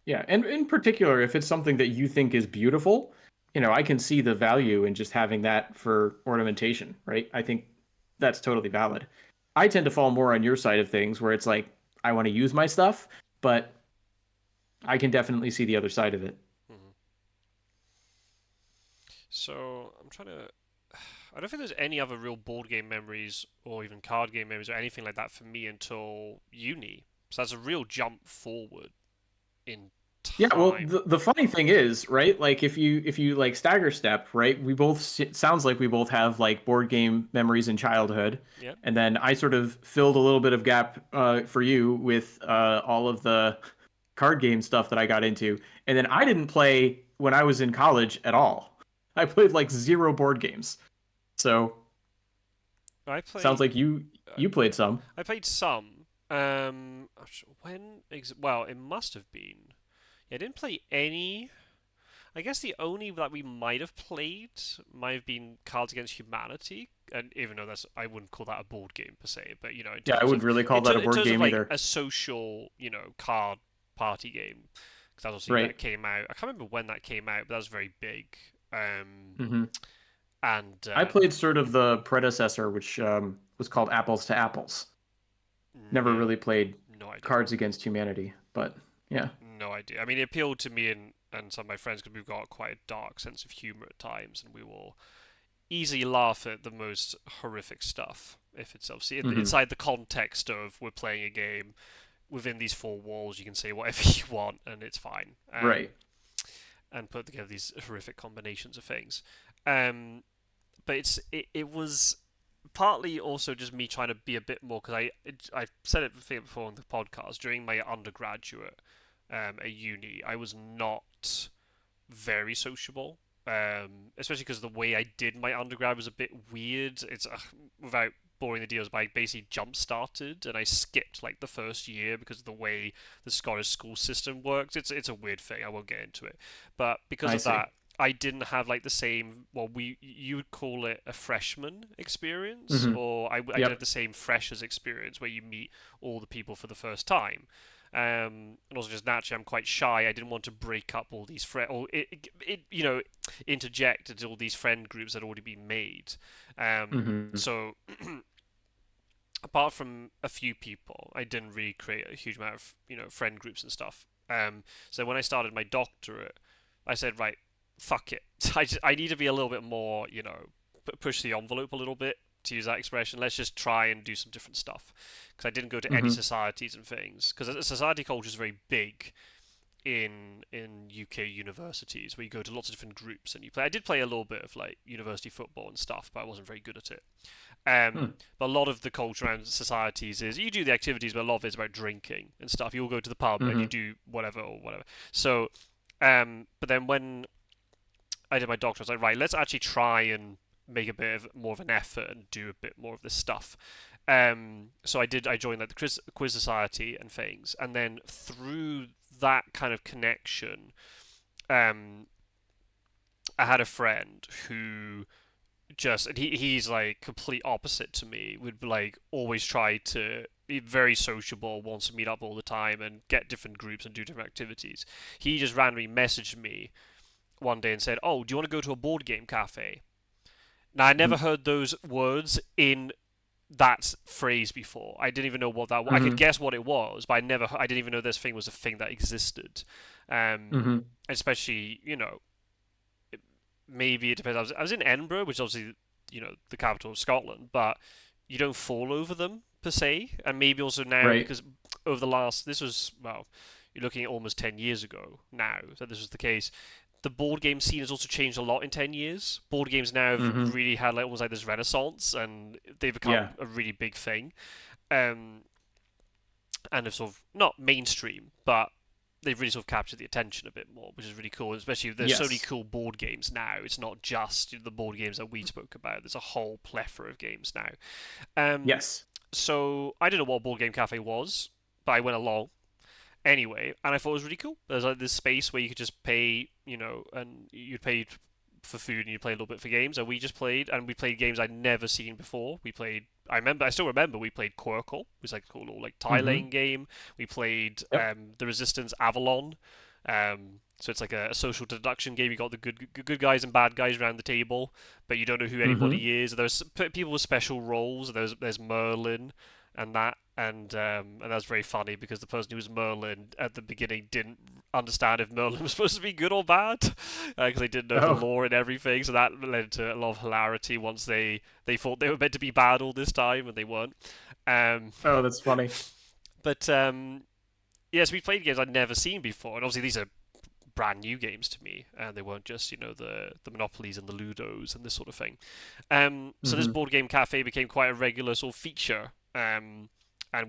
Yeah, and in particular, if it's something that you think is beautiful, I can see the value in just having that for ornamentation, right? I think that's totally valid. I tend to fall more on your side of things where it's like I want to use my stuff, but I can definitely see the other side of it. mhm. So I'm trying to. I don't think there's any other real board game memories or even card game memories or anything like that for me until uni. So that's a real jump forward in Yeah, well, time. the funny thing is, right? Like if you like stagger step, right? We both sounds like we both have like board game memories in childhood, Yeah. and then I sort of filled a little bit of gap for you with all of the card game stuff that I got into, and then I didn't play when I was in college at all. I played like zero board games. So I sounds play. like you played some. I played some. When? Well, it must have been. Yeah, I didn't play any. I guess the only that we might have played might have been Cards Against Humanity, and even though that's I wouldn't call that a board game per se, but you know, Yeah, I wouldn't really call that a in board terms of game like either. a social, card party game, because obviously Right. that came out. I can't remember when that came out, but that was very big. Hmm. And I played sort of the predecessor, which was called Apples to Apples. Never no, really played no idea. Cards Against Humanity, but yeah. No idea. I mean, it appealed to me and some of my friends because we've got quite a dark sense of humor at times, and we will easily laugh at the most horrific stuff if it's obviously Hmm. inside the context of we're playing a game within these four walls. You can say whatever you want, and it's fine. Right. And put together these horrific combinations of things. Um, but it was partly also just me trying to be a bit more because I said it before on the podcast during my undergraduate at uni. I was not very sociable. Especially because the way I did my undergrad was a bit weird. It's without boring the deals, but I basically jump started and I skipped like the first year because of the way the Scottish school system works. It's a weird thing. I won't get into it, but because I of see. that, I didn't have like the same. Well, we you would call it a freshman experience, Hmm. or I did have Yep. the same freshers experience where you meet all the people for the first time. And also just naturally, I'm quite shy. I didn't want to break up all these or interject into all these friend groups that had already been made. Hmm. So apart from a few people, I didn't really create a huge amount of friend groups and stuff. So when I started my doctorate, I said, right, fuck it. I need to be a little bit more, push the envelope a little bit, to use that expression. Let's just try and do some different stuff. Because I didn't go to any Hmm. societies and things. Because society culture is very big in UK universities, where you go to lots of different groups and you play. I did play a little bit of like university football and stuff, but I wasn't very good at it. Hmm. But a lot of the culture around societies is you do the activities, but a lot of it's about drinking and stuff. You all go to the pub and you Hmm. do whatever or whatever. So, but then when I did my doctorate, I was like, right, let's actually try and make a bit of more of an effort and do a bit more of this stuff. So I did. I joined like the quiz society and things, and then through that kind of connection, um, I had a friend who just and he's like complete opposite to me. Would like always try to be very sociable, wants to meet up all the time and get different groups and do different activities. He just randomly messaged me one day and said, "Oh, do you want to go to a board game cafe?" Now I never heard those words in that phrase before. I didn't even know what that was. I could Hmm. guess what it was, but I didn't even know this thing was a thing that existed. Hmm. Especially, maybe it depends. I was in Edinburgh, which is obviously, the capital of Scotland, but you don't fall over them per se. And maybe also now Right. because over the last, this was, well, you're looking at almost 10 years ago now that this was the case. The board game scene has also changed a lot in 10 years. Board games now have Hmm. really had like almost like this renaissance and they've Yeah. become a really big thing. Um, and have sort of not mainstream, but they've really sort of captured the attention a bit more, which is really cool. Especially there's so many Yes. cool board games now. It's not just the board games that we spoke about. There's a whole plethora of games now. Um, Yes. so I didn't know what Board Game Cafe was, but I went along anyway, and I thought it was really cool. There's like this space where you could just pay, and you'd pay for food and you play a little bit for games. And we just played, and we played games I'd never seen before. We played. I still remember we played Quirkle, which was like a cool little like Hmm. tiling game. We played Yep. the Resistance Avalon. So it's like a social deduction game. You got the good guys and bad guys around the table, but you don't know who Hmm. anybody is. There's people with special roles. There's Merlin. and that's very funny because the person who was Merlin at the beginning didn't understand if Merlin was supposed to be good or bad because they didn't know the Oh, lore and everything. So that led to a lot of hilarity once they thought they were meant to be bad all this time and they weren't. Um, oh, that's funny. but yes, we played games I'd never seen before, and obviously these are brand new games to me, and they weren't just the monopolies and the ludos and this sort of thing. So this Hmm. board game cafe became quite a regular sort of feature, and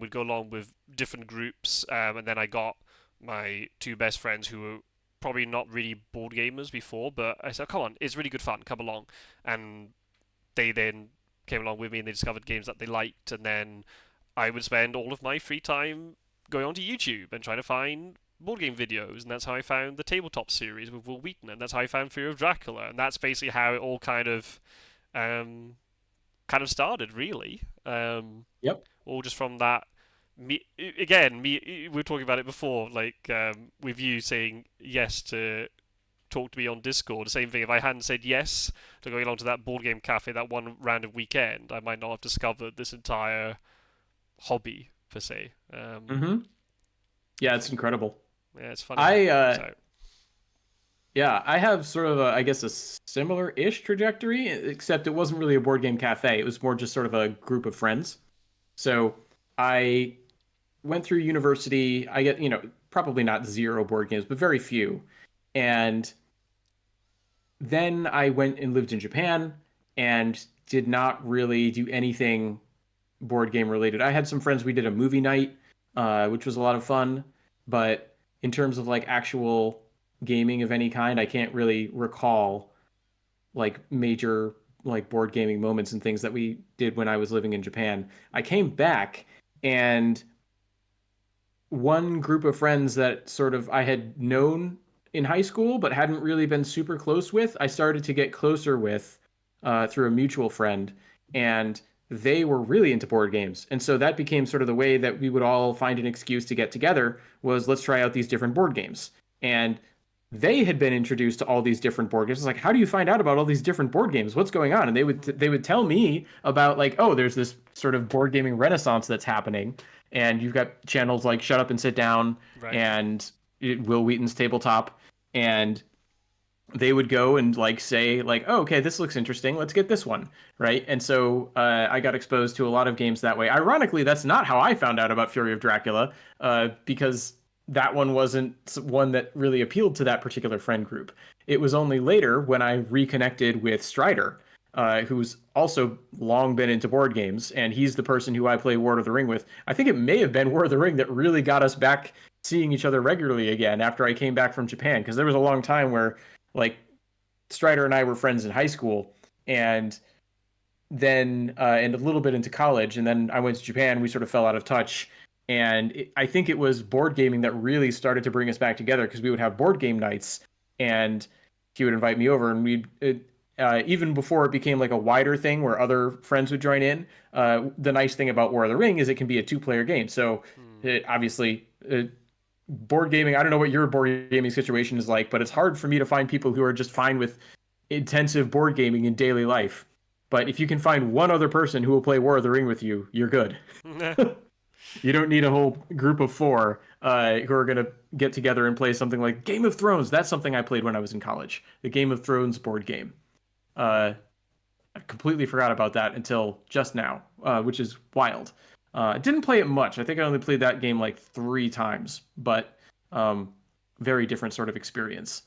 would go along with different groups. And then I got my two best friends who were probably not really board gamers before, but I said, "Come on, it's really good fun. Come along," and they then came along with me and they discovered games that they liked, and then I would spend all of my free time going onto YouTube and trying to find board game videos, and that's how I found the tabletop series with Will Wheaton, and that's how I found Fear of Dracula, and that's basically how it all um, kind of started, really. Yep. All just from that. Me again. Me. We were talking about it before, like with you saying yes to talk to me on Discord. The same thing. If I hadn't said yes to going along to that board game cafe that one random weekend, I might not have discovered this entire hobby per se. Hmm. Yeah, it's incredible. Yeah, it's funny how it I works out. Yeah, I have sort of I guess a similar-ish trajectory, except it wasn't really a board game cafe. It was more just sort of a group of friends. So I went through university. I get, probably not zero board games, but very few. And then I went and lived in Japan and did not really do anything board game related. I had some friends, we did a movie night, which was a lot of fun. But in terms of like actual gaming of any kind, I can't really recall like major like board gaming moments and things that we did when I was living in Japan. I came back and one group of friends that sort of I had known in high school but hadn't really been super close with, I started to get closer with through a mutual friend, and they were really into board games. And so that became sort of the way that we would all find an excuse to get together was let's try out these different board games. And they had been introduced to all these different board games. It's like, how do you find out about all these different board games? What's going on? And they would tell me about like, oh, there's this sort of board gaming renaissance that's happening, and you've got channels like Shut Up and Sit Down Right. and Will Wheaton's Tabletop, and they would go and like say like, oh, okay, this looks interesting, let's get this one, right? And so I got exposed to a lot of games that way. Ironically, that's not how I found out about Fury of Dracula, because that one wasn't one that really appealed to that particular friend group. It was only later when I reconnected with Strider, who's also long been into board games, and he's the person who I play Lord of the Ring with. I think it may have been Lord of the Ring that really got us back seeing each other regularly again after I came back from Japan, because there was a long time where like Strider and I were friends in high school, and then and a little bit into college, and then I went to Japan. We sort of fell out of touch, and I think it was board gaming that really started to bring us back together because we would have board game nights, and he would invite me over, and even before it became like a wider thing where other friends would join in. The nice thing about War of the Ring is it can be a two-player game, so Hmm. it obviously. Board gaming, I don't know what your board gaming situation is like, but it's hard for me to find people who are just fine with intensive board gaming in daily life. But if you can find one other person who will play War of the Ring with you, you're good. You don't need a whole group of four who are going to get together and play something like Game of Thrones. That's something I played when I was in college. The Game of Thrones board game. Hmm. Uh, I completely forgot about that until just now, which is wild. I didn't play it much. I think I only played that game like 3 times, but um, very different sort of experience.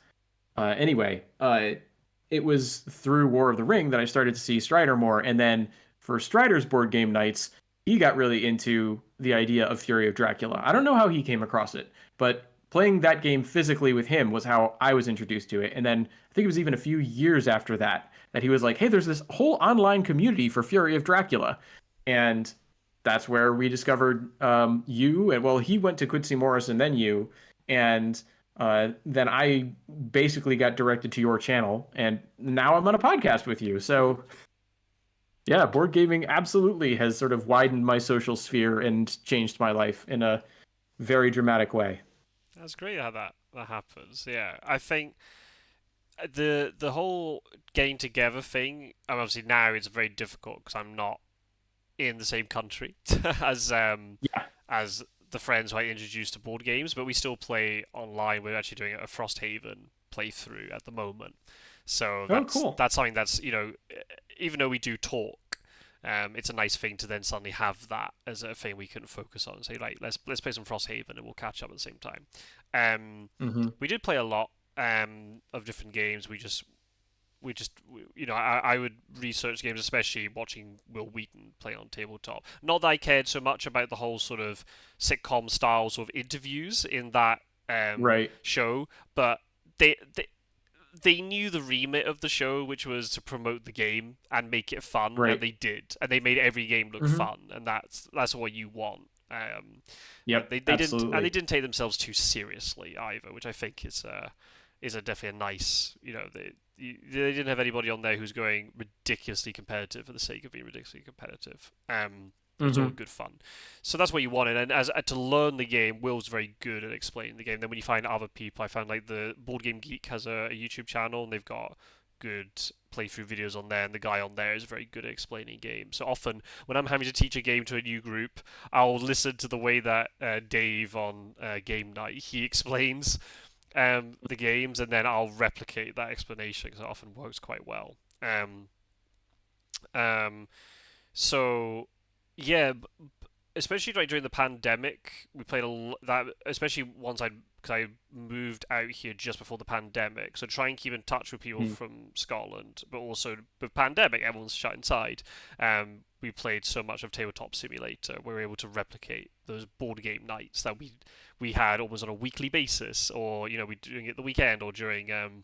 Anyway, it was through War of the Ring that I started to see Strider more, and then for Strider's board game nights, he got really into the idea of Fury of Dracula. I don't know how he came across it, but playing that game physically with him was how I was introduced to it. And then I think it was even a few years after that that he was like, "Hey, there's this whole online community for Fury of Dracula," and that's where we discovered you. And well, he went to Quincy Morris and then you, and then I basically got directed to your channel, and now I'm on a podcast with you. So yeah, board gaming absolutely has sort of widened my social sphere and changed my life in a very dramatic way. That's great how that happens. Yeah, I think the whole getting together thing. Obviously now it's very difficult because I'm not in the same country as Yeah. as the friends who I introduced to board games, but we still play online. We're actually doing a Frosthaven playthrough at the moment, so Oh, cool. that's something that's even though we do talk, it's a nice thing to then suddenly have that as a thing we can focus on and say, like, let's play some Frosthaven and we'll catch up at the same time. Um, Hmm. we did play a lot of different games. I would research games, especially watching Will Wheaton play on tabletop. Not that I cared so much about the whole sort of sitcom style sort of interviews in that Right. show, but they knew the remit of the show, which was to promote the game and make it fun, and Right. they did, and they made every game look Hmm. fun, and that's what you want. And Yep. they Absolutely. didn't take themselves too seriously either, which I think is a definitely a nice, they didn't have anybody on there who's going ridiculously competitive for the sake of being ridiculously competitive. It was all Hmm. good fun. So that's what you wanted. And as to learn the game, Will's very good at explaining the game. Then when you find other people, I found like the Board Game Geek has a YouTube channel, and they've got good playthrough videos on there, and the guy on there is very good at explaining games. So often when I'm having to teach a game to a new group, I'll listen to the way that Dave on game night he explains the games, and then I'll replicate that explanation because it often works quite well. Um, so yeah, especially like during the pandemic, we played that, especially once I because I moved out here just before the pandemic. So try and keep in touch with people from Scotland, but also with pandemic, everyone's shut inside. We played so much of Tabletop Simulator, we were able to replicate those board game nights that we had almost on a weekly basis, or we doing it the weekend or during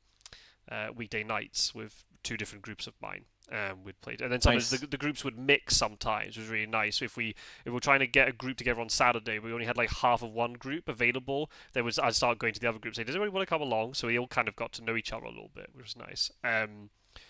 weekday nights with two different groups of mine. We'd played, and then sometimes Nice. the groups would mix. Sometimes it was really nice. If we're trying to get a group together on Saturday, we only had like half of one group available. I'd start going to the other group, saying, "Does anybody want to come along?" So we all kind of got to know each other a little bit, which was nice.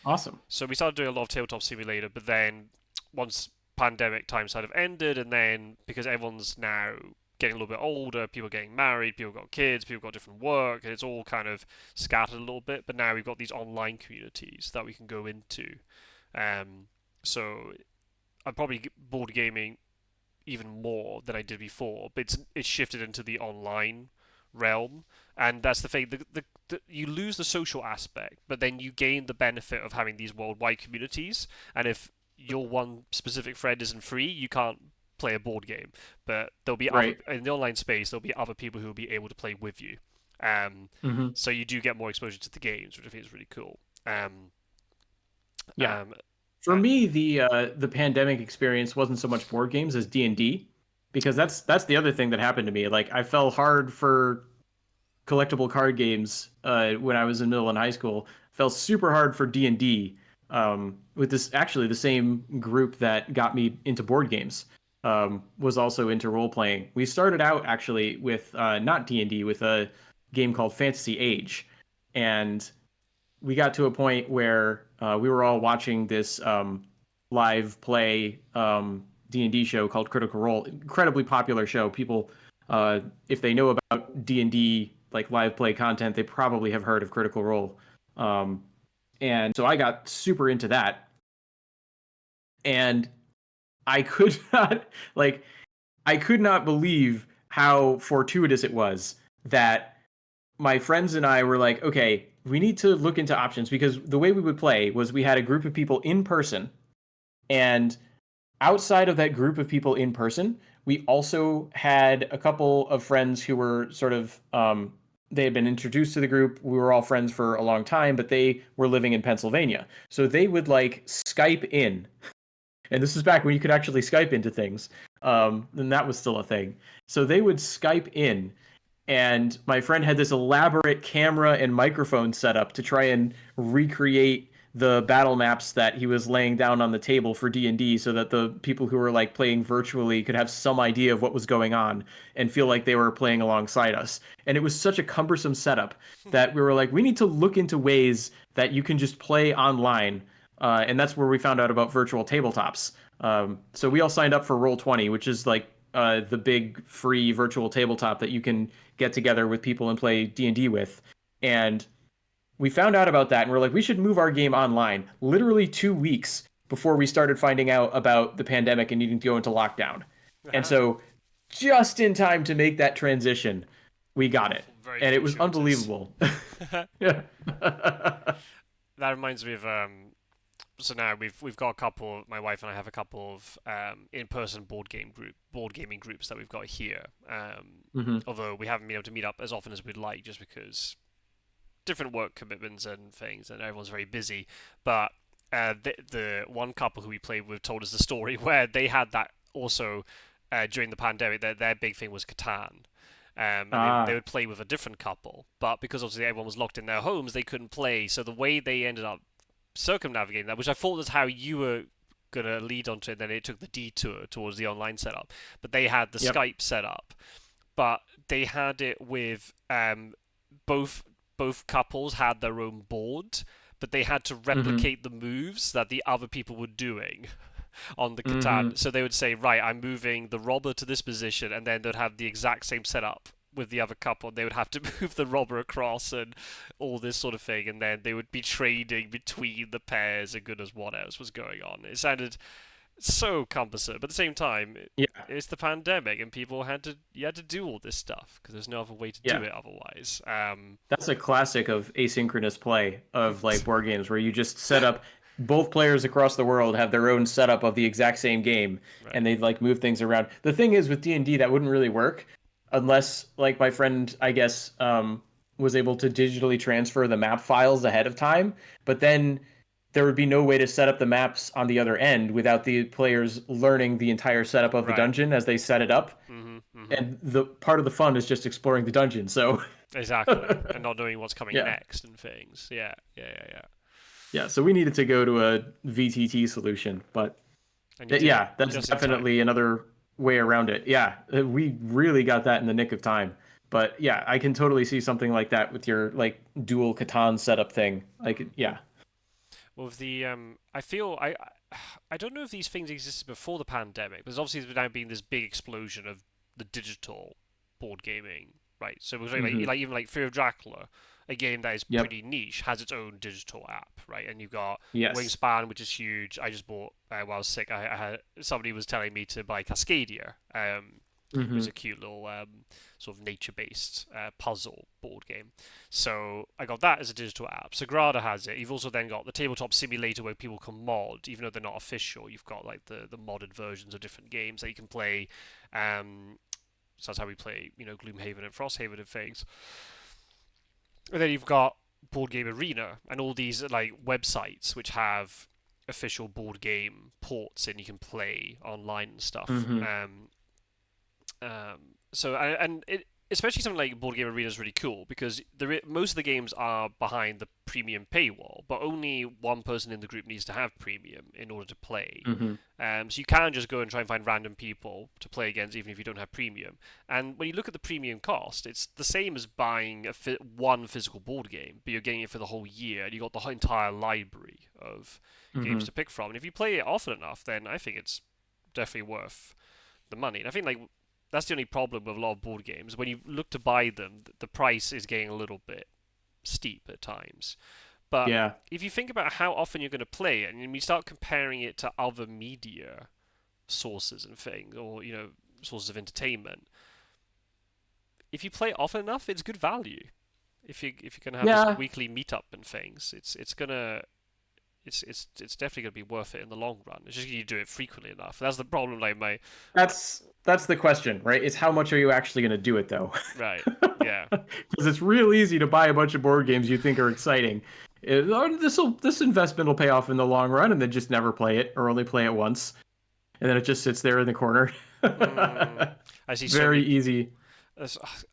Awesome. So we started doing a lot of Tabletop Simulator, but then once pandemic time sort of ended, and then because everyone's now getting a little bit older, people getting married, people got kids, people got different work, and it's all kind of scattered a little bit. But now we've got these online communities that we can go into. So I'm probably board gaming even more than I did before, but it's shifted into the online realm, and that's the thing. You lose the social aspect, but then you gain the benefit of having these worldwide communities. And if your one specific friend isn't free, you can't play a board game. But there'll be other Right. in the online space. There'll be other people who will be able to play with you. Um, Hmm. so you do get more exposure to the games, which I think is really cool. Yeah. Um, For uh, me, the pandemic experience wasn't so much board games as D&D, because that's the other thing that happened to me. Like I fell hard for collectible card games when I was in middle and high school. Fell super hard for D&D with this actually the same group that got me into board games. Was also into role playing. We started out actually with not D&D, with a game called Fantasy Age, and we got to a point where we were all watching this live play D&D show called Critical Role. Incredibly popular show. People, if they know about D&D like live play content, they probably have heard of Critical Role. Um, and so I got super into that, and I could not like I could not believe how fortuitous it was that my friends and I were like, okay, we need to look into options, because the way we would play was we had a group of people in person, and outside of that group of people in person, we also had a couple of friends who were sort of they had been introduced to the group. We were all friends for a long time, but they were living in Pennsylvania. So they would like Skype in, and this is back when you could actually Skype into things. And that was still a thing. So they would Skype in, and my friend had this elaborate camera and microphone set up to try and recreate the battle maps that he was laying down on the table for D&D, so that the people who were like playing virtually could have some idea of what was going on and feel like they were playing alongside us. And it was such a cumbersome setup that we were like, we need to look into ways that you can just play online. And that's where we found out about virtual tabletops. So we all signed up for Roll20, which is like the big free virtual tabletop that you can get together with people and play D&D with. And we found out about that, and we're like, we should move our game online. Literally 2 weeks before we started finding out about the pandemic and needing to go into lockdown. And Ah, so, just in time to make that transition, we got it. very And it was fortuitous. unbelievable. Yeah. That reminds me of so now we've got a couple. My wife and I have a couple of in-person board gaming groups that we've got here. Hmm. Although we haven't been able to meet up as often as we'd like, just because different work commitments and things, and everyone's very busy. But the one couple who we played with told us the story where they had that also during the pandemic. Their big thing was Catan. And they Ah, would play with a different couple, but because obviously everyone was locked in their homes, they couldn't play. So the way they ended up circumnavigating that, which I thought was how you were gonna lead onto it, then it took the detour towards the online setup. But they had the yep. Skype setup, but they had it with both both couples had their own board, but they had to Hmm. replicate the moves that the other people were doing on the Hmm. Catan. So they would say, right, I'm moving the robber to this position, and then they'd have the exact same setup with the other couple. And they would have to move the robber across and all this sort of thing, and then they would be trading between the pairs and goodness what else was going on. It sounded so cumbersome, but at the same time, Yeah. it's the pandemic, and people had to do all this stuff because there's no other way to do Yeah. it otherwise. That's a classic of asynchronous play of like board games where you just set up both players across the world have their own setup of the exact same game Right. and they'd like move things around. The thing is with D&D that wouldn't really work unless like my friend I guess was able to digitally transfer the map files ahead of time, but then there would be no way to set up the maps on the other end without the players learning the entire setup of the Right. dungeon as they set it up. Mhm. Mhm. And the part of the fun is just exploring the dungeon. So Exactly, and not knowing what's coming yeah. next and things. Yeah. Yeah. Yeah. Yeah. Yeah, so we needed to go to a VTT solution, but And you did it yeah, that's just in time. definitely another way around it. Yeah, we really got that in the nick of time. But yeah, I can totally see something like that with your like dual Catan setup thing. Like, Mm. yeah. Well, the I feel I don't know if these things existed before the pandemic. There's obviously now been this big explosion of the digital board gaming, right? So it was Hmm. like even like Fear of Dracula, a game that is Yep. pretty niche, has its own digital app, right? And you've got Yes. Wingspan, which is huge. I just bought while I was sick. I had somebody was telling me to buy Cascadia, which is Hmm. a cute little sort of nature-based puzzle board game. So I got that as a digital app. Sagrada has it. You've also then got the tabletop simulator where people can mod, even though they're not official. You've got like the modded versions of different games that you can play. So that's how we play, Gloomhaven and Frosthaven and things. And then you've got Board Game Arena and all these like websites which have official board game ports and you can play online and stuff. Hmm. So and it, especially something like Board Game Arena is really cool because most of the games are behind the premium paywall, but only one person in the group needs to have premium in order to play. Hmm. So you can just go and try and find random people to play against, even if you don't have premium. And when you look at the premium cost, it's the same as buying one physical board game, but you're getting it for the whole year, and you got the entire library of games Hmm. to pick from. And if you play it often enough, then I think it's definitely worth the money. And I think like that's the only problem with a lot of board games. When you look to buy them, the price is getting a little bit steep at times. But Yeah. if you think about how often you're going to play it, and you start comparing it to other media sources and things, or sources of entertainment, if you play it often enough, it's good value. If you're going to have this Yeah. weekly meetup and things, it's definitely going to be worth it in the long run. It's just you do it frequently enough. That's the problem. Like my That's the question, right? Is how much are you actually going to do it though? right, yeah. Because it's real easy to buy a bunch of board games you think are exciting. This investment will pay off in the long run, and then just never play it or only play it once, and then it just sits there in the corner. Mm, I see so Very many. easy.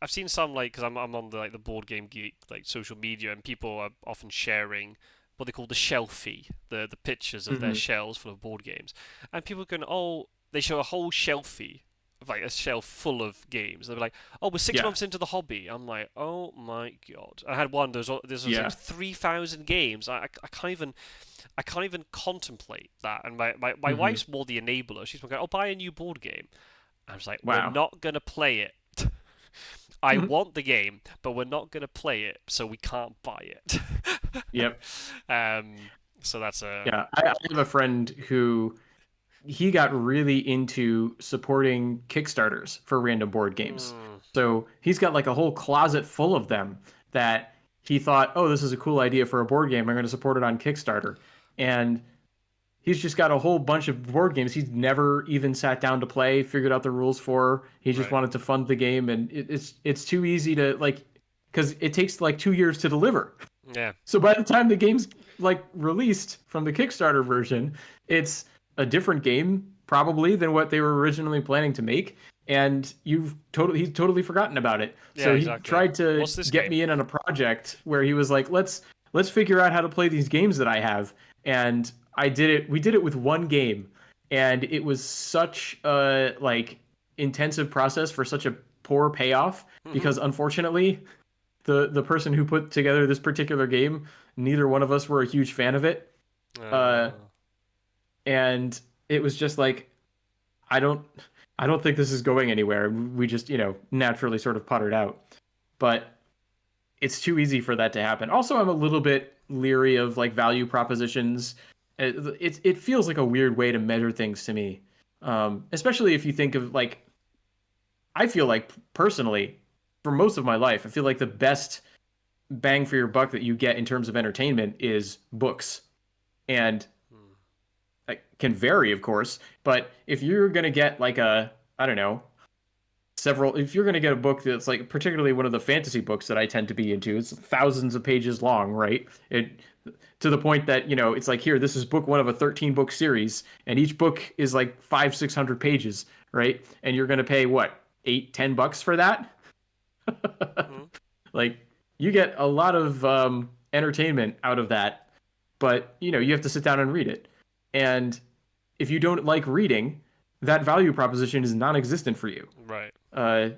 I've seen some like because I'm on the like the board game geek like social media and people are often sharing what they call the shelfie, the pictures of their Hmm. shelves full of board games, and people are going, oh, they show a whole shelfie of like a shelf full of games. They're like, oh, we're six Yeah, months into the hobby. I'm like, oh my god. I had one. This was like yeah. 3,000 games. I can't even contemplate that. And my Hmm. wife's more the enabler. She's going, oh, buy a new board game. I was like, we're Wow. not gonna play it. I want the game, but we're not gonna play it, so we can't buy it. Yep. um, So that's a Yeah, I have a friend who he got really into supporting Kickstarters for random board games. mm, So he's got like a whole closet full of them that he thought, oh, this is a cool idea for a board game. I'm going to support it on Kickstarter. And he's just got a whole bunch of board games he's never even sat down to play, figured out the rules for. He just right. wanted to fund the game, and it's too easy to like because it takes like 2 years to deliver. Yeah. So by the time the game's like released from the Kickstarter version, it's a different game probably than what they were originally planning to make, and he's totally forgotten about it. Yeah, So he exactly. tried to What's this get game? me in on a project where he was like, let's figure out how to play these games that I have, and I did it. We did it with one game, and it was such a like intensive process for such a poor payoff because unfortunately the person who put together this particular game, neither one of us were a huge fan of it. Uh, Uh, and it was just like, I don't, I don't think this is going anywhere. We just, naturally sort of puttered out. But it's too easy for that to happen. Also, I'm a little bit leery of like value propositions. It feels like a weird way to measure things to me, especially if you think of like, I feel like personally, for most of my life, I feel like the best bang for your buck that you get in terms of entertainment is books. And hmm. it can vary, of course, but if you're going to get like I don't know, if you're going to get a book that's like, particularly one of the fantasy books that I tend to be into, it's thousands of pages long, right? To the point that, it's like, here, this is book one of a 13 book series, and each book is like 600 pages, right? And you're going to pay what, $8-10 for that? Hmm. Like, you get a lot of entertainment out of that, but you have to sit down and read it. And if you don't like reading, that value proposition is non-existent for you. Right. Uh,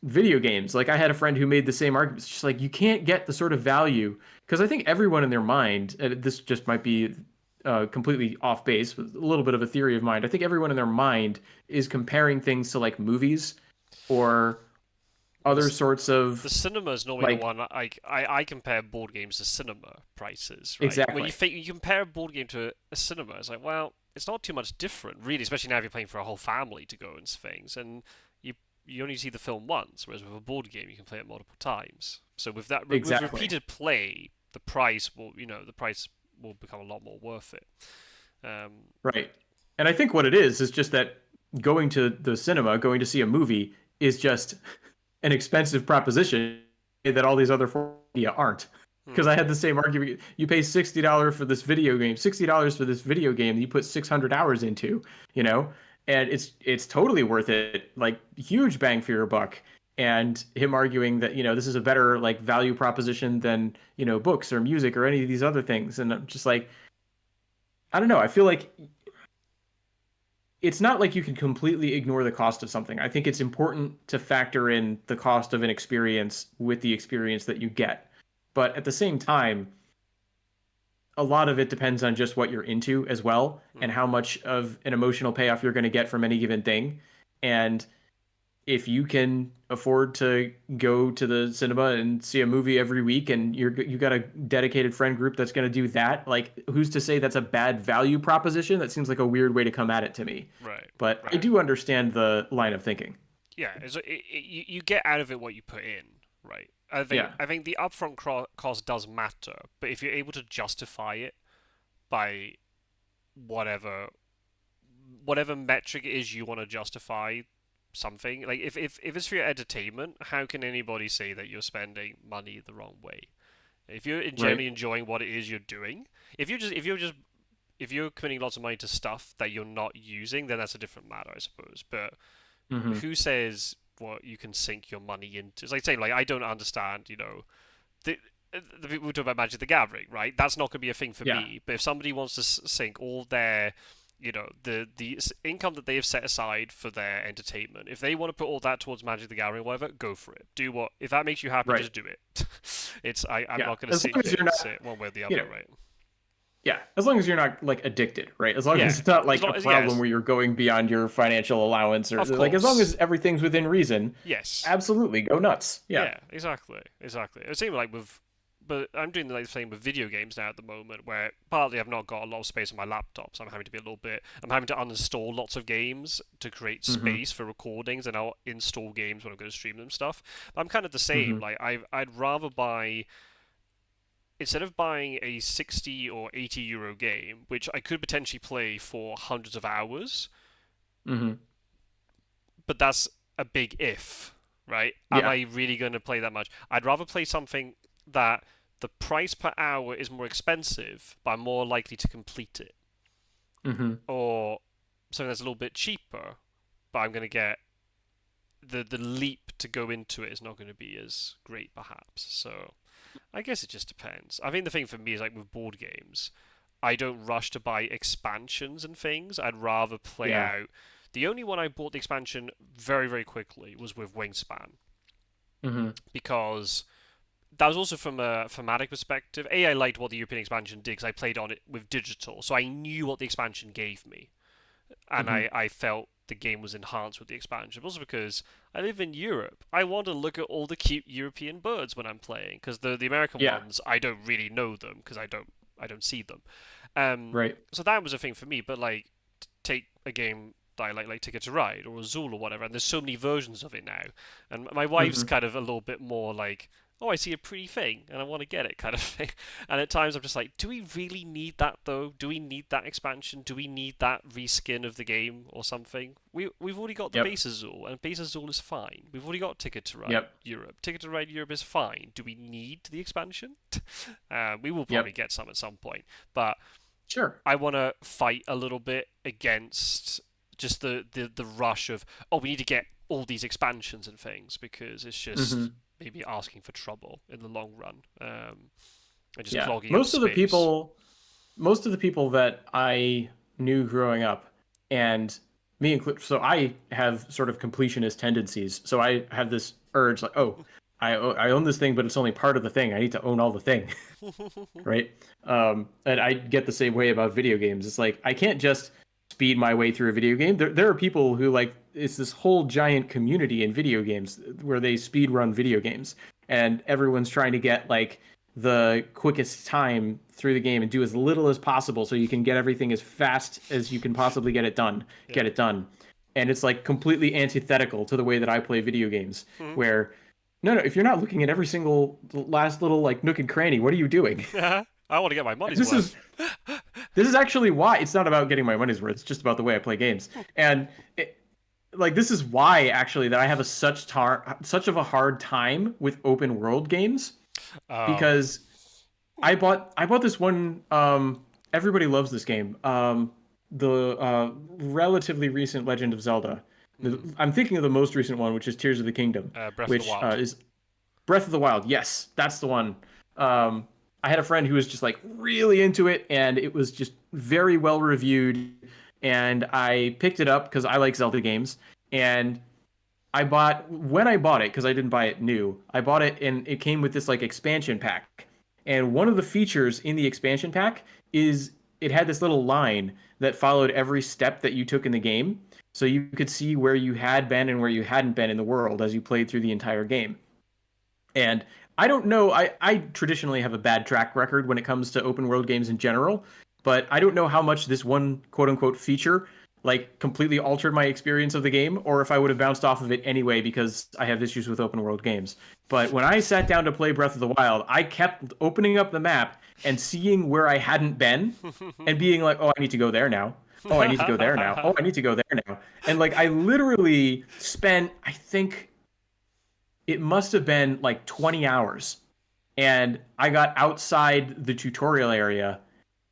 Video games, like I had a friend who made the same argument. It's just like you can't get the sort of value because I think everyone in their mind, this just might be completely off base, but a little bit of a theory of mind. I think everyone in their mind is comparing things to like movies or Well, other sorts the of cinema is normally the like one I compare board games to cinema prices, right? When exactly. you compare a board game to a cinema, it's like, well, it's not too much different, really, especially now if you're playing for a whole family to go and things, and you you only see the film once, whereas with a board game you can play it multiple times. So with that, with Exactly. repeated play, the price will become a lot more worth it. Um, Right. And I think what it is just that going to the cinema, going to see a movie is just an expensive proposition that all these other forms of media aren't. Because hmm, I had the same argument. You pay $60 for this video game, $60 for this video game that you put 600 hours into, you know, and it's totally worth it. Like huge bang for your buck. And him arguing that this is a better like value proposition than books or music or any of these other things. And I'm just like, I don't know. I feel like it's not like you can completely ignore the cost of something. I think it's important to factor in the cost of an experience with the experience that you get. But at the same time, a lot of it depends on just what you're into as well and hmm. how much of an emotional payoff you're going to get from any given thing. And if you can afford to go to the cinema and see a movie every week and you got a dedicated friend group that's going to do that, like who's to say that's a bad value proposition? That seems like a weird way to come at it to me. Right, But I right. do understand the line of thinking. Yeah, you get out of it what you put in, right? I think Yeah. I think the upfront cost does matter, but if you're able to justify it by whatever whatever metric it is you want to justify something, like if it's for your entertainment, how can anybody say that you're spending money the wrong way? If you're Right. generally enjoying what it is you're doing, if you're committing lots of money to stuff that you're not using, then that's a different matter, I suppose. But Hmm. who says what you can sink your money into? It's like saying, like, I don't understand, the people who talk about Magic the Gathering, right? That's not going to be a thing for Yeah. me. But if somebody wants to sink all their, the income that they have set aside for their entertainment, if they want to put all that towards Magic the Gathering, whatever, go for it. Do what if that makes you happy, Right. just do it. I'm Yeah. not going to As sit long as here you're and not, say one way or the you other, know, right? yeah, as long as you're not like addicted, right? As long Yeah, as it's not as like a long as problem yes, where you're going beyond your financial allowance or of like as long as course, everything's within reason, yes. absolutely go nuts. Yeah. Yeah, exactly, exactly. It seems like with but I'm doing the same with video games now at the moment, where partly I've not got a lot of space on my laptop, so I'm having to be a little bit. I'm having to uninstall lots of games to create Mm-hmm. space for recordings, and I'll install games when I'm going to stream them stuff. But I'm kind of the same. Mm-hmm. Like I'd rather buy instead of buying a 60 or 80 euro game, which I could potentially play for hundreds of hours, Mm-hmm. but that's a big if, right? Am Yeah. I really going to play that much? I'd rather play something that the price per hour is more expensive, but I'm more likely to complete it, Mm-hmm. or something that's a little bit cheaper, but I'm going to get the leap to go into it is not going to be as great, perhaps. So I guess it just depends. I think the thing for me is like with board games, I don't rush to buy expansions and things. I'd rather play Yeah. out. The only one I bought the expansion very, very quickly was with Wingspan Mm-hmm. because that was also from a thematic perspective. A, I liked what the European expansion did because I played on it with digital, so I knew what the expansion gave me, and Mm-hmm. I felt the game was enhanced with the expansion. But also because I live in Europe, I want to look at all the cute European birds when I'm playing because the American Yeah. ones I don't really know them because I don't see them. Um, Right. so that was a thing for me. But like, take a game that I like Ticket to Ride or Azul or whatever, and there's so many versions of it now. And my wife's Mm-hmm. kind of a little bit more like, oh, I see a pretty thing and I want to get it kind of thing. And at times I'm just like, do we really need that though? Do we need that expansion? Do we need that reskin of the game or something? We've already got the Yep. base Azul, and base Azul is fine. We've already got Ticket to Ride Yep. Europe. Ticket to Ride Europe is fine. Do we need the expansion? We will probably Yep. get some at some point, but Sure. I want to fight a little bit against just the rush of, oh, we need to get all these expansions and things because it's Mm-hmm. just maybe asking for trouble in the long run, and just Yeah. clogging up space. Most of the people that I knew growing up, and me included, so I have sort of completionist tendencies. So I have this urge, like, oh, I own this thing, but it's only part of the thing. I need to own all the thing, right? And I get the same way about video games. It's like I can't just speed my way through a video game. There are people who like it's this whole giant community in video games where they speed run video games, and everyone's trying to get like the quickest time through the game and do as little as possible so you can get everything as fast as you can possibly Yeah. get it done. And it's like completely antithetical to the way that I play video games, where no, if you're not looking at every single last little like nook and cranny, what are you doing? I want to get my money's This is worth. this is actually why it's not about getting my money's worth. It's just about the way I play games. And like this is why actually that I have such of a hard time with open world games Oh. because I bought this one. Everybody loves this game. The relatively recent Legend of Zelda. Mm. I'm thinking of the most recent one, which is Tears of the Kingdom, Breath of the which Wild. is Breath of the Wild. Yes, that's the one. I had a friend who was just like really into it, and it was just very well reviewed. And I picked it up because I like Zelda games, and when I bought it because I didn't buy it new. I bought it and it came with this like expansion pack. And one of the features in the expansion pack is it had this little line that followed every step that you took in the game. So you could see where you had been and where you hadn't been in the world as you played through the entire game. And I don't know, I traditionally have a bad track record when it comes to open world games in general, but I don't know how much this one quote unquote feature like completely altered my experience of the game or if I would have bounced off of it anyway because I have issues with open world games. But when I sat down to play Breath of the Wild, I kept opening up the map and seeing where I hadn't been and being like, "Oh, I need to go there now. Oh, I need to go there now. Oh, I need to go there now." And like I literally spent I think it must have been like 20 hours and I got outside the tutorial area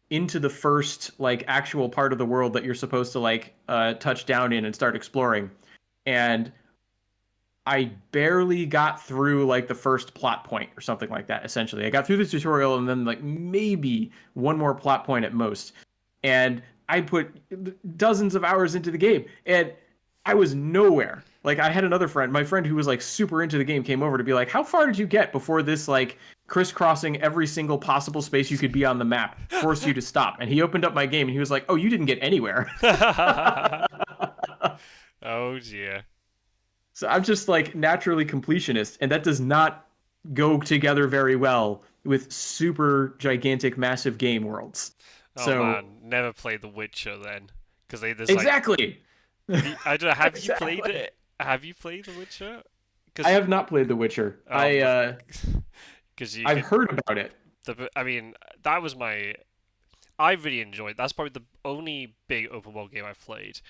into the first like actual part of the world that you're supposed to like touch down in and start exploring, and I barely got through like the first plot point or something like that. Essentially, I got through the tutorial and then like maybe one more plot point at most, and I put dozens of hours into the game and I was nowhere. Like I had another friend, my friend who was like super into the game came over to be like, "How far did you get before this like crisscrossing every single possible space you could be on the map forced you to stop?" And he opened up my game and he was like, "Oh, you didn't get anywhere." Oh dear. So I'm just like naturally completionist, and that does not go together very well with super gigantic, massive game worlds. Oh So man, never played The Witcher then, because there's like, exactly, I don't know. Have you played exactly. it? Have you played The Witcher? I Because have not played The Witcher. because you I've could. heard about it. I mean, that was my. I really enjoyed. That's probably the only big open world game I've played.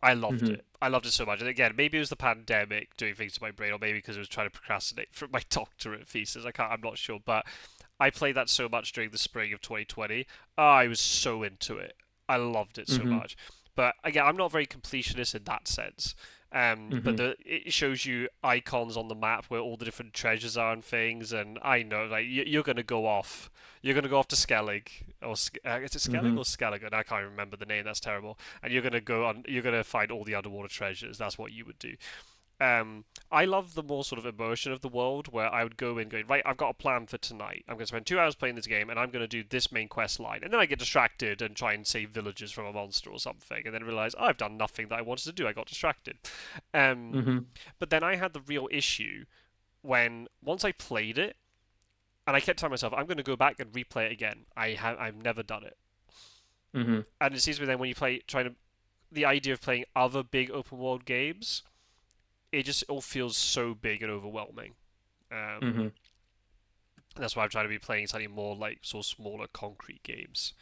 I loved Hmm. it. I loved it so much. And again, maybe it was the pandemic doing things to my brain, or maybe because I was trying to procrastinate from my doctorate thesis. I'm not sure, but I played that so much during the spring of 2020. I was so into it. I loved it so Hmm. much. But again, I'm not very completionist in that sense. But Hmm. it shows you icons on the map where all the different treasures are and things. And I know, like, you're gonna go off. You're gonna go off to Skellig, or is it Skellig Hmm. or Skellig? I can't remember the name. That's terrible. And you're gonna go on. You're gonna find all the underwater treasures. That's what you would do. I love the more sort of immersion of the world where I would go in going, right, I've got a plan for tonight. I'm going to spend 2 hours playing this game and I'm going to do this main quest line. And then I get distracted and try and save villagers from a monster or something. And then realize, oh, I've done nothing that I wanted to do. I got distracted. Um, Hmm. but then I had the real issue when once I played it, and I kept telling myself, I'm going to go back and replay it again. I've never done it. Hmm. And it seems to me then when you the idea of playing other big open world games, it just all feels so big and overwhelming. Um, Hmm. that's why I'm trying to be playing something more like sort of smaller, concrete games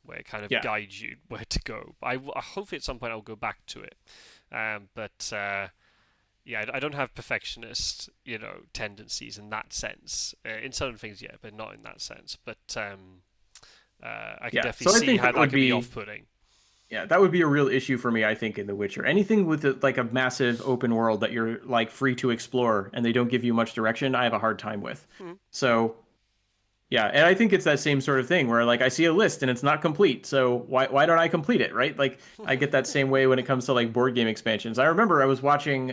where it kind of Yeah. guides you where to go. I hope at some point I'll go back to it. But yeah, I don't have perfectionist, tendencies in that sense. In certain things, yeah, but not in that sense. But I can Yeah. definitely So I see think how that that would could be be off-putting. yeah, that would be a real issue for me, I think, in The Witcher. Anything with like a massive open world that you're like free to explore and they don't give you much direction, I have a hard time with. Hmm. So yeah, and I think it's that same sort of thing where like I see a list and it's not complete, so why don't I complete it, right? Like I get that same way when it comes to like board game expansions. I remember I was watching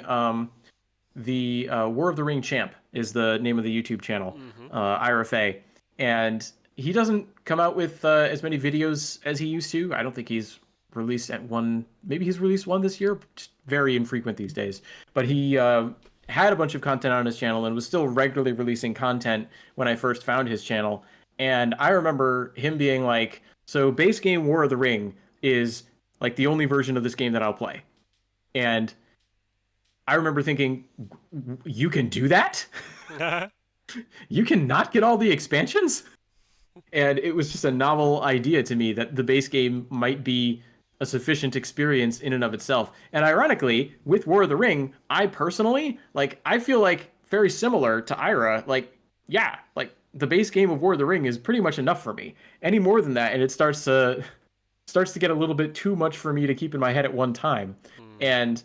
the War of the Ring Champ is the name of the YouTube channel, Mm-hmm. Ira Fey, and he doesn't come out with as many videos as he used to. I don't think he's released at one. Maybe he's released one this year. Just very infrequent these days. But he had a bunch of content on his channel and was still regularly releasing content when I first found his channel. And I remember him being like, "So base game War of the Ring is like the only version of this game that I'll play." And I remember thinking, you can do that? You can not get all the expansions? And it was just a novel idea to me that the base game might be a sufficient experience in and of itself. And ironically, with War of the Ring, I personally, like, I feel like very similar to Ira. Like, yeah, like the base game of War of the Ring is pretty much enough for me. Any more than that, and it starts to get a little bit too much for me to keep in my head at one time. Hmm. And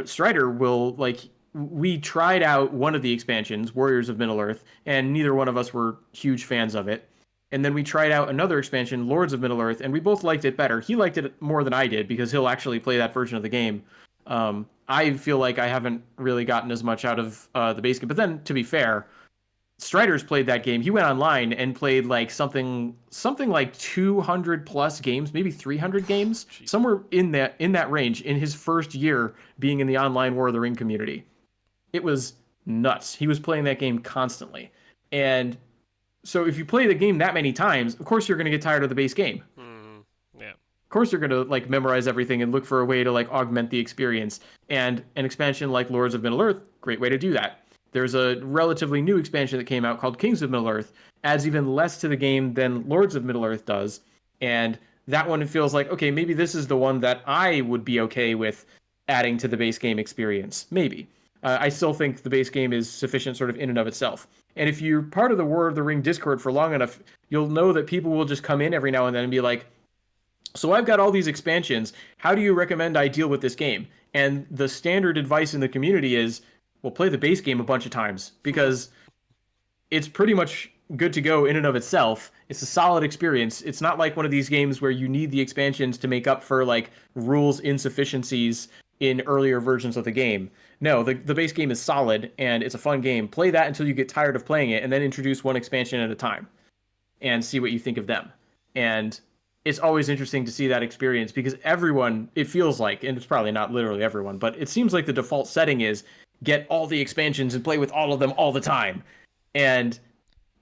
Strider will like we tried out one of the expansions, Warriors of Middle Earth, and neither one of us were huge fans of it. And then we tried out another expansion, Lords of Middle Earth, and we both liked it better. He liked it more than I did because he'll actually play that version of the game. I feel like I haven't really gotten as much out of the base game. But then, to be fair, Strider's played that game. He went online and played like something like 200 plus games, maybe 300 games, Jeez. somewhere in that range in his first year being in the online War of the Ring community. It was nuts. He was playing that game constantly. And so if you play the game that many times, of course you're going to get tired of the base game. Hmm. Yeah. Of course you're going to like memorize everything and look for a way to like augment the experience. And an expansion like Lords of Middle Earth, great way to do that. There's a relatively new expansion that came out called Kings of Middle Earth, adds even less to the game than Lords of Middle Earth does. And that one feels like, okay, maybe this is the one that I would be okay with adding to the base game experience. Maybe. I still think the base game is sufficient sort of in and of itself. And if you're part of the War of the Ring Discord for long enough, you'll know that people will just come in every now and then and be like, so I've got all these expansions. How do you recommend I deal with this game? And the standard advice in the community is, well, play the base game a bunch of times because it's pretty much good to go in and of itself. It's a solid experience. It's not like one of these games where you need the expansions to make up for like rules insufficiencies in earlier versions of the game. No, the base game is solid and it's a fun game. Play that until you get tired of playing it and then introduce one expansion at a time and see what you think of them. And it's always interesting to see that experience because everyone, it feels like, and it's probably not literally everyone, but it seems like the default setting is get all the expansions and play with all of them all the time. And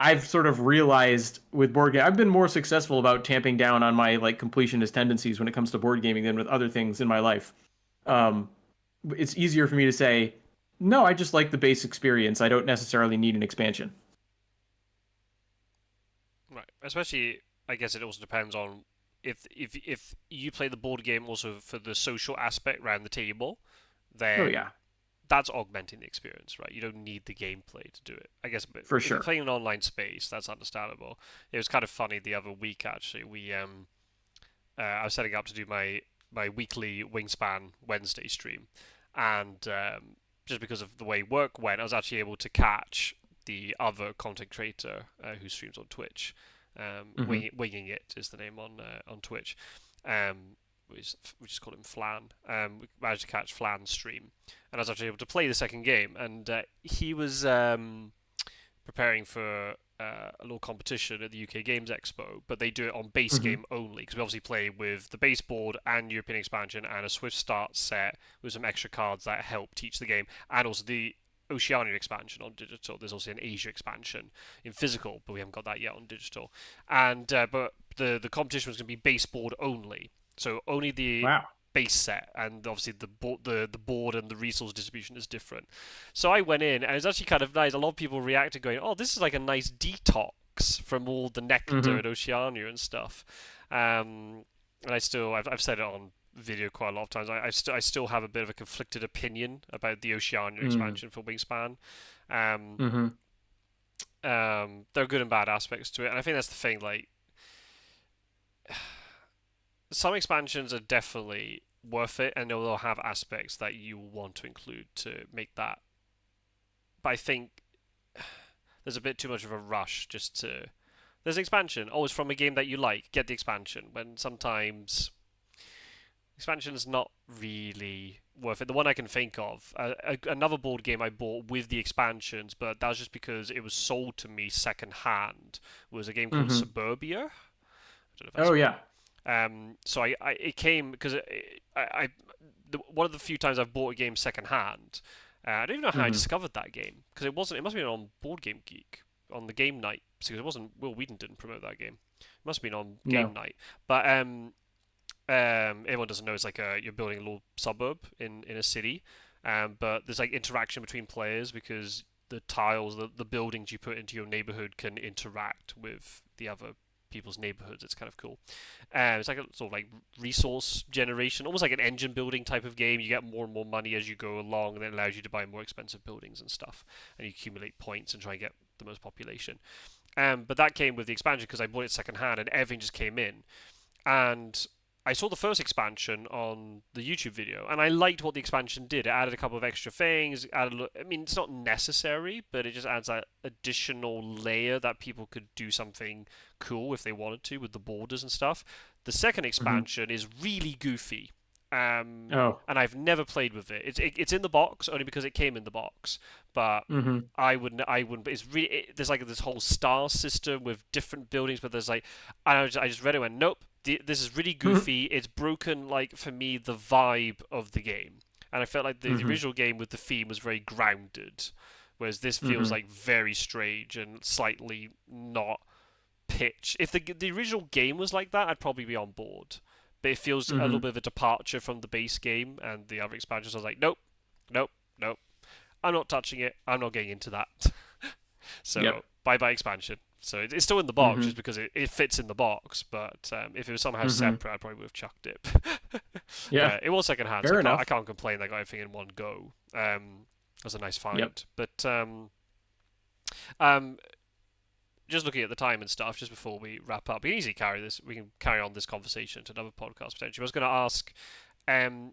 I've sort of realized with board game, I've been more successful about tamping down on my like completionist tendencies when it comes to board gaming than with other things in my life. Um, it's easier for me to say, no, I just like the base experience. I don't necessarily need an expansion. Right. Especially, I guess it also depends on if you play the board game also for the social aspect around the table, Oh then yeah, that's augmenting the experience, right? You don't need the gameplay to do it. I guess, but for if you're sure. playing an online space, that's understandable. It was kind of funny the other week actually. I was setting up to do my weekly Wingspan Wednesday stream, and just because of the way work went, I was actually able to catch the other content creator who streams on Twitch. Hmm. Winging It is the name on Twitch. Um, we just call him Flan. We managed to catch Flan's stream, and I was actually able to play the second game. And he was preparing for a little competition at the UK Games Expo, but they do it on base Hmm. game only because we obviously play with the base board and European expansion and a Swift Start set with some extra cards that help teach the game, and also the Oceania expansion on digital. There's also an Asia expansion in physical, but we haven't got that yet on digital. And but the competition was going to be baseboard only, so only the Wow. base set, and obviously the board and the resource distribution is different. So I went in, and it's actually kind of nice. A lot of people reacted, going, "Oh, this is like a nice detox from all the nectar Hmm. and Oceania and stuff." And I've said it on video quite a lot of times. I still have a bit of a conflicted opinion about the Oceania Mm. expansion for Wingspan. Um, Hmm. there are good and bad aspects to it, and I think that's the thing. Like some expansions are definitely worth it, and they'll have aspects that you want to include to make that. But I think there's a bit too much of a rush just to. There's an expansion. Oh, it's from a game that you like. Get the expansion. When sometimes expansion's not really worth it. The one I can think of, another board game I bought with the expansions, but that was just because it was sold to me second hand, was a game called Hmm. Suburbia. I don't know if that's Oh one. yeah. So I it came because one of the few times I've bought a game second hand. I don't even know how I Hmm. discovered that game because it wasn't. It must have been on Board Game Geek on the game night because it wasn't. Will Wheaton didn't promote that game. It must have been on game No. night. But everyone doesn't know it's like you're building a little suburb in a city, but there's like interaction between players because the tiles, the buildings you put into your neighborhood can interact with the other people's neighborhoods. It's kind of cool. It's like a sort of like resource generation, almost like an engine building type of game. You get more and more money as you go along, and it allows you to buy more expensive buildings and stuff, and you accumulate points and try and get the most population. But that came with the expansion because I bought it second hand, and everything just came in. And I saw the first expansion on the YouTube video, and I liked what the expansion did. It added a couple of extra things. I mean, it's not necessary, but it just adds that additional layer that people could do something cool if they wanted to with the borders and stuff. The second Hmm. expansion is really goofy, Oh. and I've never played with it. It's in the box only because it came in the box, but Hmm. I wouldn't. It's really there's like this whole star system with different buildings, but there's like I just read it and went nope. This is really goofy. It's broken like for me the vibe of the game, and I felt like the Hmm. original game with the theme was very grounded, whereas this feels Hmm. like very strange and slightly not pitch. If the original game was like that, I'd probably be on board. But it feels a little Hmm. bit of a departure from the base game and the other expansions. I was like, nope, nope, nope. I'm not touching it. I'm not getting into that. So Yep. bye bye expansion. So it's still in the box Hmm. just because it fits in the box. But if it was somehow Hmm. separate, I probably would have chucked it. Yeah. But it was second hand, so Fair I enough. can't complain. I got everything in one go. It was a nice Yep. find. But um, just looking at the time and stuff, just before we wrap up, we can easily carry this. We can carry on this conversation to another podcast potentially. I was going to ask, um,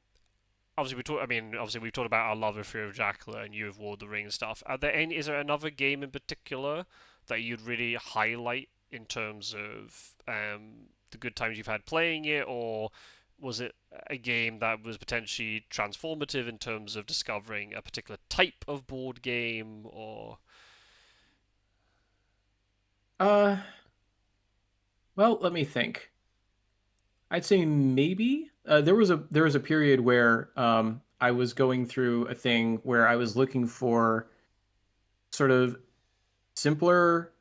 obviously we talk. I mean, obviously we've talked about our love of Fear of Dracula and you have War of the Ring and stuff. Are there any? Is there another game in particular that you'd really highlight in terms of the good times you've had playing it, or was it a game that was potentially transformative in terms of discovering a particular type of board game, or Uh, well, let me think. I'd say maybe there was a period where I was going through a thing where I was looking for sort of simpler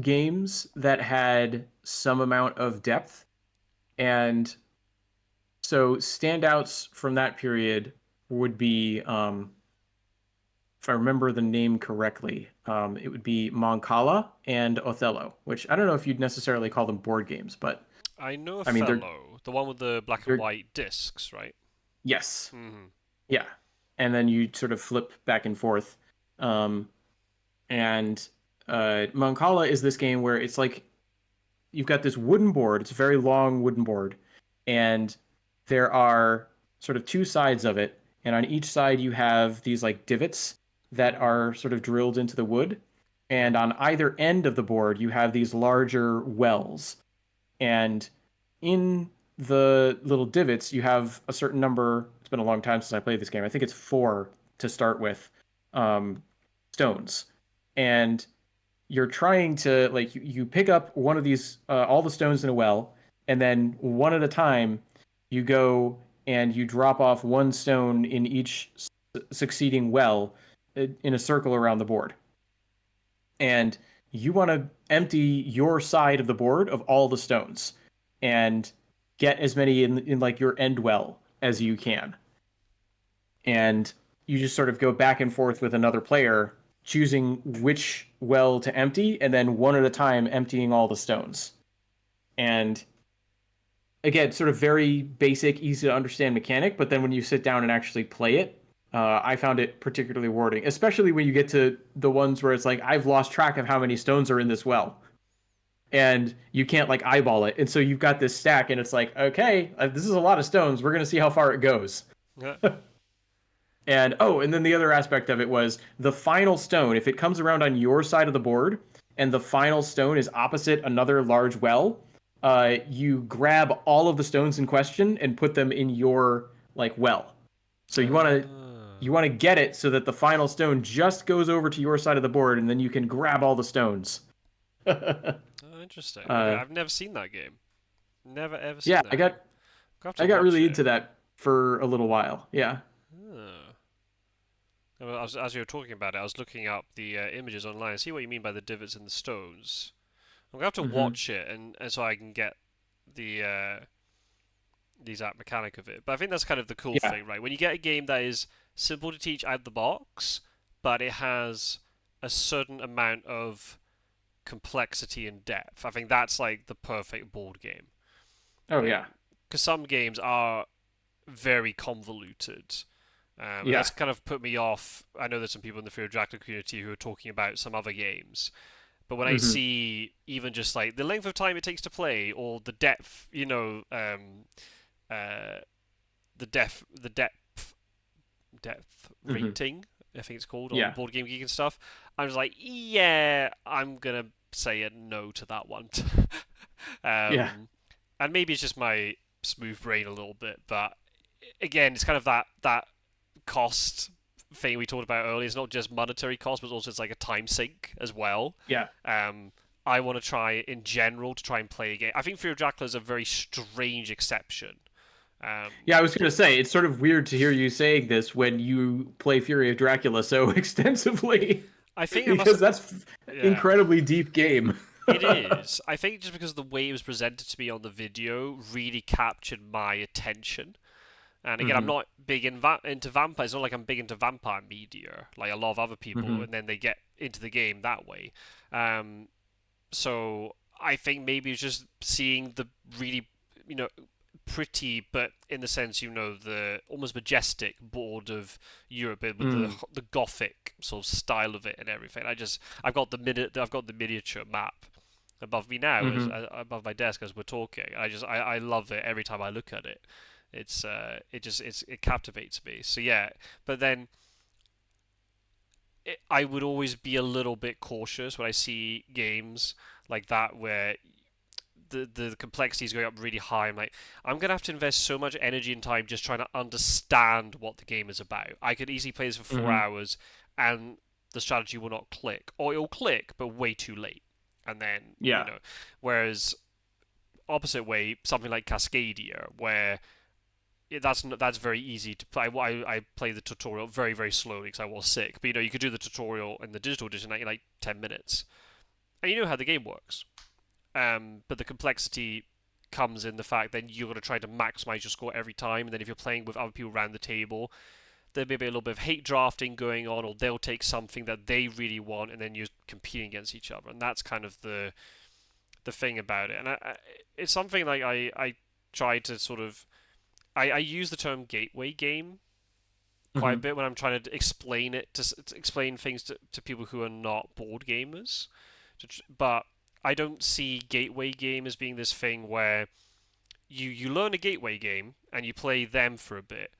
games that had some amount of depth. And so standouts from that period would be, if I remember the name correctly, it would be Moncala and Othello, which I don't know if you'd necessarily call them board games, but I know a I mean fellow, the one with the black and they're white discs, right? yes, Hmm. yeah, and then you sort of flip back and forth, um, and Moncala is this game where it's like you've got this wooden board. It's a very long wooden board, and there are sort of two sides of it, and on each side you have these like divots that Hmm. are sort of drilled into the wood, and Hmm. on either end of the board you have these larger wells, and in the little divots you have a certain number. It's been a long time since I played this game. I think it's four to start with, um, stones, and you're trying to like you pick up one of these all the stones in a well, and then one at a time you go and you drop off one stone in each succeeding well in a circle around the board, and you want to empty your side of the board of all the stones and get as many in like your end well as you can, and you just sort of go back and forth with another player choosing which well to empty and then one at a time emptying all the stones. And again, sort of very basic, easy to understand mechanic, but then when you sit down and actually play it, I found it particularly rewarding, especially when you get to the ones where it's like I've lost track of how many stones are in this well, and you can't like eyeball it, and so you've got this stack, and it's like, okay, this is a lot of stones. We're gonna see how far it goes. Yeah. And oh, and then the other aspect of it was the final stone. If it comes around on your side of the board and the final stone is opposite another large well, you grab all of the stones in question and put them in your like well. So you Ah. want to get it so that the final stone just goes over to your side of the board, and then you can grab all the stones. Oh, interesting. Okay, uh, I've never seen that game. Never ever yeah, seen that game. I'll have to I got watch really it. into that for a little while. Yeah. Ah. Well, as you were talking about it, I was looking up the images online. I see what you mean by the divots in the stones. I'm gonna have to Hmm. watch it, and so I can get the the exact mechanic of it. But I think that's kind of the cool Yeah. thing, right? When you get a game that is simple to teach out the box, but it has a certain amount of complexity and depth. I think that's like the perfect board game. Oh yeah. Because some games are very convoluted. And Yeah. that's kind of put me off. I know there's some people in the Fear of Dracula community who are talking about some other games. But when I Hmm. see even just like the length of time it takes to play or the depth, uh, the depth Hmm. rating, I think it's called on Yeah. Board Game Geek and stuff, I was like, yeah, I'm gonna say a no to that one. Yeah. um, and maybe it's just my smooth brain a little bit, but again, it's kind of that cost thing we talked about earlier. It's not just monetary cost, but also it's like a time sink as well. Yeah. Um, I want to try in general to try and play a game. I think Fear of Dracula is a very strange exception. Um, Yeah, I was going to say, it's sort of weird to hear you saying this when you play Fury of Dracula so extensively, I think I must, because that's yeah, incredibly deep game. it is. I think just because the way it was presented to me on the video really captured my attention. And again, I'm Hmm. not big into vampires. It's not like I'm big into vampire media, like a lot of other people, Hmm. and then they get into the game that way. Um, so I think maybe it's just seeing the really, you know, pretty, but in the sense, the almost majestic board of Europe with the Mm. the Gothic sort of style of it and everything. I've got the miniature map above me now, as, Hmm. as above my desk as we're talking. I love it every time I look at it. It captivates me. So yeah, but then I would always be a little bit cautious when I see games like that where the complexity is going up really high. I'm gonna have to invest so much energy and time just trying to understand what the game is about. I could easily play this for four Hmm. hours and the strategy will not click, or it'll click but way too late. And then Yeah. whereas opposite way, something like Cascadia, where that's very easy to play. I played the tutorial very very slowly because I was sick. But you could do the tutorial in the digital edition in like 10 minutes, and you know how the game works. But the complexity comes in the fact that you're going to try to maximize your score every time, and then if you're playing with other people around the table, there may be a little bit of hate drafting going on, or they'll take something that they really want, and then you're competing against each other, and that's kind of the thing about it. And it's something like I try to sort of I use the term gateway game quite a Hmm. bit when I'm trying to explain it to explain things to people who are not board gamers. But I don't see gateway game as being this thing where you learn a gateway game and you play them for a bit,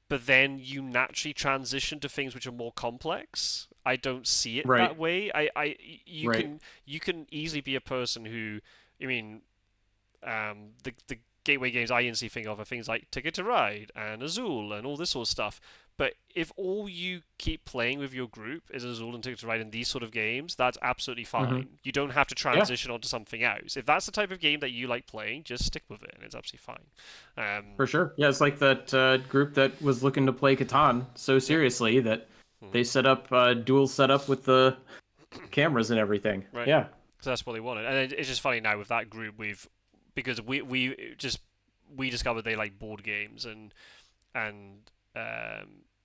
but then you naturally transition to things which are more complex. I don't see it that Right. way. You Right. can easily be a person who, I mean, the gateway games I instantly think of are things like Ticket to Ride and Azul and all this sort of stuff. But if all you keep playing with your group is Azul and Ticket to Ride in these sort of games, that's absolutely Hmm. fine. You don't have to Yeah, transition onto something else. If that's the type of game that you like playing, just stick with it, and it's absolutely fine. for sure. Yeah, it's like that group that was looking to play Catan so Yep. seriously that Hmm. they set up dual setup with the cameras and everything. Right. Yeah. So that's what they wanted, and it's just funny now with that group because we discovered they like board games and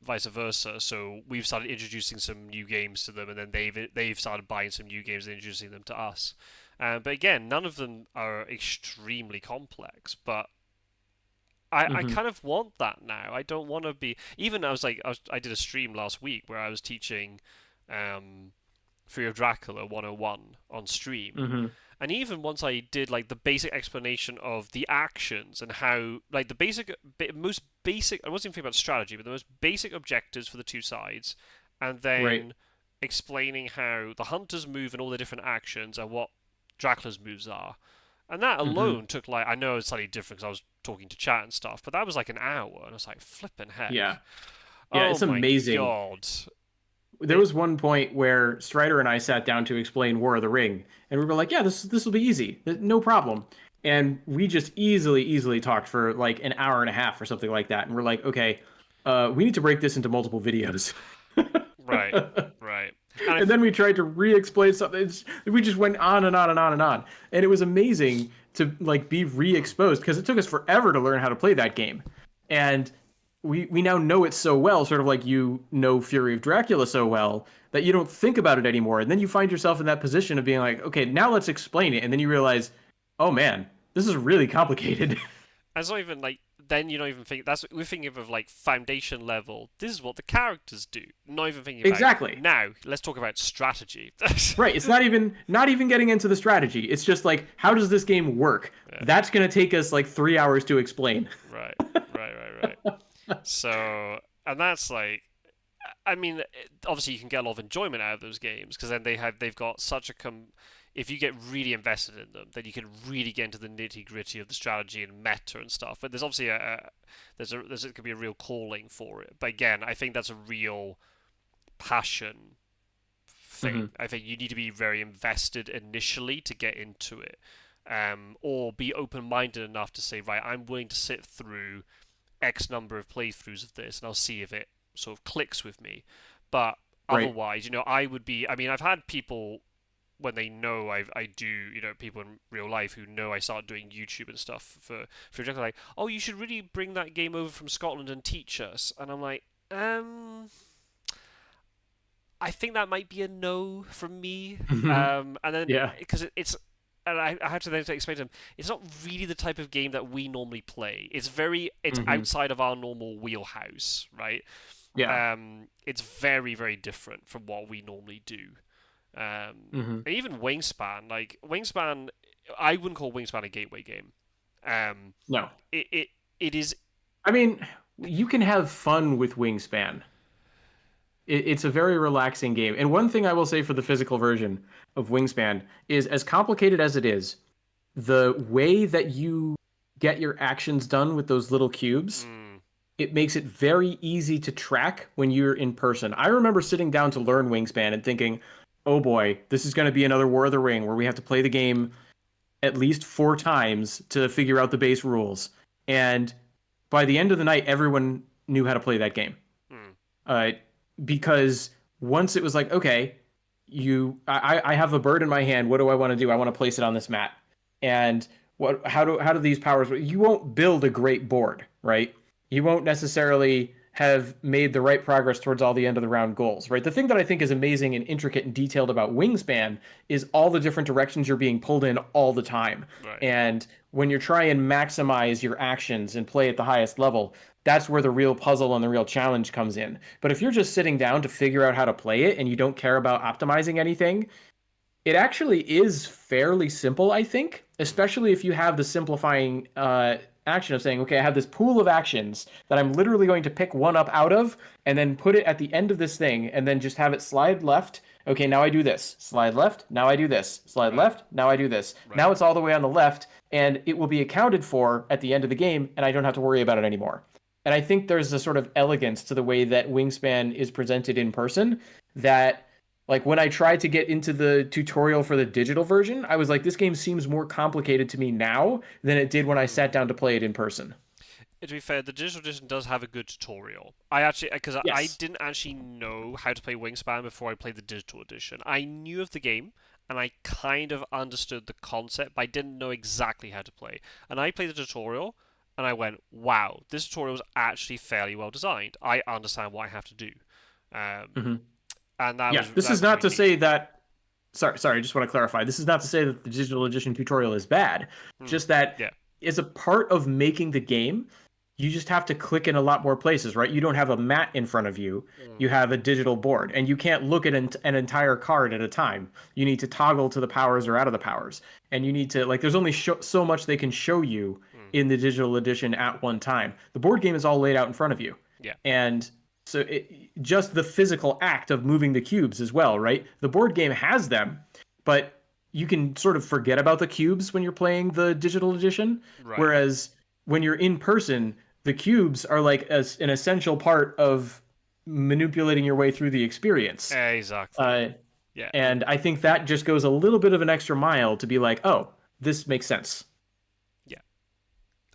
vice versa. So we've started introducing some new games to them, and then they've started buying some new games and introducing them to us. But again, none of them are extremely complex. But I Hmm. kind of want that now. I don't want to be even. I did a stream last week where I was teaching um, Fear of Dracula 101 on stream. Hmm. And even once I did like the basic explanation of the actions and how like the most basic I wasn't even thinking about strategy, but the most basic objectives for the two sides, and Right. then explaining how the hunters move and all the different actions and what Dracula's moves are. And that Hmm. alone took like I know it's slightly different because I was talking to chat and stuff, but that was like an hour, and I was like, flipping Yeah. heck, Yeah, oh it's my amazing. god, There it was one point where Strider and I sat down to explain War of the Ring, and we were like, "Yeah, this will be easy, no problem." And we just easily talked for like an hour and a half or something like that. And we're like, "Okay, we need to break this into multiple videos." right, right, and And then we tried to re-explain something. We just went on and on and on and on, and it was amazing to like be re-exposed because it took us forever to learn how to play that game, and we now know it so well, sort of like you know Fury of Dracula so well that you don't think about it anymore, and then you find yourself in that position of being like, okay, now let's explain it, and then you realize, oh man, this is really complicated. it's not even like then you don't even think that's we're thinking of like foundation level. This is what the characters do. Not even thinking about Exactly. now. Let's talk about strategy. Right. It's not even getting into the strategy. It's just like, how does this game work? Yeah. That's gonna take us like 3 hours to explain. Right. Right. So and that's like I mean, obviously you can get a lot of enjoyment out of those games because then they've got such a if you get really invested in them, then you can really get into the nitty gritty of the strategy and meta and stuff. But there's obviously there's it could be a real calling for it. But again, I think that's a real passion thing. Hmm. I think you need to be very invested initially to get into it, or be open-minded enough to say, right, I'm willing to sit through X number of playthroughs of this, and I'll see if it sort of clicks with me. But Right. otherwise, I would be. I mean, I've had people when they know I do, people in real life who know I start doing YouTube and stuff for example, like, oh, you should really bring that game over from Scotland and teach us. And I'm like, I think that might be a no from me. Hmm. And then Yeah. because it's and I had to then explain to him, it's not really the type of game that we normally play. It's Hmm. outside of our normal wheelhouse, right? Yeah. It's very, very different from what we normally do. Hmm. And even Wingspan, like Wingspan, I wouldn't call Wingspan a gateway game. Um, No. it it, it is. I mean, you can have fun with Wingspan. It's a very relaxing game. And one thing I will say for the physical version of Wingspan is, as complicated as it is, the way that you get your actions done with those little cubes, Mm, it makes it very easy to track when you're in person. I remember sitting down to learn Wingspan and thinking, oh boy, this is going to be another War of the Ring where we have to play the game at least 4 times to figure out the base rules. And by the end of the night, everyone knew how to play that game. Mm. Uh, because once it was like, okay, I have a bird in my hand. What do I want to do? I want to place it on this mat. And how do these powers work? You won't build a great board, right? You won't necessarily have made the right progress towards all the end of the round goals, right? The thing that I think is amazing and intricate and detailed about Wingspan is all the different directions you're being pulled in all the time. Right. And when you're trying to maximize your actions and play at the highest level, that's where the real puzzle and the real challenge comes in. But if you're just sitting down to figure out how to play it and you don't care about optimizing anything, it actually is fairly simple, I think, Mm. especially if you have the simplifying action of saying, okay, I have this pool of actions that I'm literally going to pick one up out of and then put it at the end of this thing and then just have it slide left. Okay, now I do this. Slide left. Now I do this. Slide Right. left. Now I do this. Right. Now it's all the way on the left and it will be accounted for at the end of the game and I don't have to worry about it anymore. And I think there's a sort of elegance to the way that Wingspan is presented in person that like when I tried to get into the tutorial for the digital version, I was like, this game seems more complicated to me now than it did when I sat Mm. down to play it in person. To be fair, the digital edition does have a good tutorial. I actually, because I Yes. didn't actually know how to play Wingspan before I played the digital edition. I knew of the game and I kind of understood the concept, but I didn't know exactly how to play. And I played the tutorial and I went, wow, this tutorial is actually fairly well designed. I understand what I have to do. Um, Hmm. and that Yeah. was This that is was not really to neat. say that. Sorry. I just want to clarify. This is not to say that the digital edition tutorial is bad. Hmm. Just that Yeah. as a part of making the game, you just have to click in a lot more places, right? You don't have a mat in front of you. Mm. You have a digital board, and you can't look at an entire card at a time. You need to toggle to the powers or out of the powers, and you need to like. There's only so much they can show you Mm. in the digital edition at one time. The board game is all laid out in front of you, Yeah. and so just the physical act of moving the cubes as well, right? The board game has them, but you can sort of forget about the cubes when you're playing the digital edition, Right. whereas when you're in person, the cubes are like an essential part of manipulating your way through the experience. Exactly. Uh, Yeah. and I think that just goes a little bit of an extra mile to be like, oh, this makes sense. Yeah.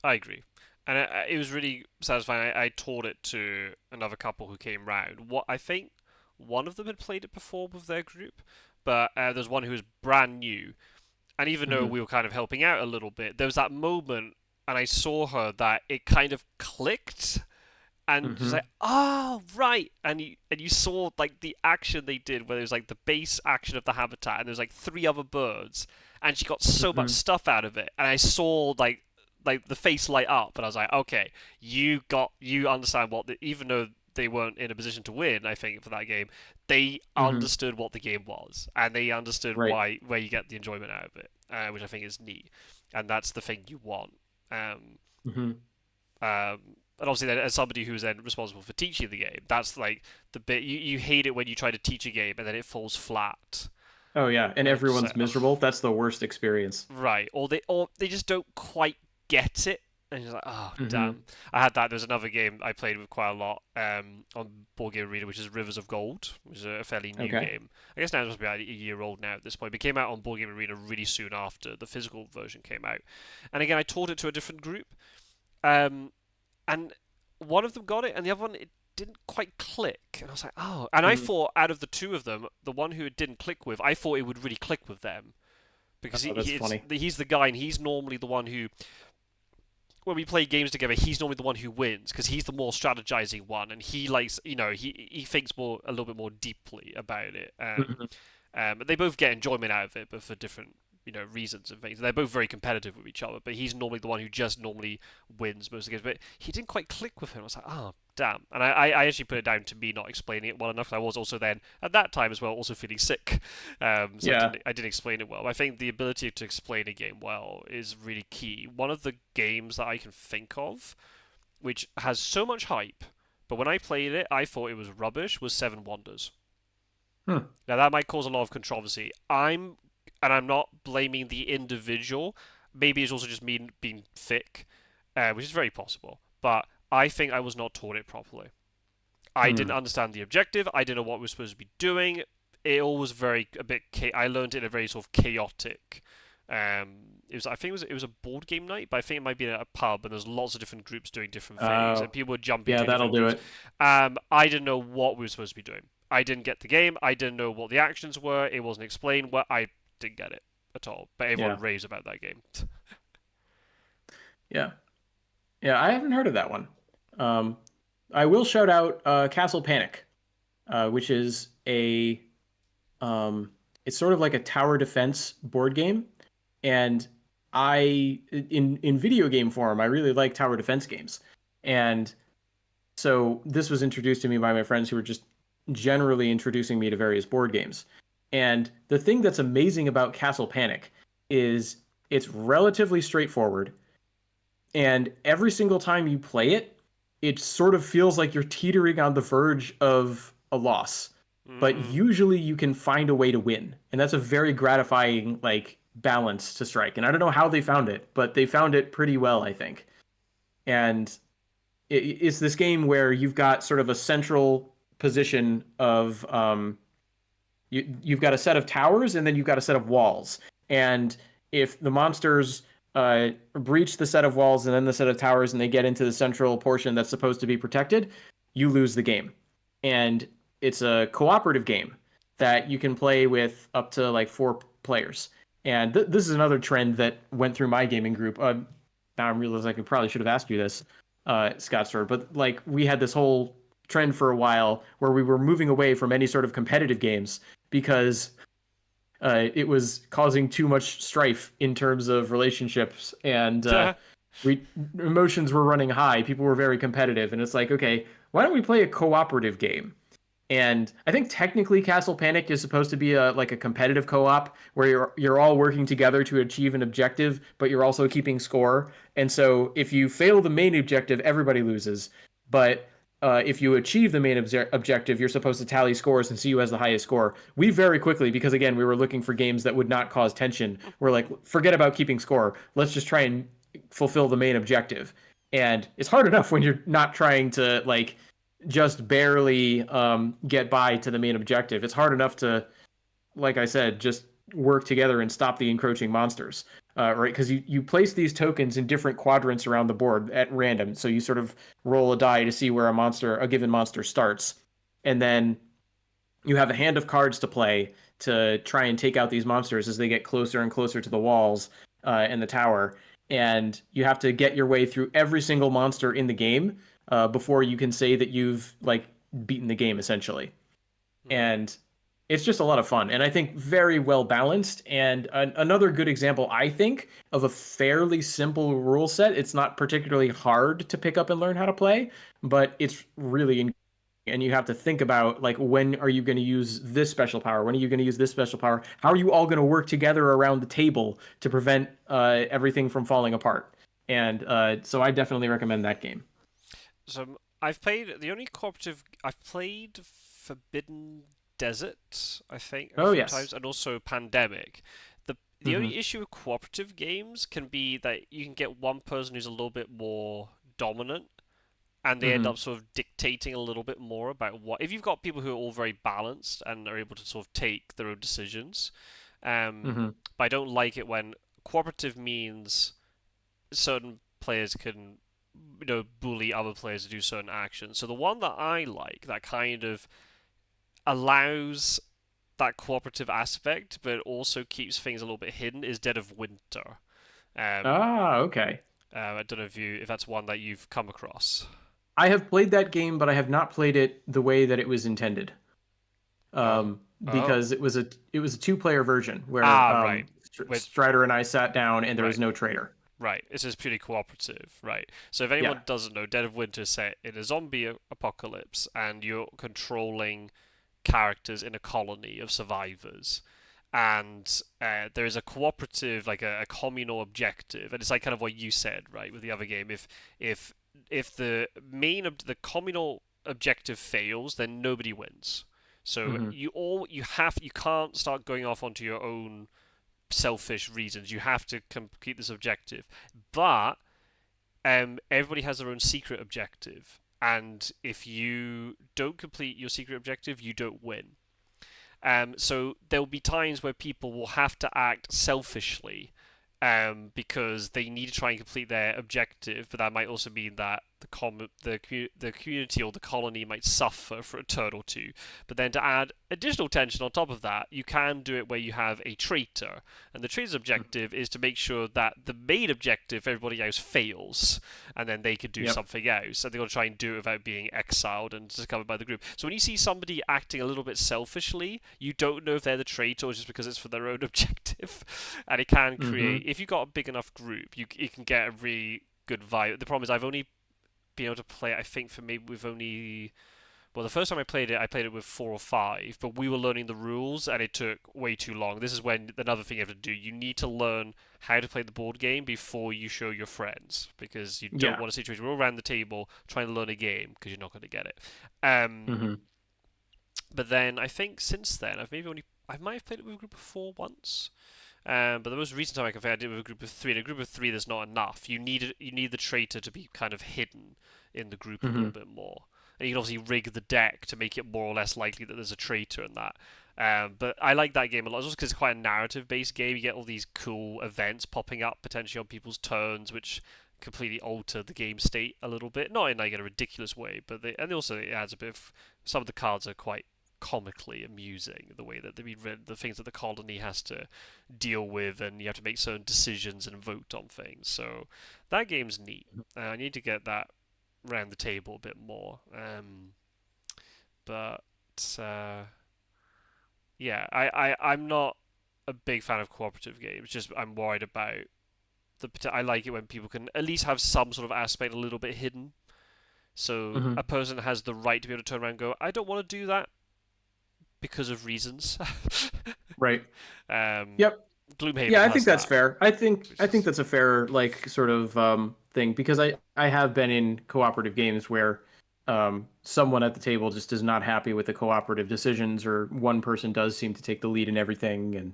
I agree. And it was really satisfying. I taught it to another couple who came round. What I think one of them had played it before with their group, but there's one who was brand new. And even though Mm-hmm. we were kind of helping out a little bit, there was that moment, and I saw her that it kind of clicked, and just Mm-hmm. like, oh right, and you saw like the action they did, where it was like the base action of the habitat, and there's like three other birds, and she got so much Mm-hmm. stuff out of it, and I saw like the face light up, and I was like, okay, you understand even though they weren't in a position to win, I think for that game, they Mm-hmm. understood what the game was, and they understood Right. why where you get the enjoyment out of it, which I think is neat, and that's the thing you want. Um, Mm-hmm. and obviously, then as somebody who's then responsible for teaching the game, that's like the bit you hate it when you try to teach a game and then it falls flat, Oh yeah, and and it's just like, everyone's miserable. That's the worst experience. right, or they just don't quite get it, and you're like, oh Mm-hmm. damn. I had that. There's another game I played with quite a lot on Board Game Arena, which is Rivers of Gold, which is a fairly new Okay. game. I guess now it must be about a year old now at this point. But it came out on Board Game Arena really soon after the physical version came out, and again I taught it to a different group. Um, and one of them got it, and the other one it didn't quite click. And I was like, oh. And I Mm-hmm. thought out of the two of them, the one who it didn't click with, I thought it would really click with them because Oh, that's funny. he's the guy, and he's normally the one who, when we play games together, he's normally the one who wins because he's the more strategizing one, and he likes, he thinks more a little bit more deeply about it. Mm-hmm. They both get enjoyment out of it, but for different reasons and things. They're both very competitive with each other, but he's normally the one who just normally wins most of the games. But he didn't quite click with him. I was like, oh damn. And I actually put it down to me not explaining it well enough. I was also then at that time as well also feeling sick, so Yeah. I didn't explain it well. I think the ability to explain a game well is really key. One of the games that I can think of which has so much hype, but when I played it, I thought it was rubbish. Was Seven Wonders. Hmm. Now that might cause a lot of controversy. I'm not blaming the individual. Maybe it's also just me being thick, which is very possible. But I think I was not taught it properly. I didn't Hmm. understand the objective. I didn't know what we were supposed to be doing. It all was very a bit. I learned it in a very sort of chaotic I think it was a board game night, but I think it might be at a pub, and there's lots of different groups doing different things, and Oh, people would jump yeah, into that'll different do groups. it. I didn't know what we were supposed to be doing. I didn't get the game. I didn't know what the actions were. It wasn't explained. Well, I didn't get it at all. But everyone Yeah, raves about that game. yeah, yeah. I haven't heard of that one. Um, I will shout out Castle Panic, which is a it's sort of like a tower defense board game, and in video game form, I really like tower defense games, and so this was introduced to me by my friends who were just generally introducing me to various board games. And the thing that's amazing about Castle Panic is it's relatively straightforward, and every single time you play it, it sort of feels like you're teetering on the verge of a loss. But Mm. usually you can find a way to win. And that's a very gratifying like balance to strike. And I don't know how they found it, but they found it pretty well, I think. And it's this game where you've got sort of a central position of you've got a set of towers and then you've got a set of walls. And if the monsters breach the set of walls and then the set of towers and they get into the central portion that's supposed to be protected, you lose the game. And it's a cooperative game that you can play with up to like 4 players. And this is another trend that went through my gaming group. Now I'm realizing I probably should have asked you this, Scott Stewart, but like we had this whole trend for a while where we were moving away from any sort of competitive games because it was causing too much strife in terms of relationships and emotions were running high. People were very competitive, and it's like, okay, why don't we play a cooperative game? And I think technically Castle Panic is supposed to be a like a competitive co-op where you're all working together to achieve an objective, but you're also keeping score. And so if you fail the main objective, everybody loses. But if you achieve the main objective, you're supposed to tally scores and see who has the highest score. We very quickly, because again, we were looking for games that would not cause tension. We're like, forget about keeping score. Let's just try and fulfill the main objective. And it's hard enough when you're not trying to like just barely get by to the main objective. It's hard enough to, like I said, just work together and stop the encroaching monsters. Right, because you place these tokens in different quadrants around the board at random. So you sort of roll a die to see where a given monster starts, and then you have a hand of cards to play to try and take out these monsters as they get closer and closer to the walls and the tower. And you have to get your way through every single monster in the game before you can say that you've like beaten the game essentially. Mm. And it's just a lot of fun, and I think very well balanced. And another good example, I think, of a fairly simple rule set. It's not particularly hard to pick up and learn how to play, but it's really and you have to think about like when are you going to use this special power, when are you going to use this special power, how are you all going to work together around the table to prevent everything from falling apart. And so I definitely recommend that game. I've played the only cooperative I've played Forbidden Desert, I think, a Oh few yes. times, and also Pandemic. The Hmm. only issue with cooperative games can be that you can get one person who's a little bit more dominant, and they end Hmm. up sort of dictating a little bit more about what. If you've got people who are all very balanced and are able to sort of take their own decisions, Hmm. but I don't like it when cooperative means certain players can bully other players to do certain actions. So the one that I like that kind of allows that cooperative aspect, but also keeps things a little bit hidden is Dead of Winter. Um, Ah, okay. I don't know if that's one that you've come across. I have played that game, but I have not played it the way that it was intended. Oh, oh, Because it was a 2-player version where right. With Strider and I sat down and there was right, no traitor. right. This is purely cooperative, right? So if Yeah. anyone doesn't know, Dead of Winter is set in a zombie apocalypse, and you're controlling characters in a colony of survivors. And there is a cooperative, like a communal objective, and it's like kind of what you said, right, with the other game. If if the communal objective fails, then nobody wins. So Hmm. you can't start going off onto your own selfish reasons. You have to complete this objective, but everybody has their own secret objective, and if you don't complete your secret objective, you don't win. So there will be times where people will have to act selfishly because they need to try and complete their objective, but that might also mean that the community or the colony might suffer for a turn or two. But then to add additional tension on top of that, you can do it where you have a traitor, and the traitor's objective is to make sure that the main objective everybody else fails, and then they can do Yep. something else. And they're going to try and do it without being exiled and discovered by the group. So when you see somebody acting a little bit selfishly, you don't know if they're the traitor or just because it's for their own objective, and it can create. Mm-hmm. If you've got a big enough group, you can get a really good vibe. The problem is I've only been able to play it, I think, for maybe with only. Well, the first time I played it with 4 or 5, but we were learning the rules and it took way too long. This is when another thing you have to do. You need to learn how to play the board game before you show your friends because you don't Yeah. want a situation where we're all around the table trying to learn a game because you're not going to get it. Um, Mm-hmm. but then I think since then I might have played it with a group of 4 once. But the most recent time I can think I did it with a group of 3. In a group of 3, there's not enough. You need the traitor to be kind of hidden in the group a Mm-hmm. little bit more, and you can obviously rig the deck to make it more or less likely that there's a traitor in that. But I like that game a lot, just because it's quite a narrative-based game. You get all these cool events popping up potentially on people's turns, which completely alter the game state a little bit. Not in like a ridiculous way, but and also it adds a bit of some of the cards are quite comically amusing the way that they've been written, the things that the colony has to deal with, and you have to make certain decisions and vote on things. So that game's neat. I need to get that around the table a bit more. But uh, yeah, I'm not a big fan of cooperative games. Just I'm worried about I like it when people can at least have some sort of aspect a little bit hidden. So Mm-hmm. a person has the right to be able to turn around and go, I don't want to do that because of reasons. Right. um, Yep. Yeah, Gloomhaven I has think that's that, fair. which I think is that's a fair like sort of thing because I have been in cooperative games where someone at the table just is not happy with the cooperative decisions or one person does seem to take the lead in everything and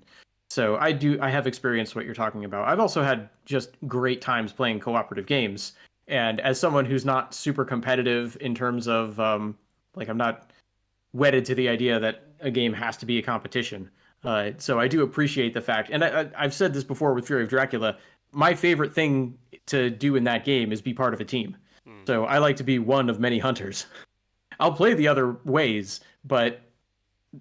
so I have experienced what you're talking about. I've also had just great times playing cooperative games and as someone who's not super competitive in terms of like I'm not wedded to the idea that a game has to be a competition. So I do appreciate the fact, and I've said this before with Fury of Dracula. My favorite thing to do in that game is be part of a team. hmm, So I like to be one of many hunters. I'll play the other ways, but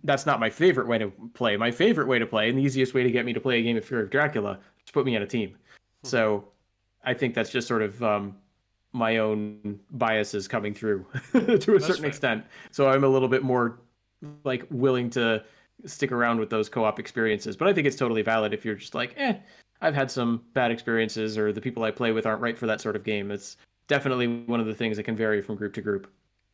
that's not my favorite way to play. My favorite way to play, and the easiest way to get me to play a game of Fury of Dracula, is put me on a team. So I think that's just sort of my own biases coming through to a that's certain fair. extent. So I'm a little bit more like willing to stick around with those co-op experiences. But I think it's totally valid if you're just like, I've had some bad experiences or the people I play with aren't right for that sort of game. It's definitely one of the things that can vary from group to group.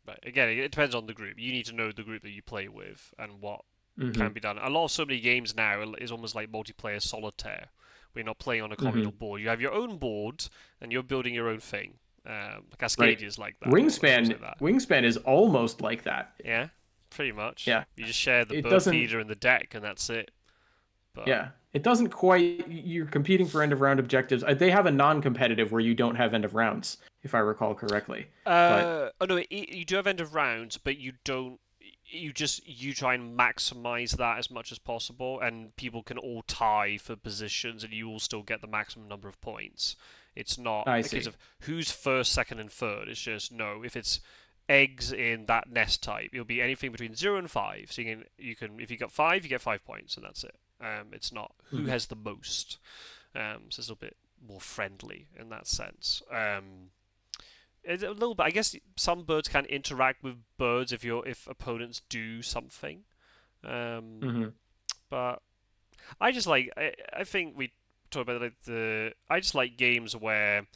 But again, it depends on the group. You need to know the group that you play with and what Mm-hmm. can be done. A lot of so many games now is almost like multiplayer solitaire. We're not playing on a communal Mm-hmm. board. You have your own board and you're building your own thing. Right. Cascadia's like that. A lot of games Wingspan like that. Wingspan is almost like that. Yeah, pretty much. Yeah. You just share the It bird doesn't feeder and the deck, and that's it. But Yeah, it doesn't quite. You're competing for end of round objectives. They have a non-competitive where you don't have end of rounds, if I recall correctly. But oh no, you do have end of rounds, but you don't. You try and maximize that as much as possible, and people can all tie for positions, and you will still get the maximum number of points. It's not I a case see. of who's first, second, and third. It's just no. If it's eggs in that nest type, it'll be anything between 0 and 5. So you can if you got 5, you get 5 points, and that's it. It's not who Mhm. has the most. So it's a little bit more friendly in that sense. It's a little bit. I guess some birds can interact with birds if opponents do something. Um, Mhm. but I just like. I think we talked about like the. I just like games where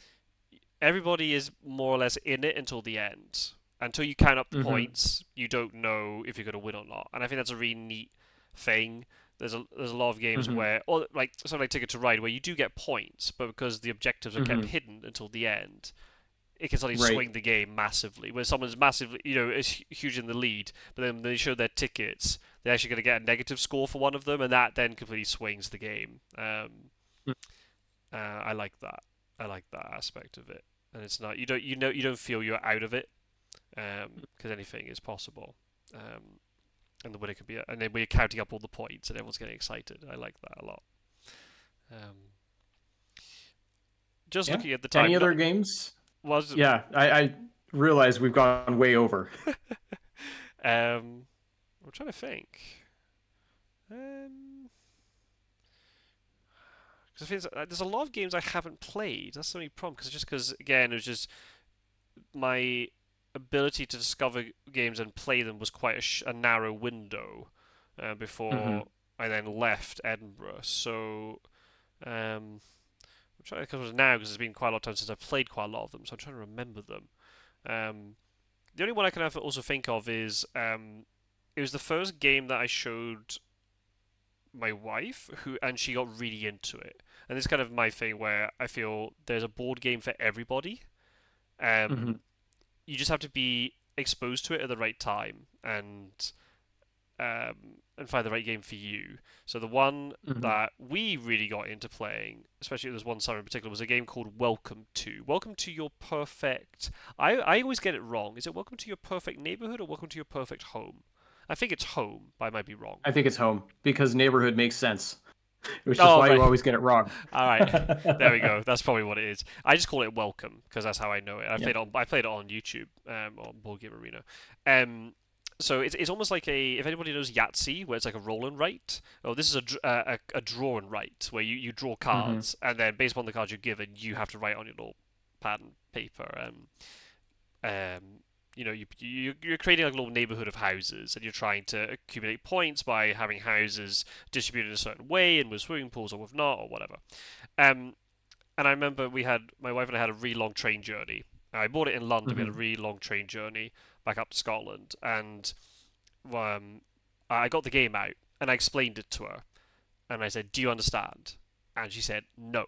everybody is more or less in it until the end. Until you count up the Mhm. points, you don't know if you're going to win or not. And I think that's a really neat thing. There's a lot of games Mhm. where, or like something like Ticket to Ride, where you do get points, but because the objectives are kept Mhm. hidden until the end, it can suddenly Right. swing the game massively. Where someone's massively, is huge in the lead, but then when they show their tickets, they're actually going to get a negative score for one of them, and that then completely swings the game. I like that. I like that aspect of it, and it's not you don't feel you're out of it because anything is possible. And the winner could be, and then we're counting up all the points, and everyone's getting excited. I like that a lot. Um, just Yeah. looking at the Any time, other games? was Yeah, I realize we've gone way over. I'm trying to think. Um, because there's a lot of games I haven't played. That's the only problem. Because again, it was just my ability to discover games and play them was quite a narrow window Hmm. before I then left Edinburgh. So I'm trying to because now because it's been quite a lot of time since I've played quite a lot of them, so I'm trying to remember them. The only one I can also think of is it was the first game that I showed my wife, and she got really into it. And this is kind of my thing where I feel there's a board game for everybody. Hmm. Um, you just have to be exposed to it at the right time and find the right game for you. So the one Hmm. that we really got into playing, especially this one summer in particular, was a game called Welcome to. Welcome to Your Perfect. I always get it wrong. Is it Welcome to Your Perfect Neighborhood or Welcome to Your Perfect Home? I think it's Home, but I might be wrong. I think it's home because neighborhood makes sense, which is Oh why you right. always get it wrong. All right, there we go. That's probably what it is. I just call it Welcome because that's how I know it. Yep. I played it on YouTube, on Board Game Arena. Um, so it's almost like if anybody knows Yahtzee, where it's like a roll and write. Oh, this is a draw and write where you draw Hmm. cards and then based upon the cards you're given, you have to write on your little pad and paper. Um, you're creating like a little neighborhood of houses, and you're trying to accumulate points by having houses distributed in a certain way, and with swimming pools or with not, or whatever. Um, and I remember my wife and I had a really long train journey. I bought it in London. We had a Hmm. really long train journey back up to Scotland, and I got the game out and I explained it to her, and I said, "Do you understand?" And she said, "No."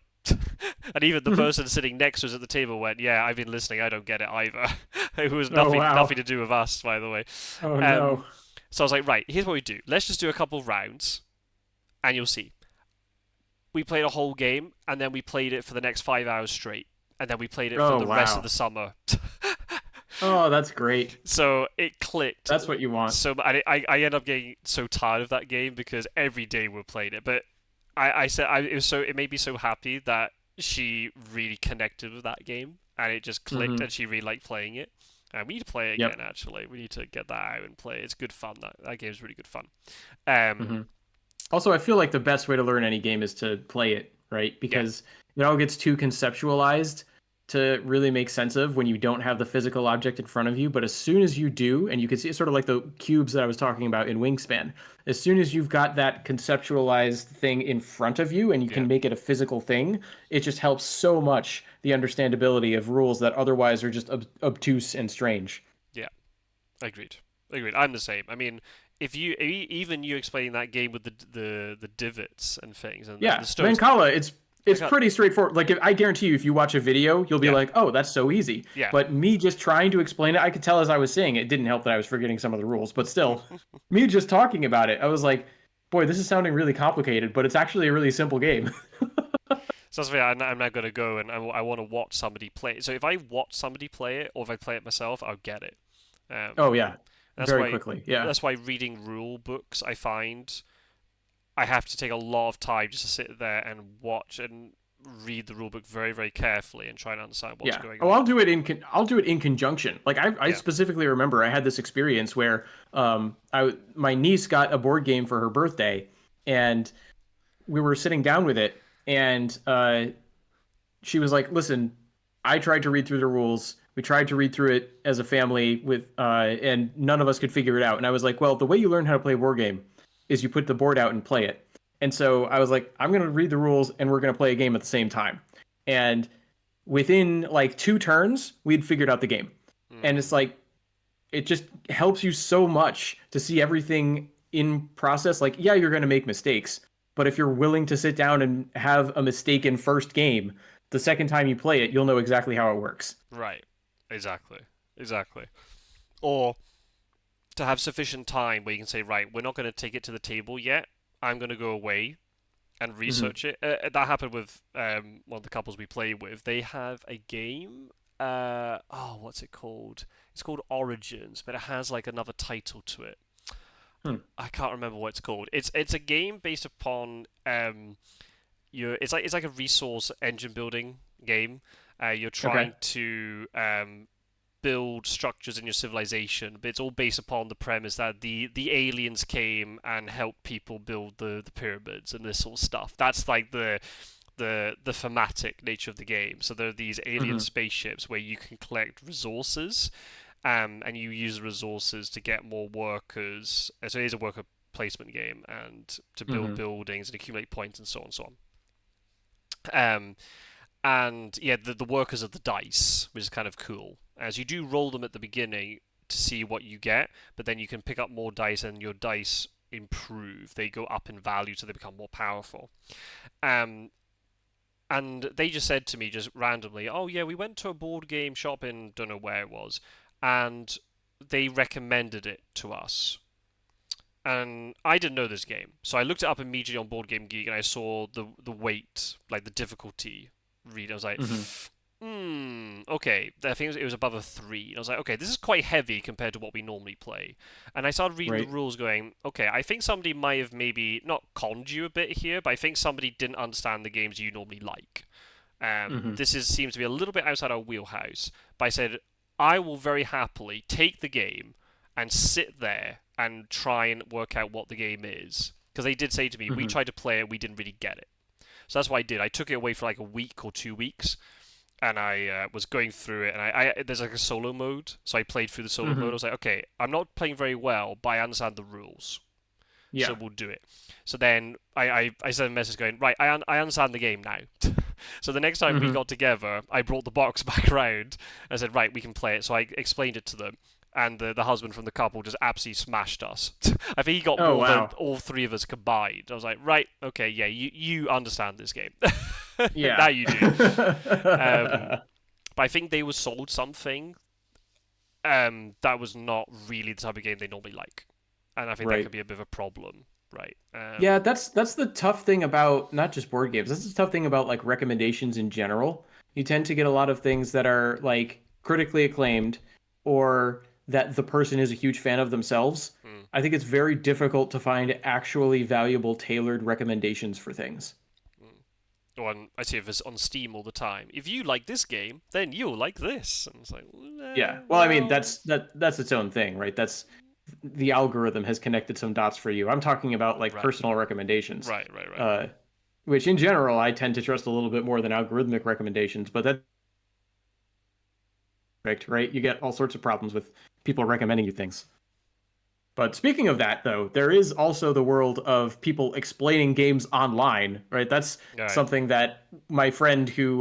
And even the person sitting next to us at the table went, "Yeah, I've been listening. I don't get it either." It was Oh nothing wow. to do with us, by the way. Oh no. Um, so I was like, "Right, here's what we do. Let's just do a couple of rounds, and you'll see." We played a whole game, and then we played it for the next 5 hours straight, and then we played it for Oh the rest of wow. the summer. Oh, that's great. So it clicked. That's what you want. So I ended up getting so tired of that game because every day we played it. But it made me so happy that she really connected with that game and it just clicked Hmm. and she really liked playing it. And we need to play it Yep. again. Actually, we need to get that out and play it. It's good fun. That game's really good fun. Um, Hmm. Also, I feel like the best way to learn any game is to play it, right? yeah, Because it all gets too conceptualized to really make sense of when you don't have the physical object in front of you. But as soon as you do, and you can see it's sort of like the cubes that I was talking about in Wingspan, as soon as you've got that conceptualized thing in front of you and you yeah, can make it a physical thing, it just helps so much the understandability of rules that otherwise are just obtuse and strange. yeah. Agreed. Agreed. I'm the same. I mean, if you even you explaining that game with the divots and things and Yeah, the stones, Mancala, like it's pretty straightforward. Like I guarantee you, if you watch a video, you'll be yeah, like, "Oh, that's so easy." yeah. But me just trying to explain it, I could tell as I was saying it, it didn't help that I was forgetting some of the rules. But still, me just talking about it, I was like, "Boy, this is sounding really complicated," but it's actually a really simple game. So that's why I'm not gonna go and I want to watch somebody play it. So if I watch somebody play it or if I play it myself, I'll get it. Oh Um, yeah, that's very why quickly. Yeah. reading rule books I find I have to take a lot of time just to sit there and watch and read the rule book very very carefully and try and understand what's Yeah. going Oh, on. I'll do it in conjunction. Like I Yeah. specifically remember I had this experience where my niece got a board game for her birthday, and we were sitting down with it, and she was like, "Listen, I tried to read through the rules. We tried to read through it as a family and none of us could figure it out." And I was like, "Well, the way you learn how to play a board game is you put the board out and play it." And so I was like, "I'm gonna read the rules and we're gonna play a game at the same time." And within like 2 turns, we'd figured out the game. And it's Mm, like it just helps you so much to see everything in process. Like, yeah, you're going to make mistakes, but if you're willing to sit down and have a mistaken first game, the second time you play it, you'll know exactly how it works. right. Exactly. Exactly. Or to have sufficient time where you can say, right, we're not going to take it to the table yet. I'm going to go away and Mm-hmm. research it. That happened with one of the couples we play with. They have a game. What's it called? It's called Origins, but it has like another title to it. Hmm. I can't remember what it's called. It's a game based upon it's like a resource engine building game. You're Okay. trying to build structures in your civilization, but it's all based upon the premise that the aliens came and helped people build the pyramids and this sort of stuff. That's like the thematic nature of the game. So there are these alien Hmm. spaceships where you can collect resources, and you use the resources to get more workers. So it is a worker placement game, and to build Hmm. buildings and accumulate points and so on and so on. And yeah, the workers are the dice, which is kind of cool. As you do roll them at the beginning to see what you get, but then you can pick up more dice, and your dice improve. They go up in value, so they become more powerful. Um, and they just said to me just randomly, "Oh yeah, we went to a board game shop in don't know where it was, and they recommended it to us." And I didn't know this game, so I looked it up immediately on Board Game Geek, and I saw the weight, like the difficulty read. I was like, Hmm. okay. I think it was above a 3. And I was like, okay, this is quite heavy compared to what we normally play. And I started reading the Right. rules, going, okay, I think somebody might have maybe not conned you a bit here, but I think somebody didn't understand the games you normally like. Hmm. This seems to be a little bit outside our wheelhouse. But I said, I will very happily take the game and sit there and try and work out what the game is. Because they did say to me, we Hmm. tried to play it, we didn't really get it. So that's what I did. I took it away for like a week or 2 weeks, and I was going through it. And there's like a solo mode, so I played through the solo mode. I Hmm. was like, okay, I'm not playing very well, but I understand the rules, so Yeah. we'll do it. So then I sent a message going, right, I understand the game now. So the next time we Hmm. got together, I brought the box back around and said, right, we can play it. So I explained it to them. And the husband from the couple just absolutely smashed us. I think he got Oh more than wow. all three of us combined. I was like, right, okay, yeah, you understand this game. Now Yeah. you do. Um, but I think they were sold something that was not really the type of game they normally like. And I think that Right. could be a bit of a problem, right? Yeah, that's the tough thing about not just board games. That's the tough thing about like recommendations in general. You tend to get a lot of things that are like critically acclaimed or that the person is a huge fan of themselves. Mm, I think it's very difficult to find actually valuable tailored recommendations for things. mm. Or I see if it's on Steam all the time. If you like this game, then you'll like this. And it's like, Yeah. Well, I mean, well, that's its own thing, right? That's the algorithm has connected some dots for you. I'm talking about like right, personal recommendations. right. Uh, which in general I tend to trust a little bit more than algorithmic recommendations, but that's perfect, right? You get all sorts of problems with people recommending you things. But speaking of that, though, there is also the world of people explaining games online, right? That's Right. something that my friend who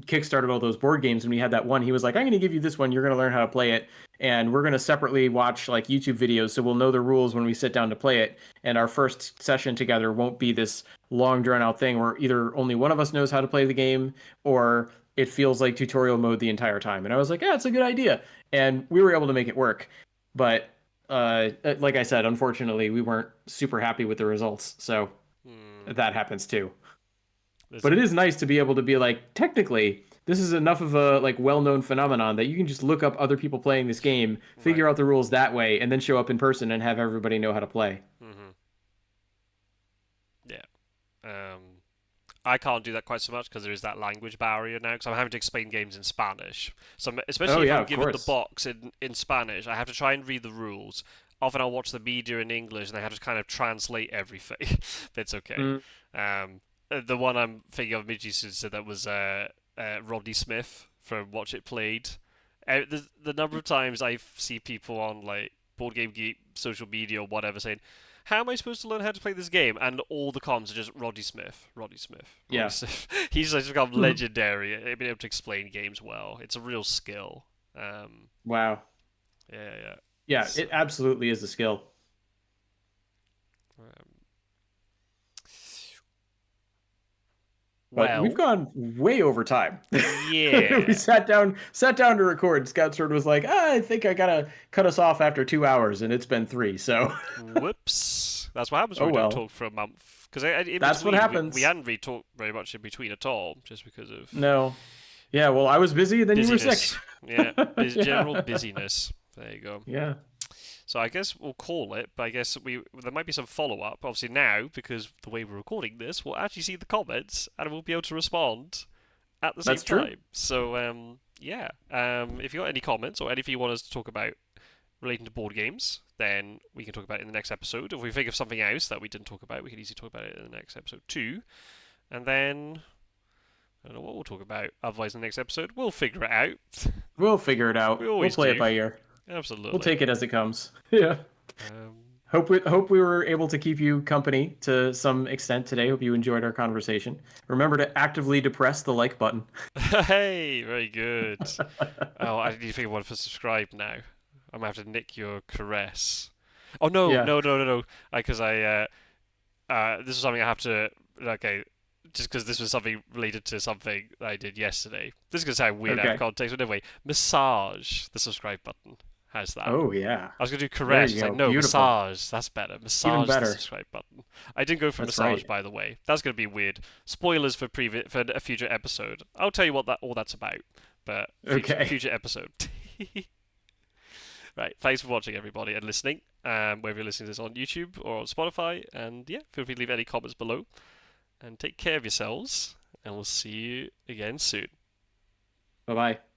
kickstarted all those board games, when we had that one, he was like, I'm going to give you this one. You're going to learn how to play it. And we're going to separately watch like YouTube videos so we'll know the rules when we sit down to play it. And our first session together won't be this long, drawn out thing where either only one of us knows how to play the game or it feels like tutorial mode the entire time. And I was like, yeah, it's a good idea. And we were able to make it work. But like I said, unfortunately, we weren't super happy with the results. So Hmm. that happens too. There's But it is nice to be able to be like, technically, this is enough of a like well-known phenomenon that you can just look up other people playing this game, right. figure out the rules that way, and then show up in person and have everybody know how to play. Mm-hmm. Yeah. I can't do that quite so much because there is that language barrier now. Because I'm having to explain games in Spanish. So Oh especially if yeah, I'm of given the course. box in Spanish, I have to try and read the rules. Often I'll watch the media in English, and I have to kind of translate everything. But it's okay. Mm, The one I'm thinking of, Midgie said that was Rodney Smith from Watch It Played. The number of times I see people on like Board Game Geek, social media, or whatever saying, "How am I supposed to learn how to play this game?" And all the comms are just Rodney Smith, Rodney Smith, Rodney yeah. Smith. He's just become legendary at being able to explain games well. It's a real skill. Um, Wow. yeah. Yeah, So, it absolutely is a skill. um, But we've well, gone way over time. We yeah. sat down to record. Scott sort of was like, I think I gotta cut us off after 2 hours, and it's been three. So, Whoops. That's what happens when oh we don't well. talk for a month. Because in That's what between, we happens. hadn't really talked very much in between at all, just because of No. Yeah, well, I was busy, then you were sick. busyness. Yeah, general Yeah. busyness. There you go. Yeah. So I guess we'll call it, but I guess there might be some follow up. Obviously now, because the way we're recording this, we'll actually see the comments and we'll be able to respond at the same That's true. time. So yeah, if you got any comments or anything you want us to talk about relating to board games, then we can talk about it in the next episode. If we think of something else that we didn't talk about, we can easily talk about it in the next episode too. And then I don't know what we'll talk about. Otherwise, in the next episode, we'll figure it out. We'll figure it We out. We'll always play it do. by ear. We'll Absolutely. take it as it comes. Yeah. Um, Hope we were able to keep you company to some extent today. Hope you enjoyed our conversation. Remember to actively depress the like button. hey, very good. Oh, I need to think of one for subscribe now. I'm gonna have to nick your caress. Oh no, Yeah. no, no, no, no! Because this is something I have to. Okay, just because this was something related to something that I did yesterday. This is gonna sound weird out of Okay. context, but anyway, massage the subscribe button has that. Oh yeah. I was gonna do There caress. you It's like go. no Beautiful. massage. That's better. Even Massage the better. subscribe button. I didn't go for That's massage, right. by the way. That's gonna be weird. Spoilers for for a future episode. I'll tell you what all that's about, but Okay. future episode. Right. Thanks for watching, everybody, and listening. Whether you're listening to this on YouTube or on Spotify, and yeah, feel free to leave any comments below. And take care of yourselves, and we'll see you again soon. Bye bye.